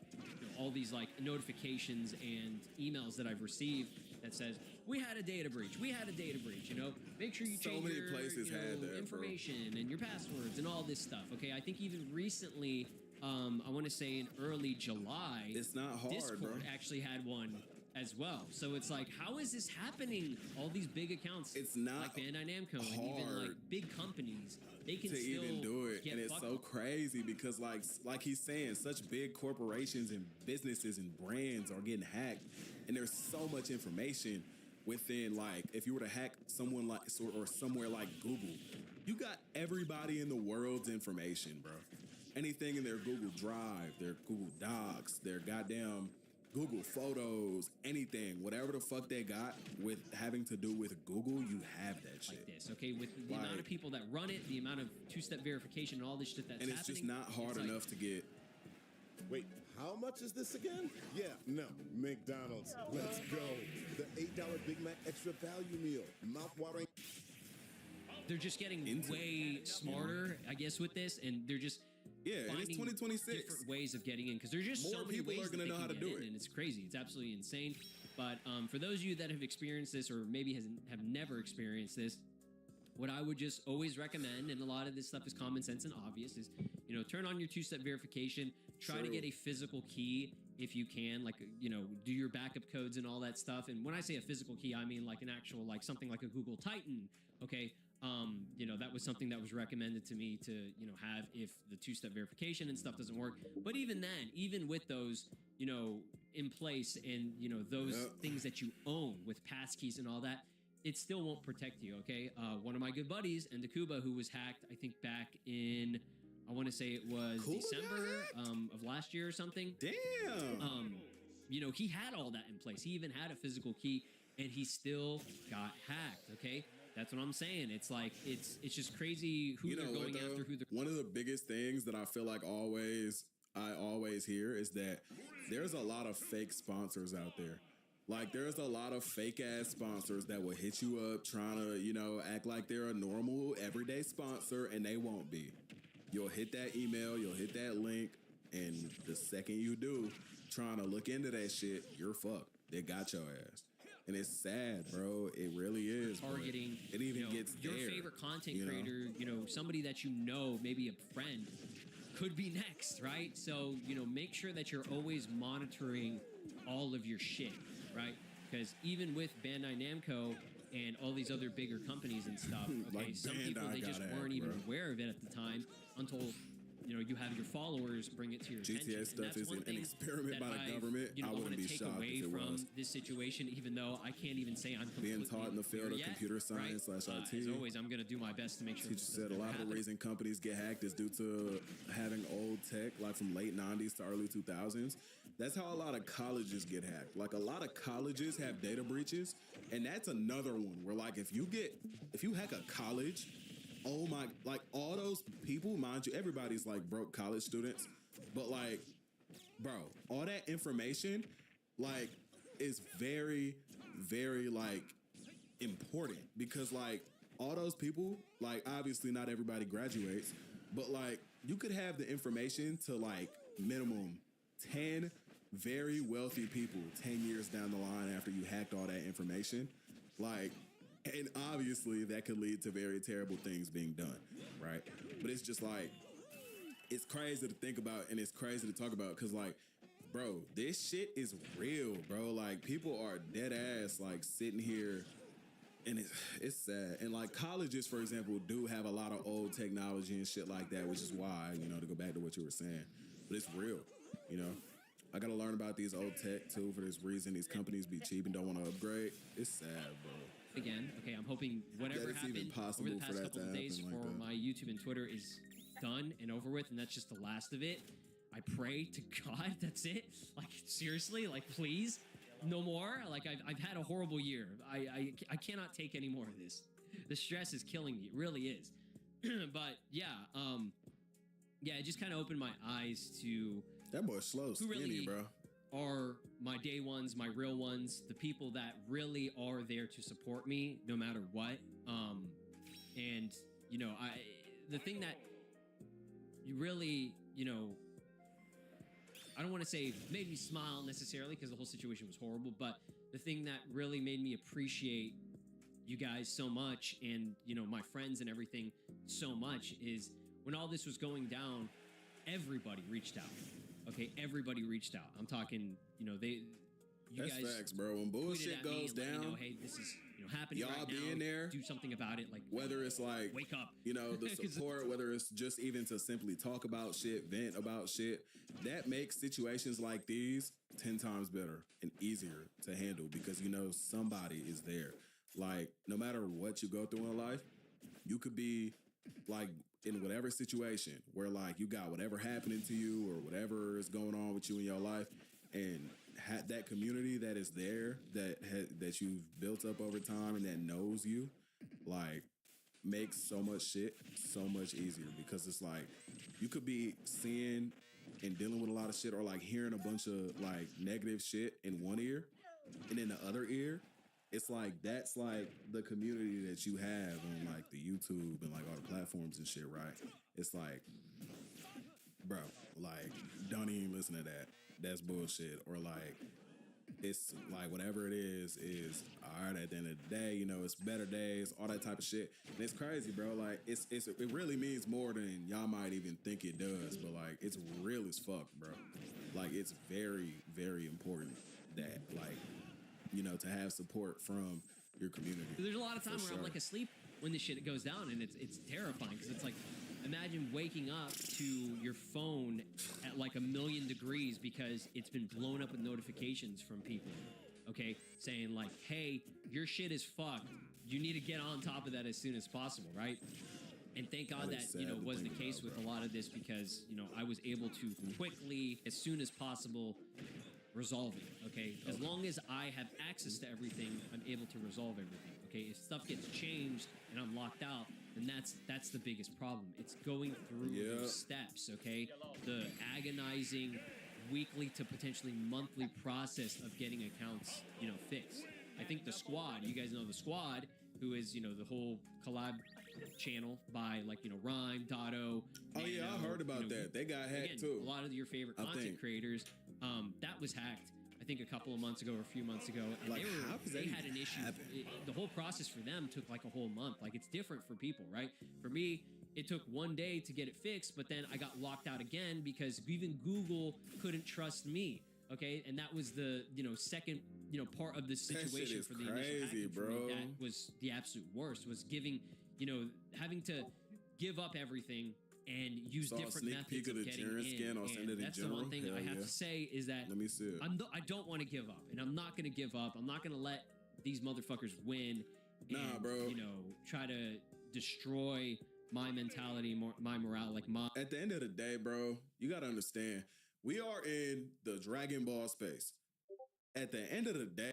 all these like notifications and emails that I've received that says we had a data breach. We had a data breach. You know, make sure you So change many your places had that, bro. information and your passwords and all this stuff. Okay, I think even recently, I want to say in early July, it's not hard, Discord bro. actually had one as well. So it's like, how is this happening? All these big accounts, it's not like Bandai Namco and even like big companies, they can to still even do it, get and it's fucked so crazy because like he's saying, such big corporations and businesses and brands are getting hacked, and there's so much information within. Like, if you were to hack someone like or somewhere like Google, you got everybody in the world's information, bro. Anything in their Google Drive, their Google Docs, their goddamn Google Photos, anything, whatever the fuck they got with having to do with Google, you have that shit. like this. Okay, with the amount of people that run it, the amount of two-step verification, and all this shit that's and happening, it's just not hard enough to get. Wait, how much is this again? Yeah, no, McDonald's. Let's go. The $8 Big Mac Extra Value Meal. Mouth-watering. They're just getting way smarter, I guess, with this, and they're just and it's finding 2026. different ways of getting in because there's just More so many people ways are gonna that know they how can to get do in, it. and it's crazy. It's absolutely insane. But for those of you that have experienced this or maybe have never experienced this, what I would just always recommend, and a lot of this stuff is common sense and obvious, is, you know, turn on your two-step verification. Try to get a physical key if you can, like, you know, do your backup codes and all that stuff. And when I say a physical key, I mean like an actual, like something like a Google Titan. Okay. You know, that was something that was recommended to me to, you know, have if the two-step verification and stuff doesn't work. But even then, even with those, you know, in place and, you know, those things that you own with passkeys and all that, it still won't protect you. Okay, one of my good buddies, and Kuba, who was hacked, I think back in, I want to say it was Kuba December of last year or something. Damn. You know, he had all that in place. He even had a physical key, and he still got hacked. Okay, that's what I'm saying. It's like it's just crazy who they're going after. Who they're One of the biggest things that I feel like I always hear is that there's a lot of fake sponsors out there. Like, there's a lot of fake ass sponsors that will hit you up trying to, you know, act like they're a normal everyday sponsor, and they won't be. You'll hit that email, you'll hit that link, and the second you do, trying to look into that shit, you're fucked. They got your ass. And it's sad, bro. It really is. targeting. It even you know, gets your there, favorite content you know? creator. You know, somebody that you know, maybe a friend, could be next, right? So you know, make sure that you're always monitoring all of your shit, right? Because even with Bandai Namco and all these other bigger companies and stuff, okay, Like some people, they Bandai just got weren't hacked, even bro. aware of it at the time until, you know, you have your followers bring it to your attention. GTA And stuff that's is one an thing experiment that by the I've, government. You know, I I want wouldn't to be take shocked away if it from was. this situation, even though I can't even say I'm completely Being taught in the field clear of yet, computer right? science / IT. As always, I'm going to do my best to make sure. Teacher said a lot of the reason companies get hacked is due to having old tech, like from late 90s to early 2000s. That's how a lot of colleges get hacked. Like, a lot of colleges have data breaches, and that's another one where, like, if you hack a college, oh my, like, all those people, mind you, everybody's like broke college students, but like, bro, all that information, like, is very, very, like, important, because like all those people, like, obviously not everybody graduates, but like, you could have the information to like minimum 10 very wealthy people 10 years down the line after you hacked all that information. Like, and obviously that could lead to very terrible things being done, right? But it's just like, it's crazy to think about, and it's crazy to talk about, because like, bro, this shit is real, bro. Like, people are dead ass like sitting here, and it's sad. And like, colleges, for example, do have a lot of old technology and shit like that, which is why, you know, to go back to what you were saying, but it's real, you know. I gotta learn about these old tech too for this reason. These companies be cheap and don't want to upgrade. It's sad, bro. Again, okay, I'm hoping whatever That it's even happened possible over the for past that couple to of days happen like for that. my YouTube and Twitter is done and over with, and that's just the last of it. I pray to God that's it. Like, seriously, like, please, no more. Like, I've had a horrible year. I cannot take any more of this. The stress is killing me. It really is. But yeah, it just kind of opened my eyes to that boy slow, who skinny, really bro. Are my day ones, my real ones, the people that really are there to support me no matter what. And you know, the thing that you really, you know, I don't want to say made me smile necessarily, because the whole situation was horrible, but the thing that really made me appreciate you guys so much, and you know, my friends and everything so much, is when all this was going down, everybody reached out. Okay, everybody reached out. I'm talking, you know, you That's guys facts, bro. When tweeted bullshit at me goes and let me down, know, hey, this is, you know, happening y'all right being now. there, do something about it. Like, whether it's like, wake up, you know, the support, whether it's just even to simply talk about shit, vent about shit, that makes situations like these 10 times better and easier to handle, because you know somebody is there. Like, no matter what you go through in life, you could be like in whatever situation where like you got whatever happening to you or whatever is going on with you in your life, and that community that is there, that you've built up over time and that knows you, like, makes so much shit so much easier, because it's like you could be seeing and dealing with a lot of shit, or like hearing a bunch of like negative shit in one ear, and in the other ear, it's like, that's like the community that you have on like the YouTube and like all the platforms and shit, right? It's like, bro, like, don't even listen to that. That's bullshit. Or like, it's like, whatever it is all right at the end of the day, you know, it's better days, all that type of shit. And it's crazy, bro. Like, it really means more than y'all might even think it does, but like, it's real as fuck, bro. Like, it's very, very important that, like, you know, to have support from your community. there's a lot of time For where I'm sure. like asleep when this shit goes down, and it's terrifying, because it's like, imagine waking up to your phone at like 1,000,000 degrees because it's been blown up with notifications from people. okay, saying like, hey, your shit is fucked. You need to get on top of that as soon as possible, right? And thank God that, you know, wasn't the case with a lot of this, because, you know, I was able to quickly, as soon as possible, resolve it, okay? As long as I have access to everything, I'm able to resolve everything, okay? If stuff gets changed and I'm locked out, then that's the biggest problem. It's going through those steps, okay? The agonizing weekly to potentially monthly process of getting accounts, you know, fixed. I think the squad, you guys know the squad, who is, you know, the whole collab channel by, like, you know, Rhyme, Dotto. Oh yeah, I heard about that. They got hacked too. A lot of your favorite content creators. That was hacked, I think, a couple of months ago or a few months ago. And Like, how does they that had an issue. happen? The whole process for them took like a whole month. Like, it's different for people, right? For me, it took one day to get it fixed, but then I got locked out again because even Google couldn't trust me. Okay, and that was the, you know, second, you know, part of the situation is for the initial hacking crazy, for me. bro. That was the absolute worst. Was giving, you know, having to give up everything and use Saw a different sneak methods peek of of the getting Jaren in. scan. I'll send it in That's the one general. thing Hell I have yeah. to say is that Let me see it. I don't want to give up, and I'm not going to give up. I'm not going to let these motherfuckers win. And, Nah, bro. You know, try to destroy my mentality, my morale. Like, my. At the end of the day, bro, you gotta understand, we are in the Dragon Ball space. At the end of the day,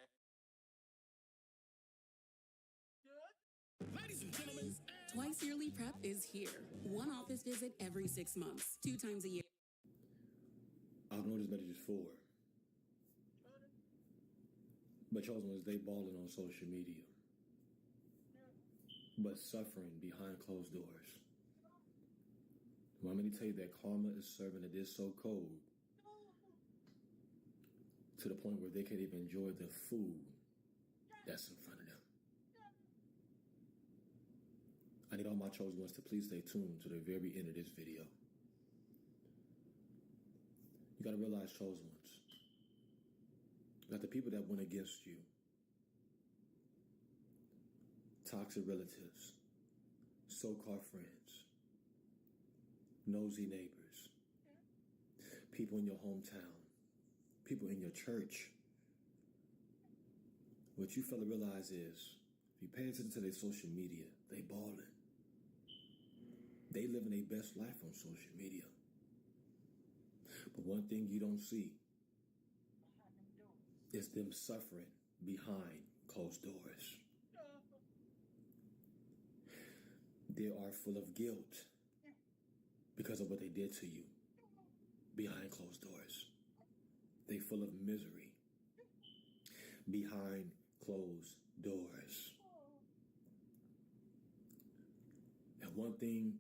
Ladies and gentlemen, Twice Yearly Prep is here. One office visit every 6 months, 2 times a year. I don't know what this message is for. But chosen was they balling on social media. But suffering behind closed doors. Want me to tell you that karma is serving a dish so cold to the point where they can't even enjoy the food that's in front of them. I need all my chosen ones to please stay tuned to the very end of this video. You gotta realize, chosen ones, that the people that went against you, toxic relatives, so-called friends, nosy neighbors, people in your hometown, people in your church, what you fail to realize is, if you pay attention to their social media, they balling. They living their best life on social media. But one thing you don't see is them suffering behind closed doors. They are full of guilt because of what they did to you behind closed doors. They full of misery behind closed doors. And one thing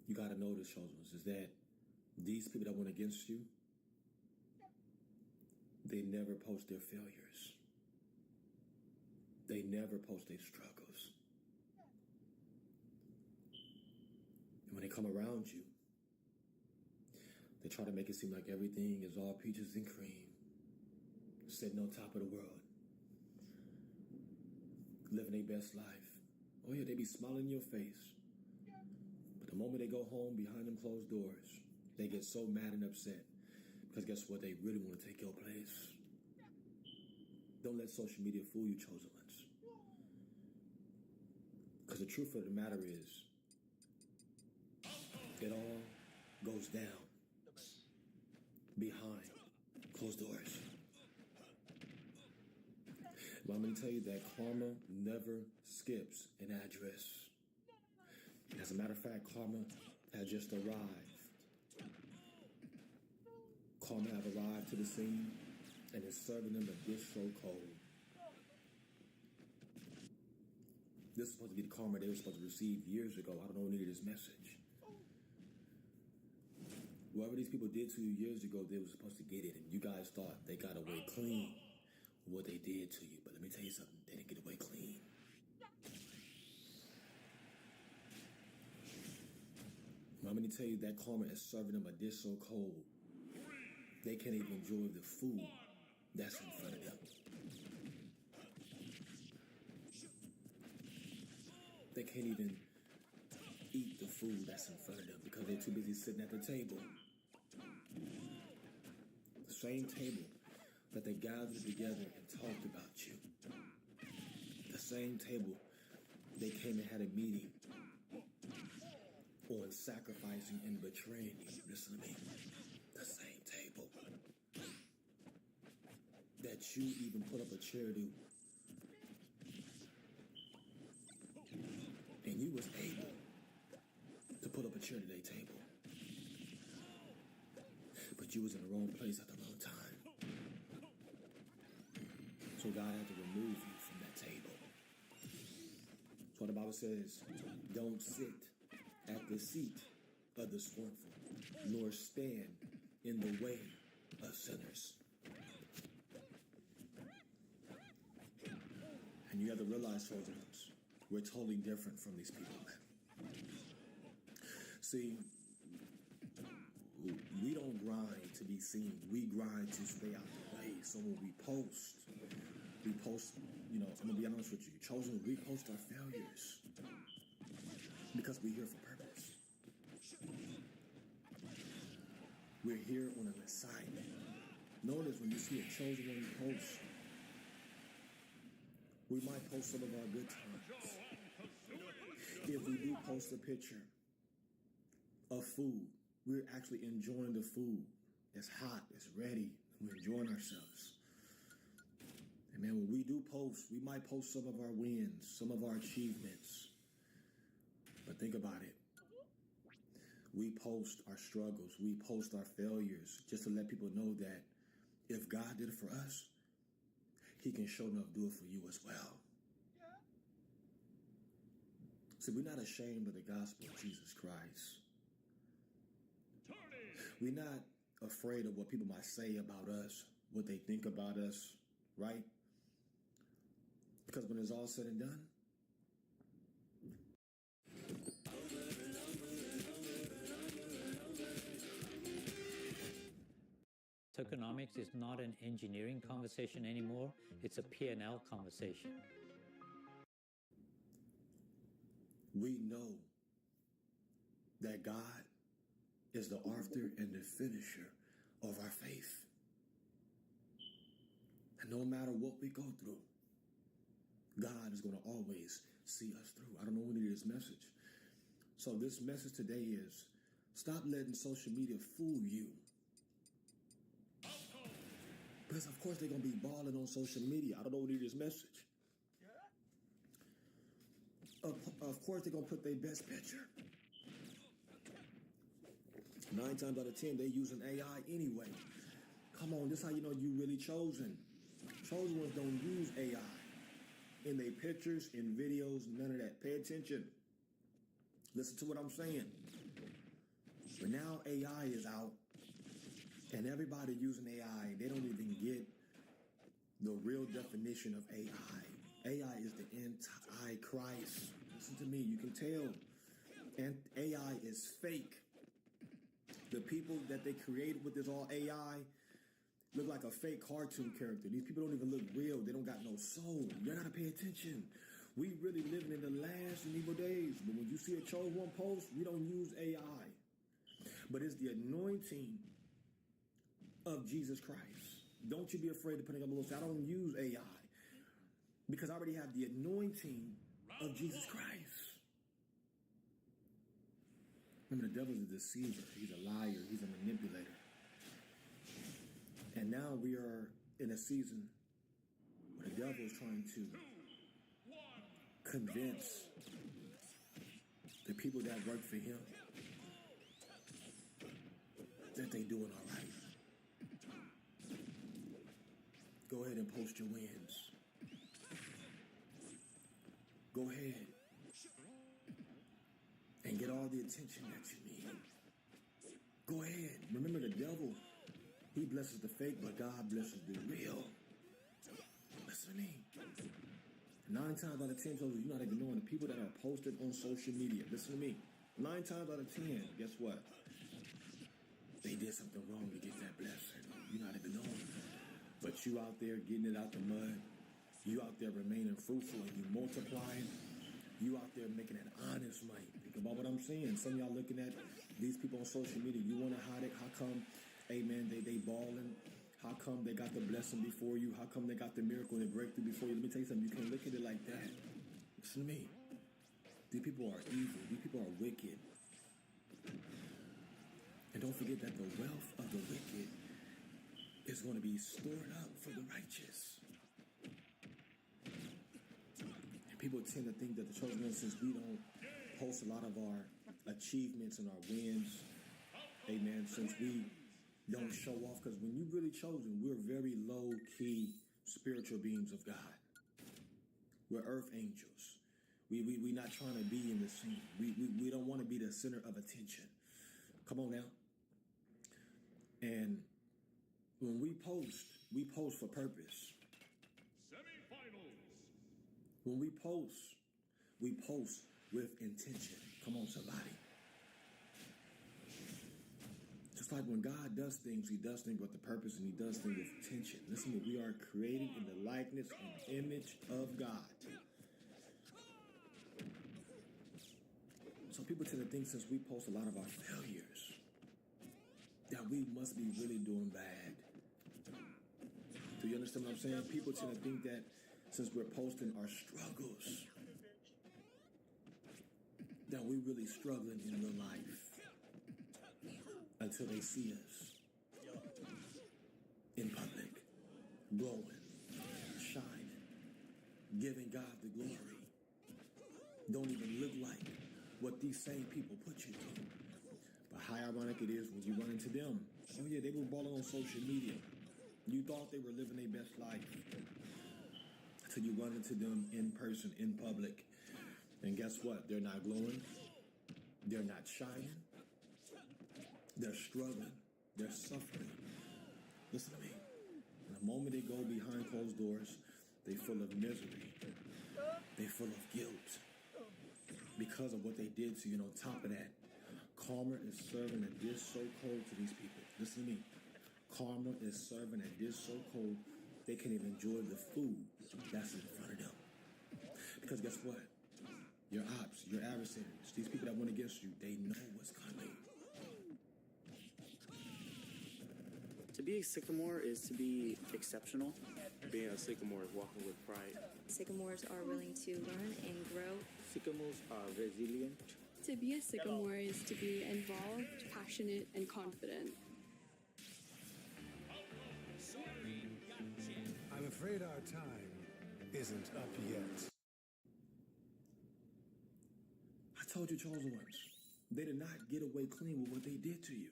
you got to notice, chosen ones, is that these people that went against you, they never post their failures. They never post their struggles. And when they come around you, they try to make it seem like everything is all peaches and cream, sitting on top of the world, living their best life. Oh yeah, they be smiling in your face. But the moment they go home behind them closed doors, they get so mad and upset. Because guess what? They really want to take your place. Don't let social media fool you, chosen ones. Because the truth of the matter is, it all goes down behind closed doors. But I'm going to tell you that karma never skips an address. As a matter of fact, karma has just arrived. Karma have arrived to the scene and is serving them a dish so cold. This is supposed to be the karma they were supposed to receive years ago. I don't know who needed this message. Whatever these people did to you years ago, they were supposed to get it, and you guys thought they got away clean with what they did to you. But let me tell you something, they didn't get away clean. I'm going to tell you that karma is serving them a dish so cold, they can't even enjoy the food that's in front of them. They can't even eat the food that's in front of them because they're too busy sitting at the table. The same table that they gathered together and talked about you. The same table they came and had a meeting on sacrificing and betraying you. Listen to me. The same table that you even put up a chair to. And you was able to put up a chair to their table. But you was in the wrong place at the wrong time. So God had to remove you from that table. That's what the Bible says. Don't sit at the seat of the scornful, nor stand in the way of sinners. And you have to realize, chosen ones, we're totally different from these people, man. See, we don't grind to be seen. We grind to stay out the way. So when we post, you know, I'm going to be honest with you, chosen, we post our failures because we're here for purpose. We're here on an assignment. Notice when you see a chosen one post, we might post some of our good times. If we do post a picture of food, we're actually enjoying the food. It's hot, it's ready, and we're enjoying ourselves. And man, when we do post, we might post some of our wins, some of our achievements. But think about it. We post our struggles, we post our failures, just to let people know that if God did it for us, He can sure enough do it for you as well. So we're not ashamed of the gospel of Jesus Christ. We're not afraid of what people might say about us, what they think about us, right? Because when it's all said and done, tokenomics is not an engineering conversation anymore. It's a P&L conversation. we know that God is the author and the finisher of our faith. And no matter what we go through, God is going to always see us through. I don't know who needed this message. So this message today is, stop letting social media fool you. Because of course they're going to be balling on social media. I don't know who needed this message. Of course they're going to put their best picture. 9 times out of 10, they're using AI anyway. Come on, this is how you know you really chosen. Chosen ones don't use AI in their pictures, in videos, none of that. Pay attention. Listen to what I'm saying. But now AI is out, and everybody using AI, they don't even get the real definition of AI. AI is the anti-Christ. Listen to me, you can tell. And AI is fake. The people that they created with this all AI look like a fake cartoon character. These people don't even look real. They don't got no soul. You gotta pay attention. We really living in the last and evil days. But when you see a chosen one post, we don't use AI. But it's the anointing of Jesus Christ. Don't you be afraid to put it up below. I don't use AI because I already have the anointing of Jesus Christ. Remember, the devil's a deceiver. He's a liar. He's a manipulator. And now we are in a season where the devil is trying to convince the people that work for him that they doing all right. Go ahead and post your wins. Go ahead and get all the attention that you need. Go ahead. Remember, the devil, he blesses the fake, but God blesses the real. Listen to me. 9 times out of 10, you're not even knowing the people that are posted on social media. Listen to me. 9 times out of 10, guess what? They did something wrong to get that blessing. You're not even knowing. But you out there getting it out the mud. You out there remaining fruitful and you multiplying. You out there making that honest money. Think about what I'm saying. Some of y'all looking at these people on social media. You wonder how come, hey man, they balling. How come they got the blessing before you? How come they got the miracle and the breakthrough before you? Let me tell you something. You can't look at it like that. Listen to me. These people are evil. These people are wicked. And don't forget that the wealth of the wicked is going to be stored up for the righteous. And people tend to think that the chosen ones, since we don't post a lot of our achievements and our wins, amen, since we don't show off, because when you're really chosen, we're very low-key spiritual beings of God. We're earth angels. We're not trying to be in the scene. We don't want to be the center of attention. Come on now. And when we post for purpose. Semi-finals. When we post with intention. Come on, somebody. Just like when God does things, he does things with the purpose and he does things with intention. Listen, we are created in the likeness and image of God. So people tend to think, since we post a lot of our failures, that we must be really doing bad. Do you understand what I'm saying? People tend to think that since we're posting our struggles, that we're really struggling in real life, until they see us in public, glowing, shining, giving God the glory. Don't even look like what these same people put you through. But how ironic it is when you run into them. Oh yeah, they were balling on social media. You thought they were living their best life until you run into them in person, in public. And guess what? They're not glowing. They're not shining. They're struggling. They're suffering. Listen to me. And the moment they go behind closed doors, they're full of misery. They're full of guilt because of what they did to you. And on top of that, karma is serving a dish so cold to these people. Listen to me. Karma is serving a dish so cold, they can't even enjoy the food that's in front of them. Because guess what? Your ops, your adversaries, these people that went against you, they know what's coming. To be a sycamore is to be exceptional. Being a sycamore is walking with pride. Sycamores are willing to learn and grow. Sycamores are resilient. To be a sycamore is to be involved, passionate, and confident. I'm afraid our time isn't up yet. I told you, chosen ones, they did not get away clean with what they did to you.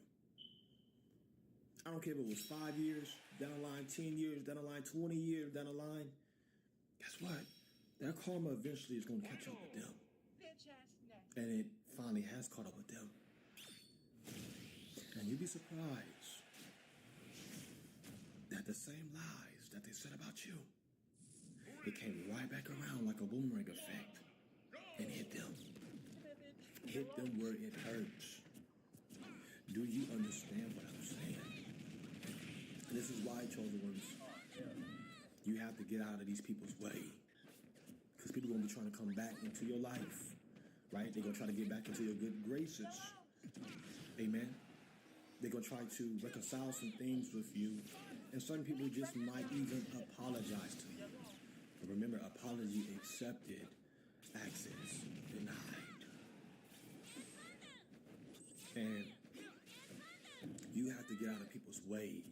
I don't care if it was 5 years, down the line, 10 years, down the line, 20 years, down the line. Guess what? That karma eventually is going to catch up with them. And it finally has caught up with them. And you'd be surprised that the same lies that they said about you, it came right back around like a boomerang effect and hit them. Hit them where it hurts. Do you understand what I'm saying? And this is why, chosen ones, you have to get out of these people's way. Because people are going to be trying to come back into your life, right? They're going to try to get back into your good graces. Amen? They're going to try to reconcile some things with you. And certain people just might even apologize to you. But remember, apology accepted, access denied. And you have to get out of people's way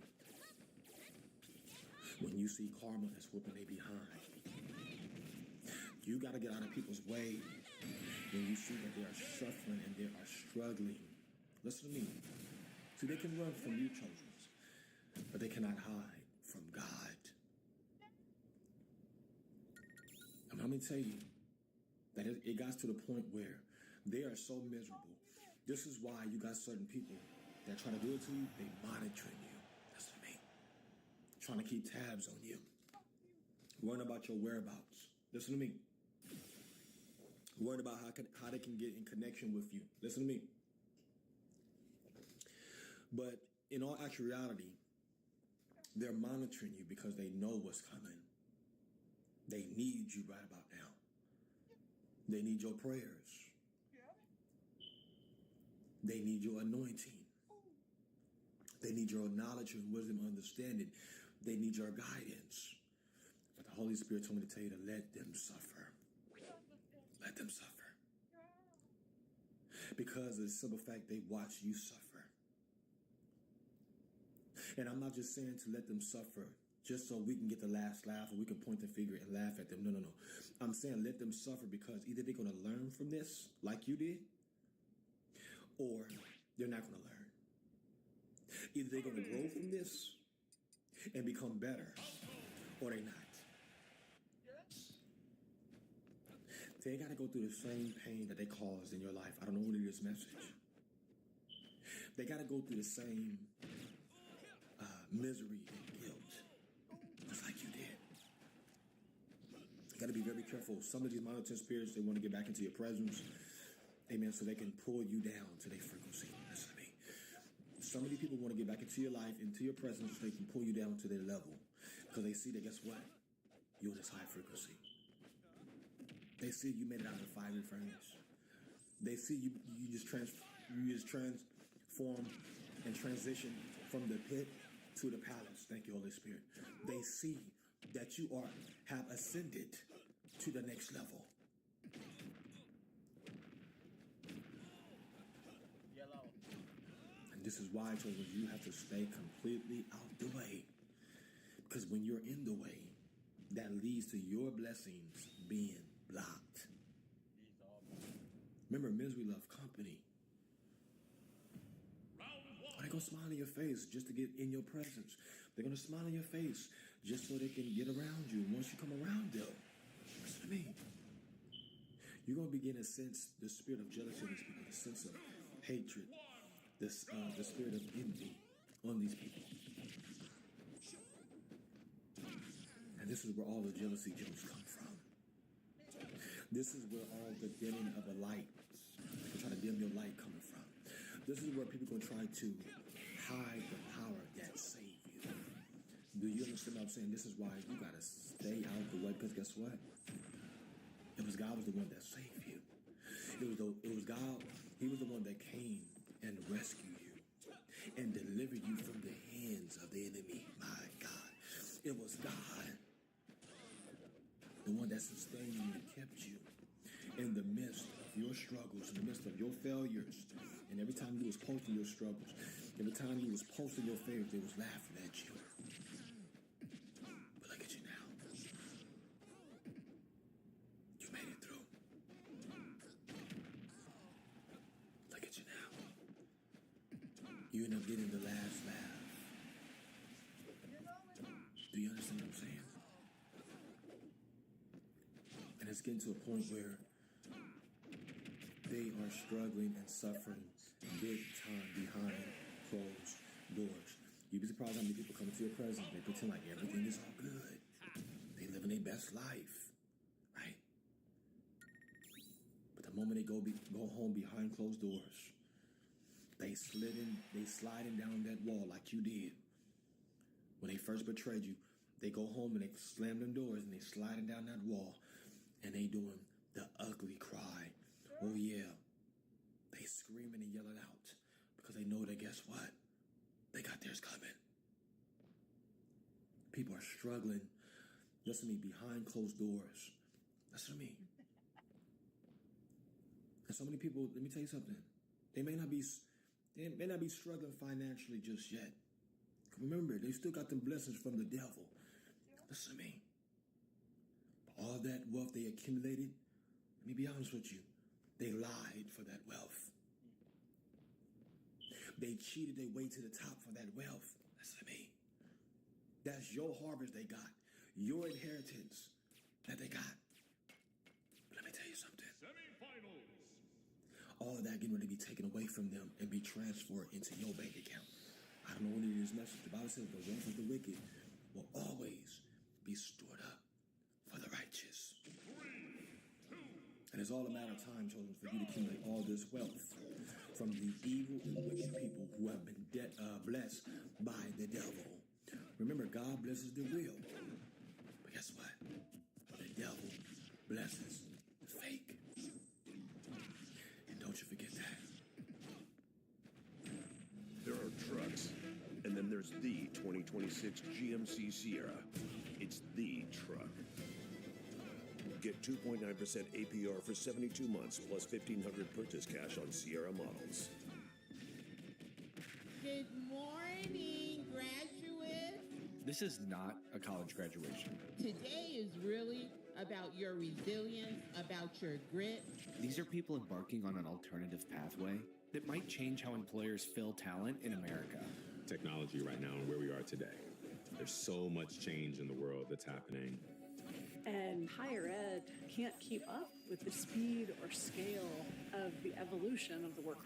when you see karma is whooping they behind. You got to get out of people's way when you see that they are suffering and they are struggling. Listen to me. See, they can run from you, chosen, but they cannot hide from God. And I'm going to tell you that it got to the point where they are so miserable. This is why you got certain people that try to do it to you. They monitoring you. Listen to me. Trying to keep tabs on you. Worrying about your whereabouts. Listen to me. Worrying about how they can get in connection with you. Listen to me. But in all actuality, they're monitoring you because they know what's coming. They need you right about now. They need your prayers. They need your anointing. They need your knowledge and wisdom and understanding. They need your guidance. But the Holy Spirit told me to tell you to let them suffer. Let them suffer. Because of the simple fact they watch you suffer. And I'm not just saying to let them suffer just so we can get the last laugh or we can point the finger and laugh at them. No. I'm saying let them suffer because either they're going to learn from this like you did, or they're not going to learn. Either they're going to grow from this and become better, or they're not. They got to go through the same pain that they caused in your life. I don't know what it is, message. They got to go through the same misery and guilt, just like you did. You got to be very careful. Some of these monitoring spirits, they want to get back into your presence, amen, so they can pull you down to their frequency. Listen to me. Some of these people want to get back into your life, into your presence, so they can pull you down to their level, because they see that, guess what? You're in this high frequency. They see you made it out of the fiery furnace. They see you just transform and transition from the pit to the palace. Thank you, Holy Spirit. They see that you have ascended to the next level. And this is why I told you, you have to stay completely out the way. Because when you're in the way, that leads to your blessings being blocked. Remember, misery love company. They're going to smile in your face just to get in your presence. They're going to smile in your face just so they can get around you. Once you come around them, listen to me. You're going to begin to sense the spirit of jealousy on these people, the sense of hatred, the spirit of envy on these people. And this is where all the jealousy jokes come from. This is where all the dimming of the light, people try to dim your light coming from. This is where people are going to try to hide the power that saved you. Do you understand what I'm saying? This is why you got to stay out the way, because guess what? It was God was the one that saved you. It was God. He was the one that came and rescued you and delivered you from the hands of the enemy. My God. It was God, the one that sustained you and kept you in the midst of your struggles, in the midst of your failures. And every time you was posting your struggles, every time you was posting your failures, they was laughing at you. But look at you now. You made it through. Look at you now. You end up getting the last laugh. Do you understand what I'm saying? And it's getting to a point where they are struggling and suffering big time behind closed doors. You'd be surprised how many people come into your presence. They pretend like everything is all good. They living their best life, right? But the moment they go home behind closed doors, they sliding down that wall like you did. When they first betrayed you, they go home and they slam them doors and they sliding down that wall and they doing the ugly cry. Oh yeah. They screaming and yelling out because they know that, guess what? They got theirs coming. People are struggling. Listen to me, behind closed doors. Listen to me. And so many people, let me tell you something. They may not be struggling financially just yet. Remember, they still got them blessings from the devil. Listen to me. All that wealth they accumulated, let me be honest with you, they lied for that wealth. They cheated their way to the top for that wealth. Listen to me. That's your harvest they got. Your inheritance that they got. But let me tell you something. Semi-finals. All of that getting ready to be taken away from them and be transferred into your bank account. I don't know what it is message. The Bible says the wealth of the wicked will always be stored up for the righteous. 3, 2, and it's all a matter of time, children, for you to accumulate all this wealth from the evil and wicked people who have been blessed by the devil. Remember, God blesses the real. But guess what? The devil blesses the fake. And don't you forget that. There are trucks there's the 2026 GMC Sierra. It's the truck. Get 2.9% APR for 72 months plus $1,500 purchase cash on Sierra models. Good morning, graduates. This is not a college graduation. Today is really about your resilience, about your grit. These are people embarking on an alternative pathway that might change how employers fill talent in America. Technology right now and where we are today. There's so much change in the world that's happening. And higher ed can't keep up with the speed or scale of the evolution of the work.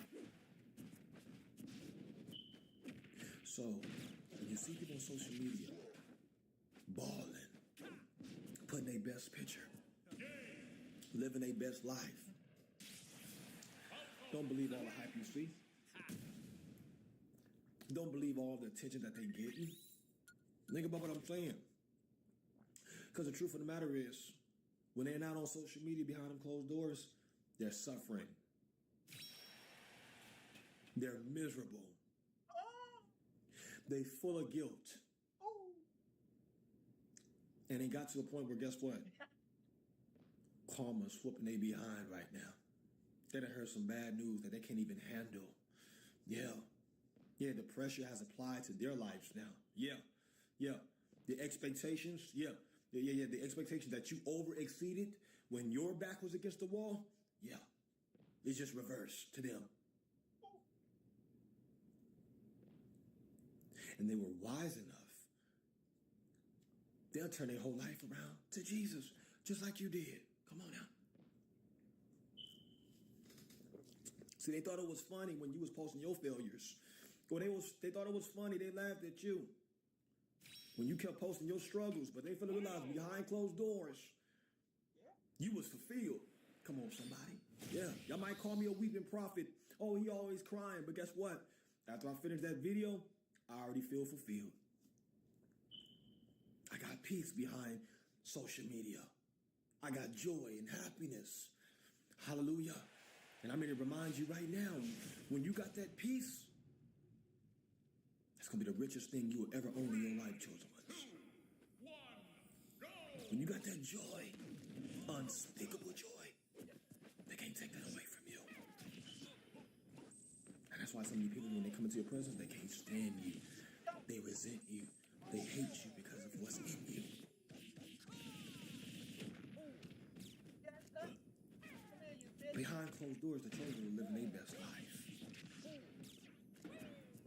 So, when you see people on social media balling, putting their best picture, living their best life, don't believe all the hype you see. Don't believe all the attention that they getting. Think about what I'm saying. Because the truth of the matter is, when they're not on social media behind them closed doors, they're suffering. They're miserable. They full of guilt. And it got to a point where, guess what? Karma's whooping they behind right now. They done heard some bad news that they can't even handle. Yeah, the pressure has applied to their lives now. Yeah. The expectations, the expectations that you over exceeded when your back was against the wall, it's just reversed to them. And they were wise enough. They'll turn their whole life around to Jesus, just like you did. Come on now. See, they thought it was funny when you was posting your failures. Or they thought it was funny, they laughed at you. When you kept posting your struggles, but they finna realize behind closed doors, you was fulfilled. Come on, somebody. Yeah, y'all might call me a weeping prophet. Oh, he always crying, but guess what? After I finish that video, I already feel fulfilled. I got peace behind social media. I got joy and happiness. Hallelujah. And I'm here to remind you right now, when you got that peace, that's going to be the richest thing you will ever own in your life, chosen ones. When you got that joy, unspeakable joy, they can't take that away from you. And that's why some of you people, when they come into your presence, they can't stand you. They resent you. They hate you because of what's in you. Behind closed doors, the chosen are living their best life.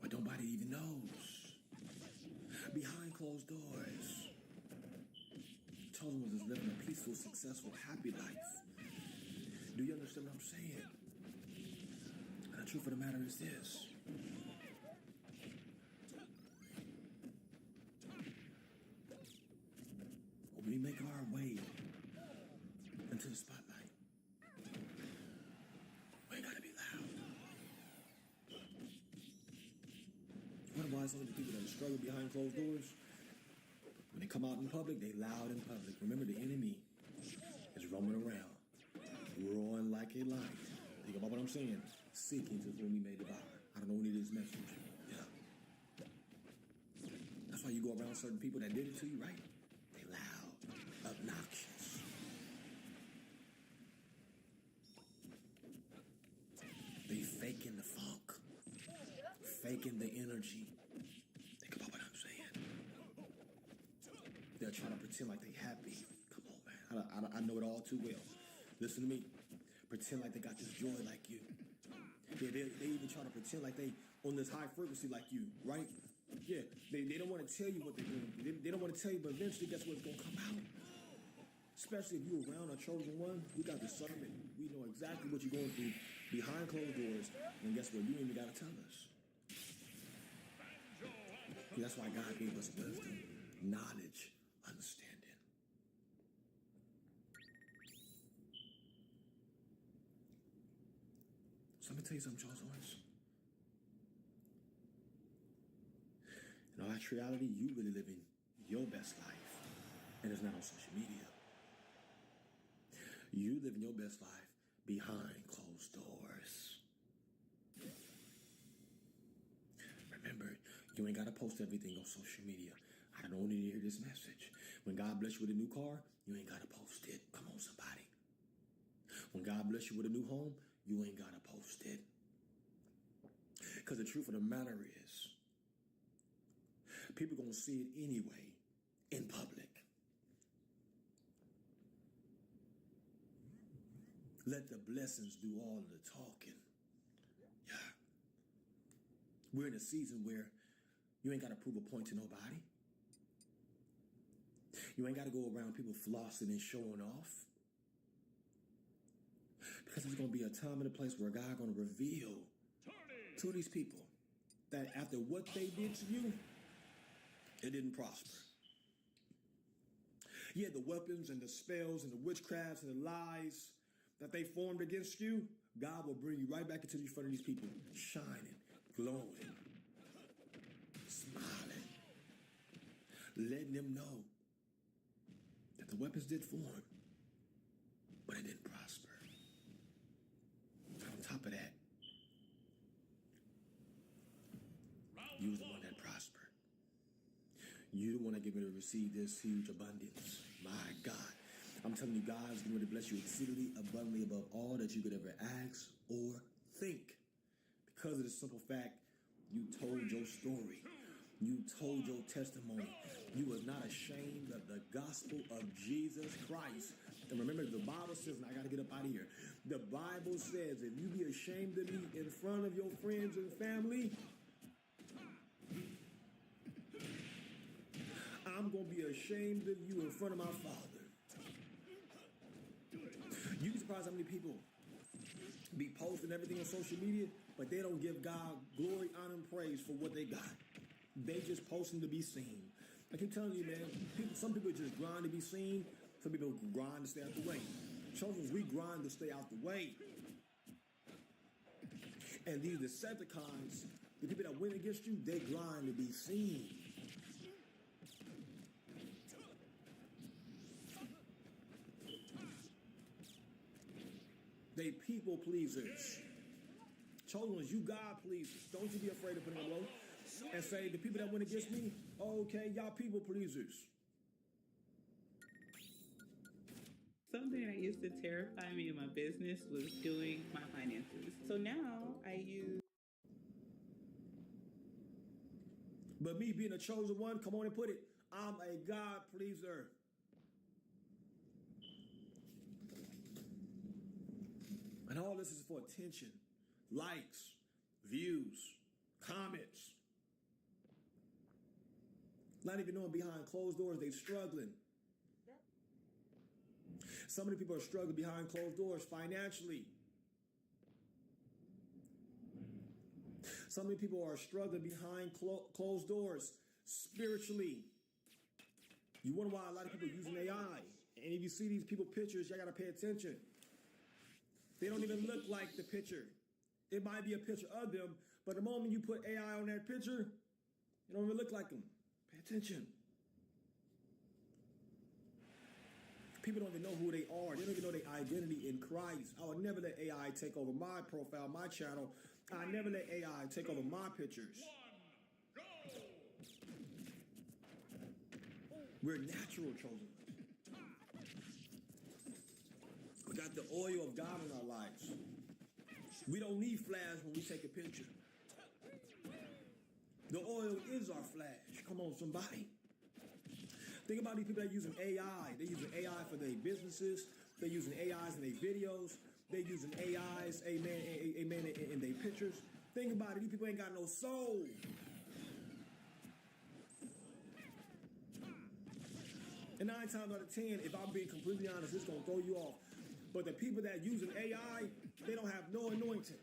But nobody even knows. Behind closed doors, the chosen ones is living a peaceful, successful, happy life. Do you understand what I'm saying? And the truth of the matter is this. When we make our way into the spotlight, we ain't gotta be loud. You wonder why some of the people that struggle behind closed doors, when they come out in public, they loud in public. Remember, the enemy is roaming around, roaring like a lion. Think about what I'm saying. Seeking to whom he may devour. I don't know who needed this message. Yeah. That's why you go around certain people that did it to you, right? They loud, obnoxious. They faking the funk, faking the energy. Think about what I'm saying. They're trying to pretend like they happy. Come on, man. I know it all too well. Listen to me. Pretend like they got this joy like you. Yeah, they even try to pretend like they on this high frequency like you, right? Yeah, they don't want to tell you what they're doing. They don't want to tell you, but eventually, guess what's going to come out? Especially if you're around a chosen one, we got discernment. We know exactly what you're going through behind closed doors. And guess what? You ain't even got to tell us. That's why God gave us wisdom, knowledge, understanding. So let me tell you something, chosen ones. In all actuality, you really living your best life. And it's not on social media. You living your best life behind closed doors. Remember, You ain't got to post everything on social media. I don't need to hear this message. When God bless you with a new car, you ain't got to post it. Come on, somebody. When God bless you with a new home, you ain't got to post it. Because the truth of the matter is, people going to see it anyway in public. Let the blessings do all of the talking. Yeah. We're in a season where you ain't got to prove a point to nobody. You ain't got to go around people flossing and showing off. Because there's going to be a time and a place where God going to reveal to these people that after what they did to you, it didn't prosper. Yeah, the weapons and the spells and the witchcrafts and the lies that they formed against you, God will bring you right back into the front of these people, shining, glowing, smiling, letting them know that the weapons did form, but it didn't prosper. On top of that, you was the one that prospered. You the one that get ready to receive this huge abundance. My God. I'm telling you, God's going to bless you exceedingly abundantly above all that you could ever ask or think. Because of the simple fact, you told your story. You told your testimony. You was not ashamed of the gospel of Jesus Christ. And remember, the Bible says, and I got to get up out of here. The Bible says, if you be ashamed of me in front of your friends and family, I'm going to be ashamed of you in front of my Father. You can surprise how many people be posting everything on social media, but they don't give God glory, honor, and praise for what they got. They just posting to be seen. I keep telling you, man, some people just grind to be seen. Some people grind to stay out the way. Children, we grind to stay out the way. And these Decepticons, the people that went against you, they grind to be seen. They people pleasers. Children, you God pleasers. Don't you be afraid of putting them low and say, the people that went against me, okay, y'all people pleasers. Something that used to terrify me in my business was doing my finances. So now I use... But me being a chosen one, come on and put it, I'm a God pleaser. And all this is for attention, likes, views, comments. Not even knowing behind closed doors, they're struggling. So many people are struggling behind closed doors financially. So many people are struggling behind closed doors spiritually. You wonder why a lot of people are using AI. And if you see these people pictures, you got to pay attention. They don't even look like the picture. It might be a picture of them, but the moment you put AI on that picture, it don't even look like them. Pay attention. People don't even know who they are. They don't even know their identity in Christ. I would never let AI take over my profile, my channel. I never let AI take over my pictures. We're natural children. We got the oil of God in our lives. We don't need flash when we take a picture. The oil is our flash. Come on, somebody. Think about these people that are using AI. They're using AI for their businesses. They're using AIs in their videos. They're using AIs, amen, in their pictures. Think about it. These people ain't got no soul. And 9 times out of 10, if I'm being completely honest, it's going to throw you off. But the people that are using AI, they don't have no anointing.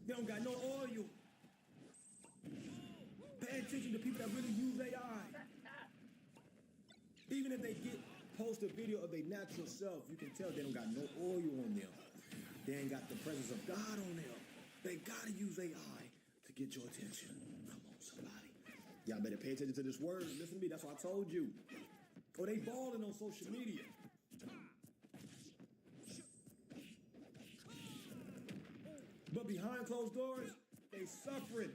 They don't got no oil. Pay attention to people that really use AI. Even if they post a video of their natural self, you can tell they don't got no oil on them. They ain't got the presence of God on them. They got to use AI to get your attention. Come on, somebody. Y'all better pay attention to this word. Listen to me. That's what I told you. Or they balling on social media. But behind closed doors, they suffering.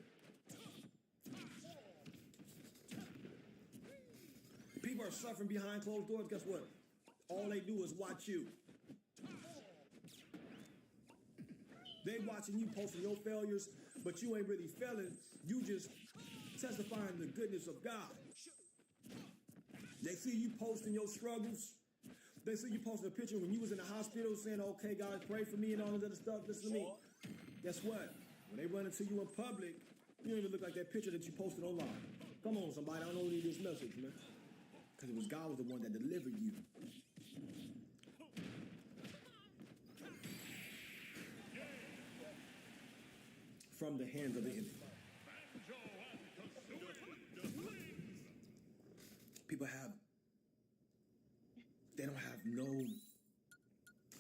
are suffering behind closed doors, guess what? All they do is watch you. They watching you posting your failures, but you ain't really failing. You just testifying the goodness of God. They see you posting your struggles. They see you posting a picture when you was in the hospital saying, okay, God, pray for me and all this other stuff. Listen to me. Guess what? When they run into you in public, you don't even look like that picture that you posted online. Come on, somebody. I don't need this message, man. Because it was God was the one that delivered you. From the hands of the enemy. People they don't have no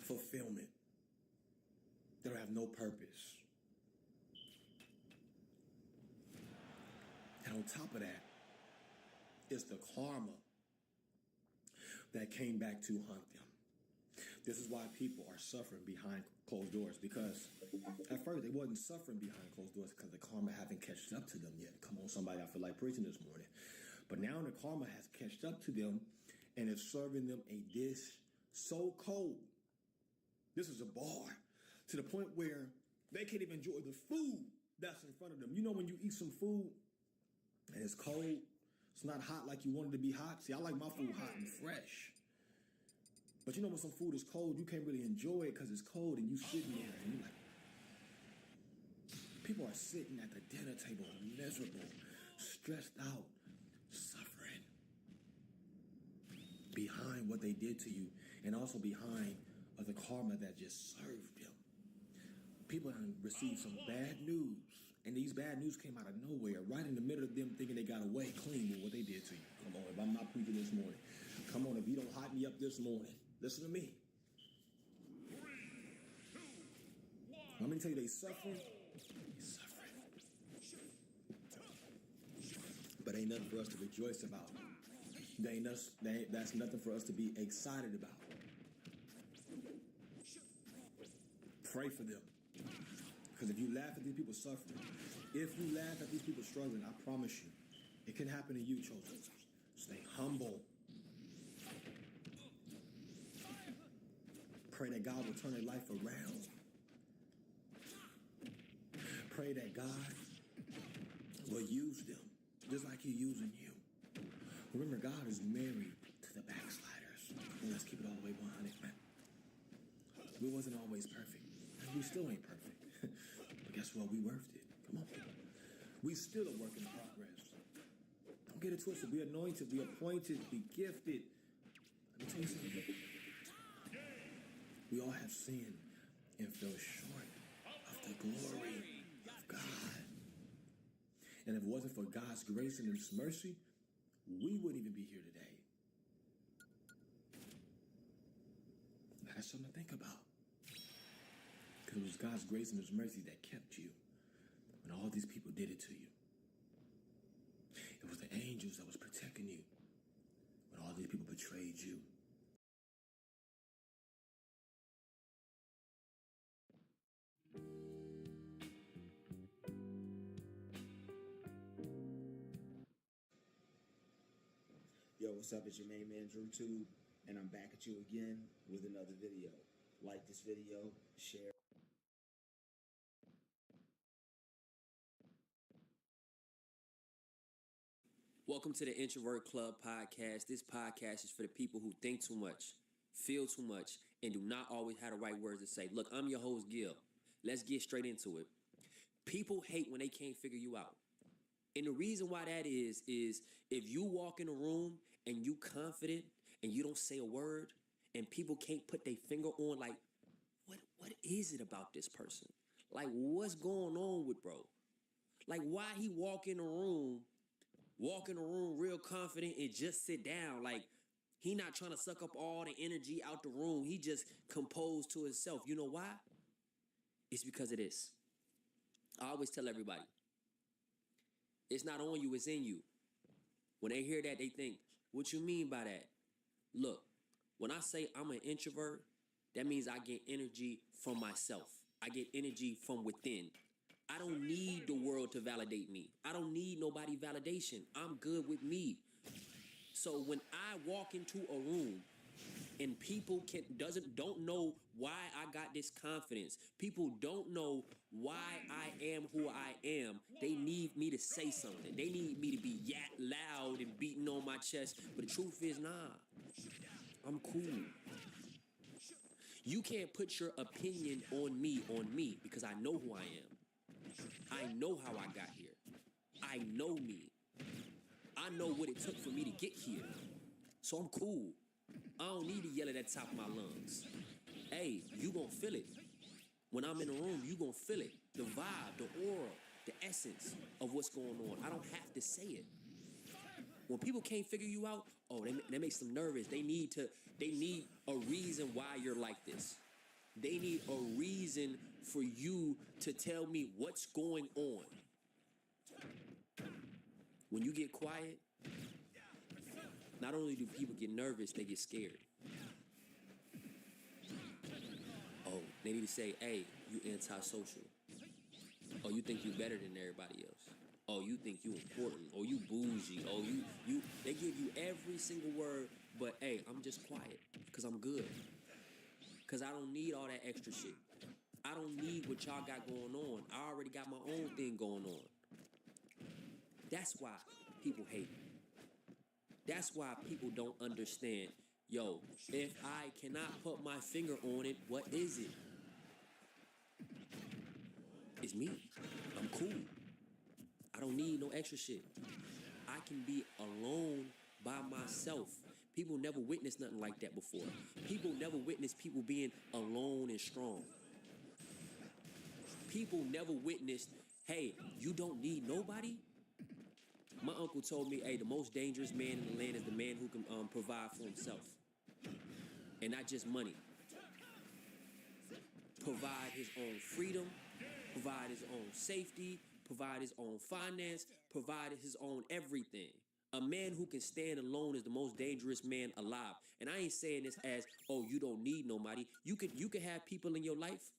fulfillment. They don't have no purpose. And on top of that, it's the karma that came back to haunt them. This is why people are suffering behind closed doors, because at first they wasn't suffering behind closed doors because the karma haven't catched up to them yet. Come on, somebody, I feel like preaching this morning. But now the karma has catched up to them and is serving them a dish so cold. This is a bar to the point where they can't even enjoy the food that's in front of them. You know when you eat some food and it's cold, it's not hot like you want it to be hot. See, I like my food hot and fresh. But you know when some food is cold, you can't really enjoy it because it's cold and you sitting there and you're like, people are sitting at the dinner table miserable, stressed out, suffering behind what they did to you and also behind the karma that just served them. People have received some bad news, and these bad news came out of nowhere, right in the middle of them thinking they got away clean with what they did to you. Come on, if I'm not preaching this morning. Come on, if you don't hype me up this morning, listen to me. I'm going to tell you, they suffering. They suffering. But ain't nothing for us to rejoice about. That's nothing for us to be excited about. Pray for them. Because if you laugh at these people suffering, if you laugh at these people struggling, I promise you, it can happen to you, children. Stay humble. Pray that God will turn their life around. Pray that God will use them just like He's using you. Remember, God is married to the backsliders. And let's keep it all the way 100, man. We wasn't always perfect. And we still ain't perfect. But guess what? We worked it. Come on. We still a work in progress. Don't get it twisted. Be anointed, be appointed, be gifted. Let me tell you something. We all have sinned and fell short of the glory of God. And if it wasn't for God's grace and His mercy, we wouldn't even be here today. That's something to think about. Because it was God's grace and His mercy that kept you when all these people did it to you. It was the angels that was protecting you when all these people betrayed you. Yo, what's up? It's your main man, Drew Tube, and I'm back at you again with another video. Like this video, share. Welcome to the Introvert Club podcast. This podcast is for the people who think too much, feel too much, and do not always have the right words to say. Look, I'm your host, Gil. Let's get straight into it. People hate when they can't figure you out. And the reason why that is if you walk in a room and you confident and you don't say a word and people can't put their finger on, like, what is it about this person? Like, what's going on with bro? Like, why he walk in a room real confident and just sit down? Like, he not trying to suck up all the energy out the room. He just composed to himself. You know why? It's because of this. I always tell everybody, it's not on you, it's in you. When they hear that, they think, what you mean by that? Look, when I say I'm an introvert, that means I get energy from myself. I get energy from within. I don't need the world to validate me. I don't need nobody validation. I'm good with me. So when I walk into a room and people don't know why I got this confidence, people don't know why I am who I am, they need me to say something. They need me to be loud and beating on my chest. But the truth is, nah, I'm cool. You can't put your opinion on me, because I know who I am. I know how I got here. I know me. I know what it took for me to get here. So I'm cool. I don't need to yell at the top of my lungs. Hey, you gonna feel it. When I'm in the room, you gonna feel it. The vibe, the aura, the essence of what's going on. I don't have to say it. When people can't figure you out, that makes them nervous. They need a reason why you're like this. They need a reason for you to tell me what's going on. When you get quiet, not only do people get nervous, they get scared. Oh, they need to say, hey, you antisocial. Oh, you think you better than everybody else. Oh, you think you important. Oh, you bougie. Oh, you. They give you every single word, but hey, I'm just quiet because I'm good. Because I don't need all that extra shit. I don't need what y'all got going on. I already got my own thing going on. That's why people hate. That's why people don't understand. Yo, if I cannot put my finger on it, what is it? It's me. I'm cool. I don't need no extra shit. I can be alone by myself. People never witnessed nothing like that before. People never witnessed people being alone and strong. People never witnessed, hey, you don't need nobody? My uncle told me, hey, the most dangerous man in the land is the man who can provide for himself. And not just money. Provide his own freedom, provide his own safety, provide his own finance, provide his own everything. A man who can stand alone is the most dangerous man alive. And I ain't saying this as, oh, you don't need nobody. You could have people in your life.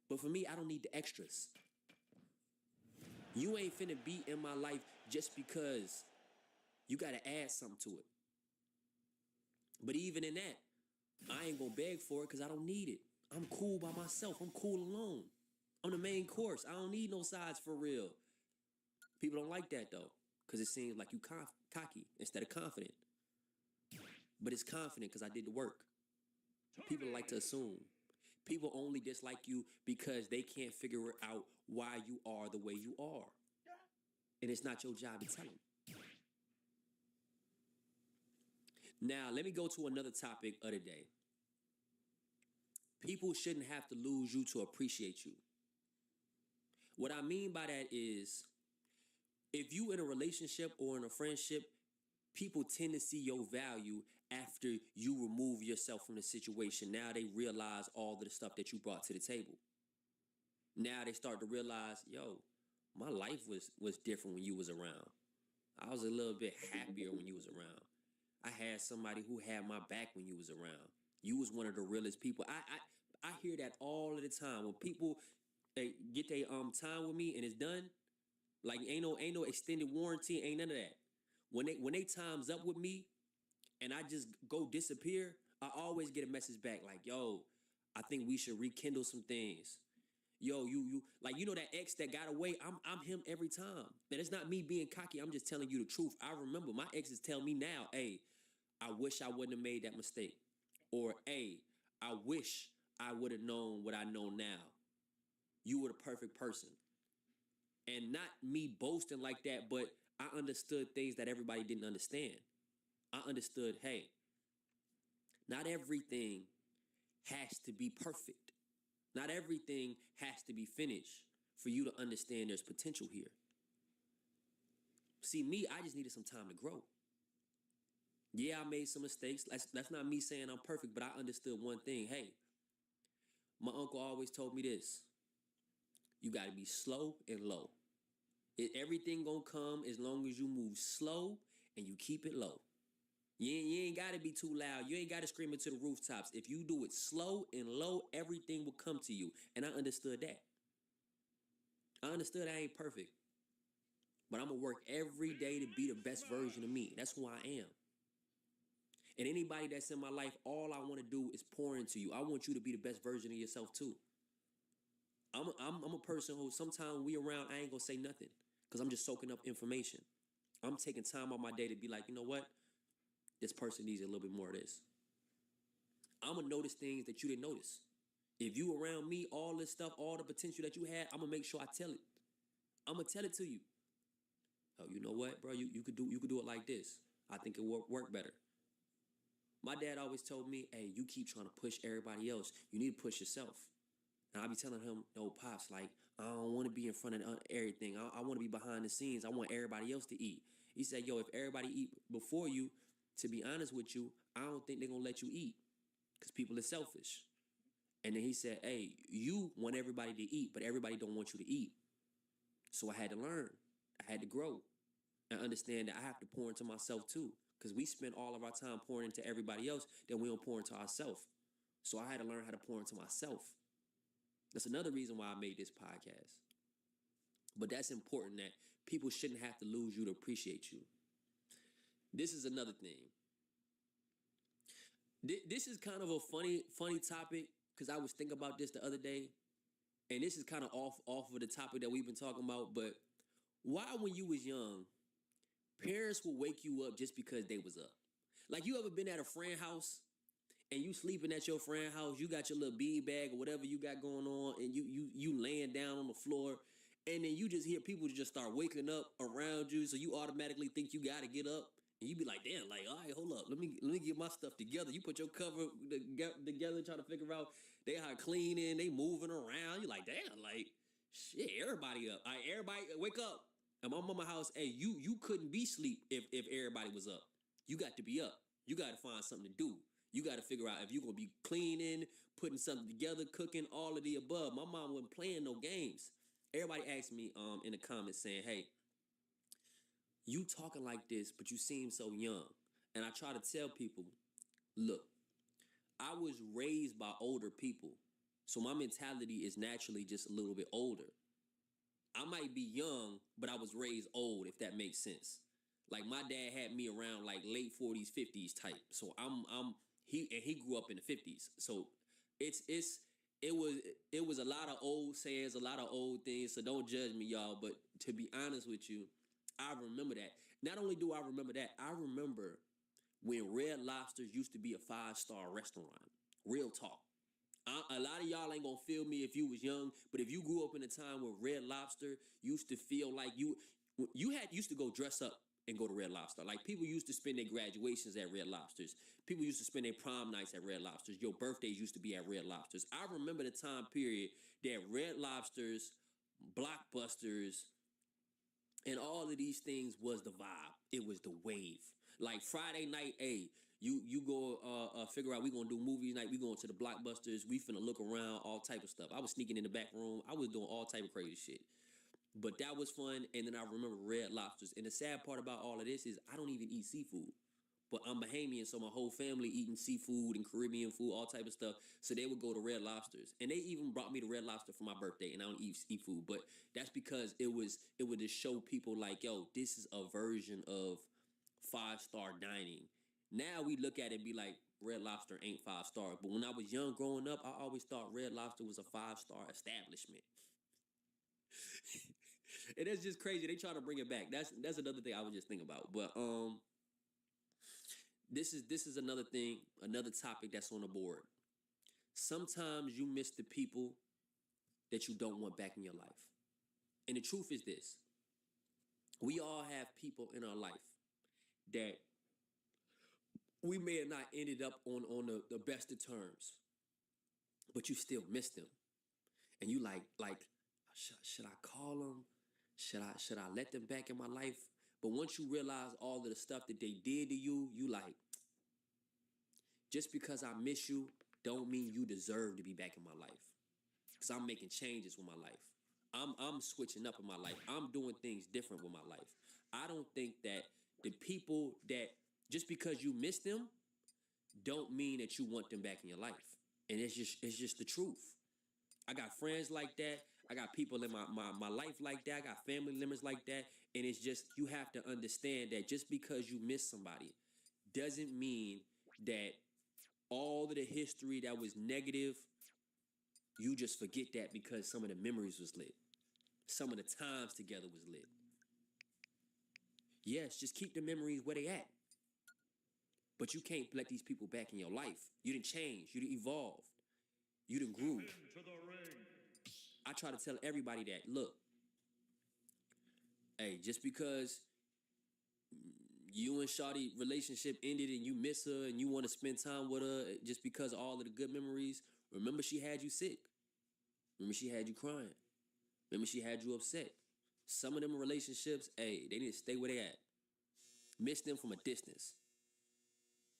But for me, I don't need the extras. You ain't finna be in my life just because you gotta add something to it. But even in that, I ain't gonna beg for it because I don't need it. I'm cool by myself. I'm cool alone. I'm the main course. I don't need no sides for real. People don't like that though, because it seems like you cocky instead of confident. But it's confident because I did the work. People like to assume. People only dislike you because they can't figure out why you are the way you are. And it's not your job to tell them. Now, let me go to another topic of the day. People shouldn't have to lose you to appreciate you. What I mean by that is, if you in a relationship or in a friendship, people tend to see your value after you remove yourself from the situation. Now they realize all of the stuff that you brought to the table. Now they start to realize, yo, my life was different when you was around. I was a little bit happier when you was around. I had somebody who had my back when you was around. You was one of the realest people. I hear that all of the time. When people get their time with me and it's done, like ain't no extended warranty, ain't none of that. When they time's up with me and I just go disappear, I always get a message back like, yo, I think we should rekindle some things. Yo, you like, you know that ex that got away, I'm him every time. And it's not me being cocky, I'm just telling you the truth. I remember my exes tell me now, hey, I wish I wouldn't have made that mistake. Or, hey, I wish I would have known what I know now. You were the perfect person. And not me boasting like that, but I understood things that everybody didn't understand. I understood, hey, not everything has to be perfect. Not everything has to be finished for you to understand there's potential here. See, me, I just needed some time to grow. Yeah, I made some mistakes. That's not me saying I'm perfect, but I understood one thing. Hey, my uncle always told me this. You got to be slow and low. Everything gonna come as long as you move slow and you keep it low. You ain't got to be too loud. You ain't got to scream it to the rooftops. If you do it slow and low, everything will come to you. And I understood that. I understood I ain't perfect. but I'm gonna work every day to be the best version of me. That's who I am. And anybody that's in my life, all I want to do is pour into you. I want you to be the best version of yourself too. I'm a person who sometimes we around, I ain't gonna say nothing because I'm just soaking up information. I'm taking time on my day to be like, you know what? This person needs a little bit more of this. I'm gonna notice things that you didn't notice. If you around me, all this stuff, all the potential that you had, I'm gonna make sure I tell it. I'm gonna tell it to you. Oh, you know what, bro? You could do it like this. I think it work better. My dad always told me, hey, you keep trying to push everybody else. You need to push yourself. And I be telling him, no, Pops, like, I don't want to be in front of everything. I want to be behind the scenes. I want everybody else to eat. He said, yo, if everybody eat before you, to be honest with you, I don't think they're going to let you eat because people are selfish. And then he said, hey, you want everybody to eat, but everybody don't want you to eat. So I had to learn. I had to grow and understand that I have to pour into myself too. Because we spend all of our time pouring into everybody else, then we don't pour into ourselves. So I had to learn how to pour into myself. That's another reason why I made this podcast. But that's important that people shouldn't have to lose you to appreciate you. This is another thing. This is kind of a funny topic because I was thinking about this the other day. And this is kind of off of the topic that we've been talking about. But why when you was young, parents will wake you up just because they was up? Like, you ever been at a friend house and you sleeping at your friend house, you got your little bean bag or whatever you got going on, and you laying down on the floor, and then you just hear people just start waking up around you, so you automatically think you got to get up, and you be like, damn, like, all right, hold up, let me get my stuff together. You put your cover together, trying to figure out they are cleaning, they moving around. You like, damn, like, shit, everybody up. All right, everybody wake up. At my mama's house, hey, you couldn't be asleep if everybody was up. You got to be up. You got to find something to do. You got to figure out if you're going to be cleaning, putting something together, cooking, all of the above. My mom wasn't playing no games. Everybody asked me in the comments saying, hey, you talking like this, but you seem so young. And I try to tell people, look, I was raised by older people. So my mentality is naturally just a little bit older. I might be young, but I was raised old, if that makes sense. Like, my dad had me around like late 40s, 50s type. So he grew up in the 50s. So it was a lot of old sayings, a lot of old things. So don't judge me, y'all. But to be honest with you, I remember that. Not only do I remember that, I remember when Red Lobsters used to be a 5-star restaurant. Real talk. A lot of y'all ain't gonna feel me if you was young, but if you grew up in a time where Red Lobster used to feel like you used to go dress up and go to Red Lobster. Like, people used to spend their graduations at Red Lobsters. People used to spend their prom nights at Red Lobsters. Your birthdays used to be at Red Lobsters. I remember the time period that Red Lobsters, Blockbusters, and all of these things was the vibe. It was the wave. Like, Friday night, hey, you go figure out we gonna do movie night. We going to the Blockbusters. We finna look around, all type of stuff. I was sneaking in the back room. I was doing all type of crazy shit. But that was fun. And then I remember Red Lobsters. And the sad part about all of this is I don't even eat seafood. But I'm Bahamian, so my whole family eating seafood and Caribbean food, all type of stuff. So they would go to Red Lobsters. And they even brought me to Red Lobster for my birthday. And I don't eat seafood. But that's because it would just show people like, yo, this is a version of 5-star dining. Now we look at it and be like, Red Lobster ain't 5-star. But when I was young growing up, I always thought Red Lobster was a 5-star establishment. And that's just crazy. They try to bring it back. That's another thing I was just thinking about. But this is another thing, another topic that's on the board. Sometimes you miss the people that you don't want back in your life. And the truth is this. We all have people in our life that we may have not ended up on the best of terms, but you still miss them. And you like should I call them? Should I let them back in my life? But once you realize all of the stuff that they did to you, you like, just because I miss you don't mean you deserve to be back in my life. Because I'm making changes with my life. I'm switching up in my life. I'm doing things different with my life. I don't think that the people that, just because you miss them, don't mean that you want them back in your life. And it's just the truth. I got friends like that. I got people in my life like that. I got family members like that. And it's just, you have to understand that just because you miss somebody doesn't mean that all of the history that was negative, you just forget that because some of the memories was lit. Some of the times together was lit. Yes, just keep the memories where they at. But you can't let these people back in your life. You didn't change. You didn't evolve. You didn't grow. I try to tell everybody that, look, hey, just because you and Shawty relationship ended and you miss her and you want to spend time with her just because of all of the good memories, remember she had you sick. Remember she had you crying. Remember she had you upset. Some of them relationships, hey, they need to stay where they at. Miss them from a distance.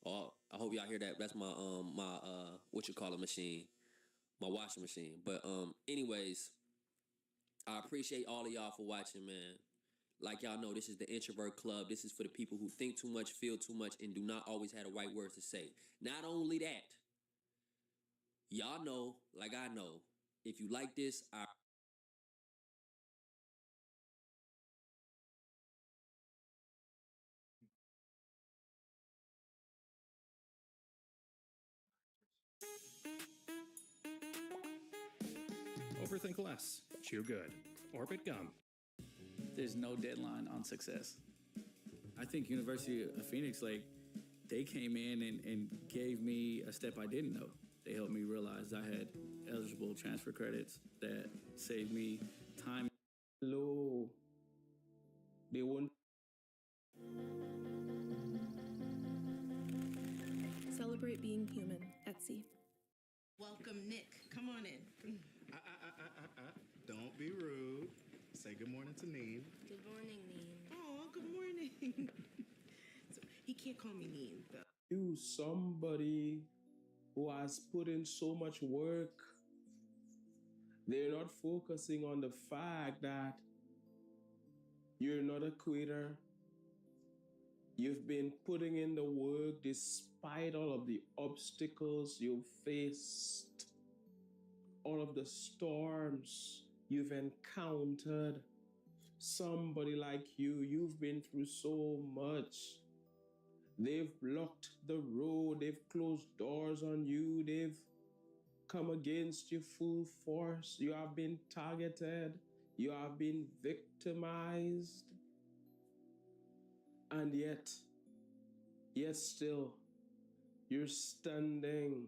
Oh, I hope y'all hear that. That's my what you call it machine. My washing machine. But anyways, I appreciate all of y'all for watching, man. Like y'all know, this is the Introvert Club. This is for the people who think too much, feel too much, and do not always have the right words to say. Not only that, y'all know, like I know, if you like this, Overthink less. Chew good. Orbit gum. There's no deadline on success. I think University of Phoenix, like, they came in and gave me a step I didn't know. They helped me realize I had eligible transfer credits that saved me time. Hello. They won't. Celebrate being human. Etsy. Welcome, Nick. Come on in. Don't be rude. Say good morning to Neen. Good morning, Neen. Oh, good morning. So, he can't call me Neen, though. You, somebody who has put in so much work, they're not focusing on the fact that you're not a quitter. You've been putting in the work despite all of the obstacles you've faced, all of the storms you've encountered. Somebody like you, you've been through so much. They've blocked the road, they've closed doors on you, they've come against you full force. You have been targeted, you have been victimized. And yet still, you're standing.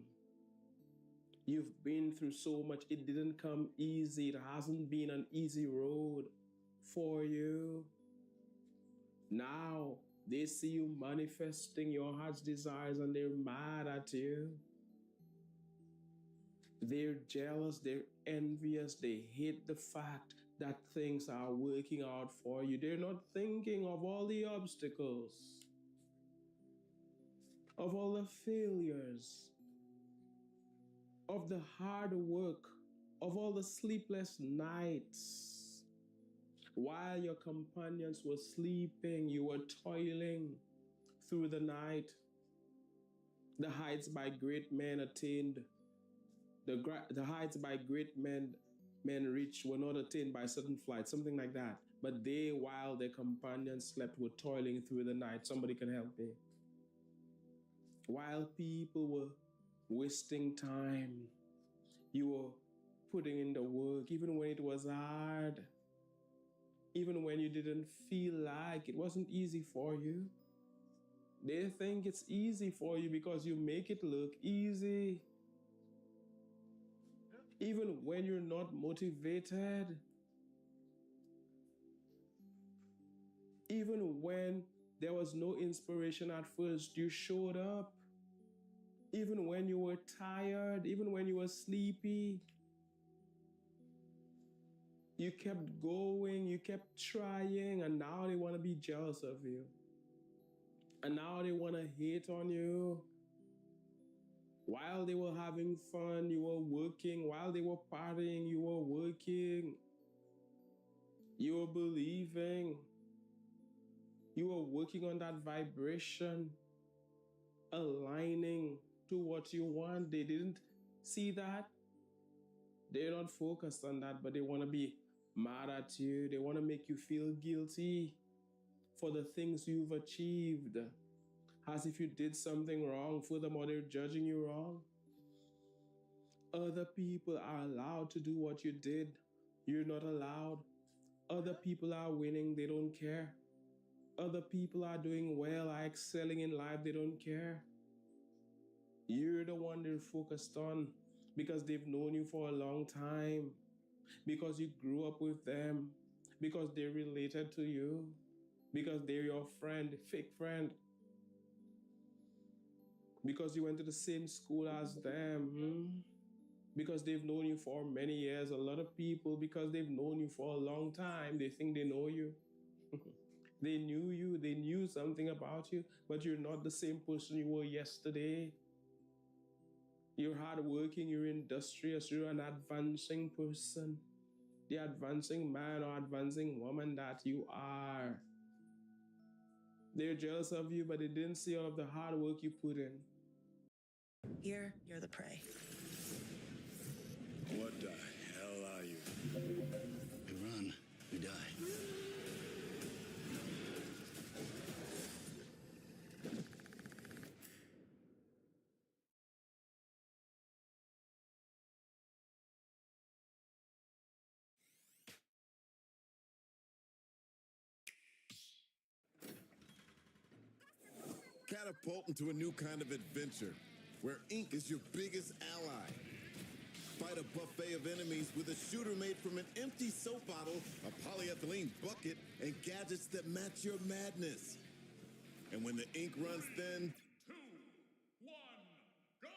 You've been through so much. It didn't come easy. It hasn't been an easy road for you. Now, they see you manifesting your heart's desires and they're mad at you. They're jealous, they're envious, they hate the fact that things are working out for you. They're not thinking of all the obstacles, of all the failures, of the hard work, of all the sleepless nights. While your companions were sleeping, you were toiling through the night. The heights by great men attained. The heights by great men reached were not attained by certain flights, something like that. But they, while their companions slept, were toiling through the night. Somebody can help me. While people were wasting time, you were putting in the work, even when it was hard, even when you didn't feel like it wasn't easy for you. They think it's easy for you because you make it look easy. Even when you're not motivated, even when there was no inspiration at first, you showed up. Even when you were tired, even when you were sleepy, you kept going, you kept trying, and now they want to be jealous of you. And now they want to hate on you. While they were having fun, you were working. While they were partying, you were working. You were believing. You were working on that vibration, aligning to what you want. They didn't see that. They're not focused on that, but they want to be mad at you. They want to make you feel guilty for the things you've achieved, as if you did something wrong. Furthermore, they're judging you wrong. Other people are allowed to do what you did. You're not allowed. Other people are winning. They don't care. Other people are doing well, are excelling in life. They don't care. You're the one they're focused on because they've known you for a long time, because you grew up with them, because they're related to you, because they're your friend, fake friend, because you went to the same school as them, because they've known you for many years. A lot of people, because they've known you for a long time, they think they know you. They knew you, they knew something about you, but you're not the same person you were yesterday. You're hardworking, you're industrious, you're an advancing person, the advancing man or advancing woman that you are. They're jealous of you, but they didn't see all of the hard work you put in. Here, you're the prey. What the hell are you? We run, we die. Catapult into a new kind of adventure, where ink is your biggest ally. Fight a buffet of enemies with a shooter made from an empty soap bottle, a polyethylene bucket, and gadgets that match your madness. And when the ink runs thin, 2, 1, go!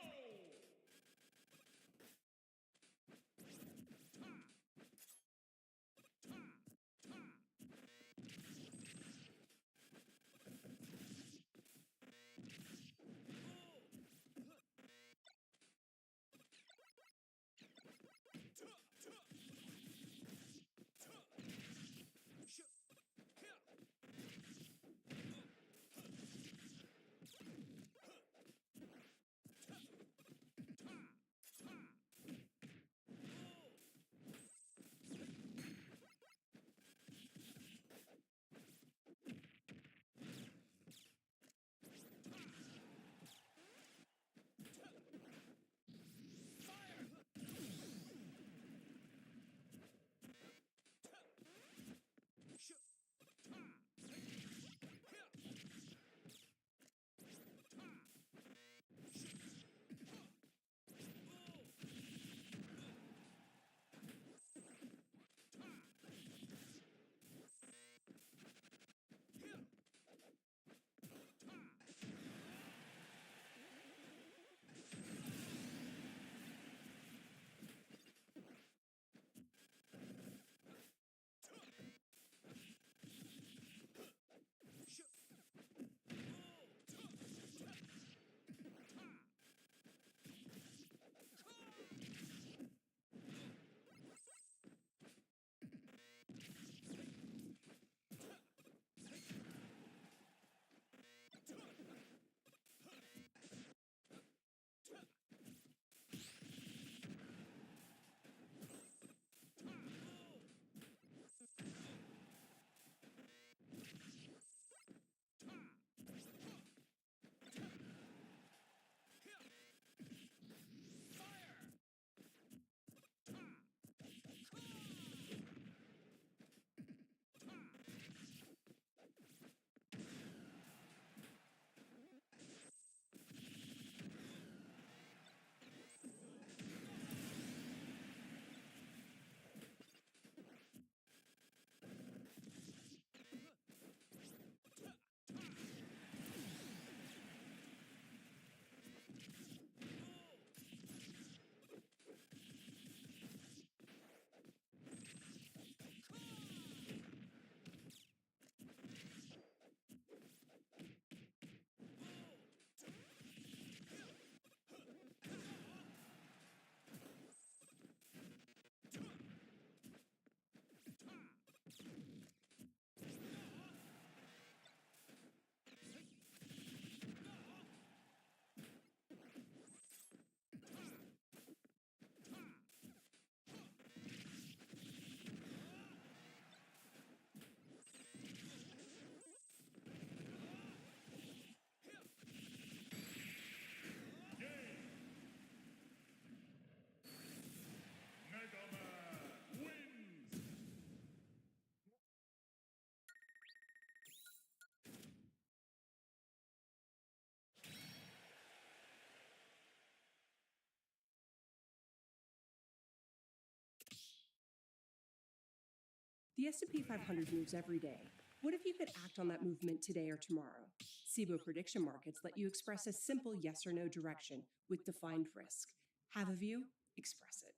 The S&P 500 moves every day. What if you could act on that movement today or tomorrow? SIBO prediction markets let you express a simple yes or no direction with defined risk. Have a view? Express it.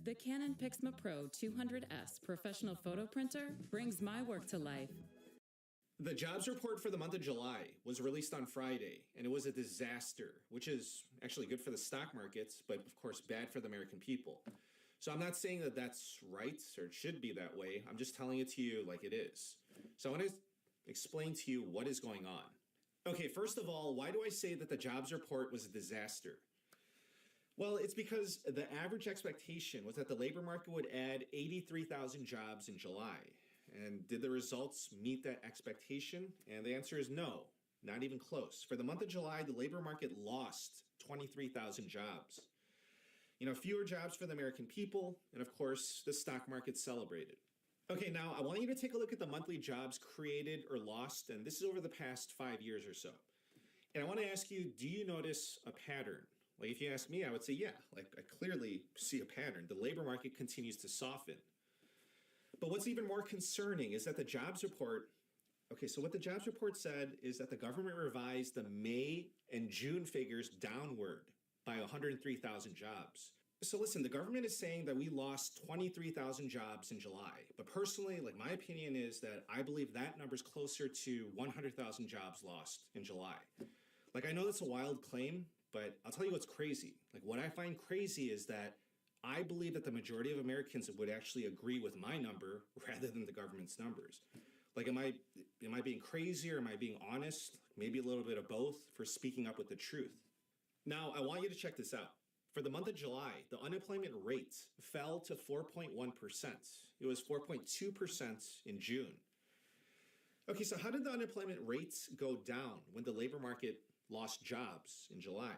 The Canon Pixma Pro 200S professional photo printer brings my work to life. The jobs report for the month of July was released on Friday, and it was a disaster, which is actually good for the stock markets, but of course bad for the American people. So I'm not saying that that's right or it should be that way. I'm just telling it to you like it is. So I want to explain to you what is going on. Okay, first of all, why do I say that the jobs report was a disaster? Well, it's because the average expectation was that the labor market would add 83,000 jobs in July. And did the results meet that expectation? And the answer is no, not even close. For the month of July, the labor market lost 23,000 jobs. You know, fewer jobs for the American people, and of course, the stock market celebrated. Okay, now I want you to take a look at the monthly jobs created or lost, and this is over the past 5 years or so. And I want to ask you, do you notice a pattern? Like, if you ask me, I would say, yeah, like I clearly see a pattern. The labor market continues to soften. But what's even more concerning is that the jobs report, so what the jobs report said is that the government revised the May and June figures downward by 103,000 jobs. So listen, the government is saying that we lost 23,000 jobs in July. But personally, like my opinion is that I believe that number is closer to 100,000 jobs lost in July. Like, I know that's a wild claim, but I'll tell you what's crazy. Like, what I find crazy is that I believe that the majority of Americans would actually agree with my number rather than the government's numbers. Like, am I being crazy or am I being honest? Maybe a little bit of both for speaking up with the truth. Now, I want you to check this out. For the month of July, the unemployment rate fell to 4.1%. It was 4.2% in June. Okay, so how did the unemployment rates go down when the labor market lost jobs in July?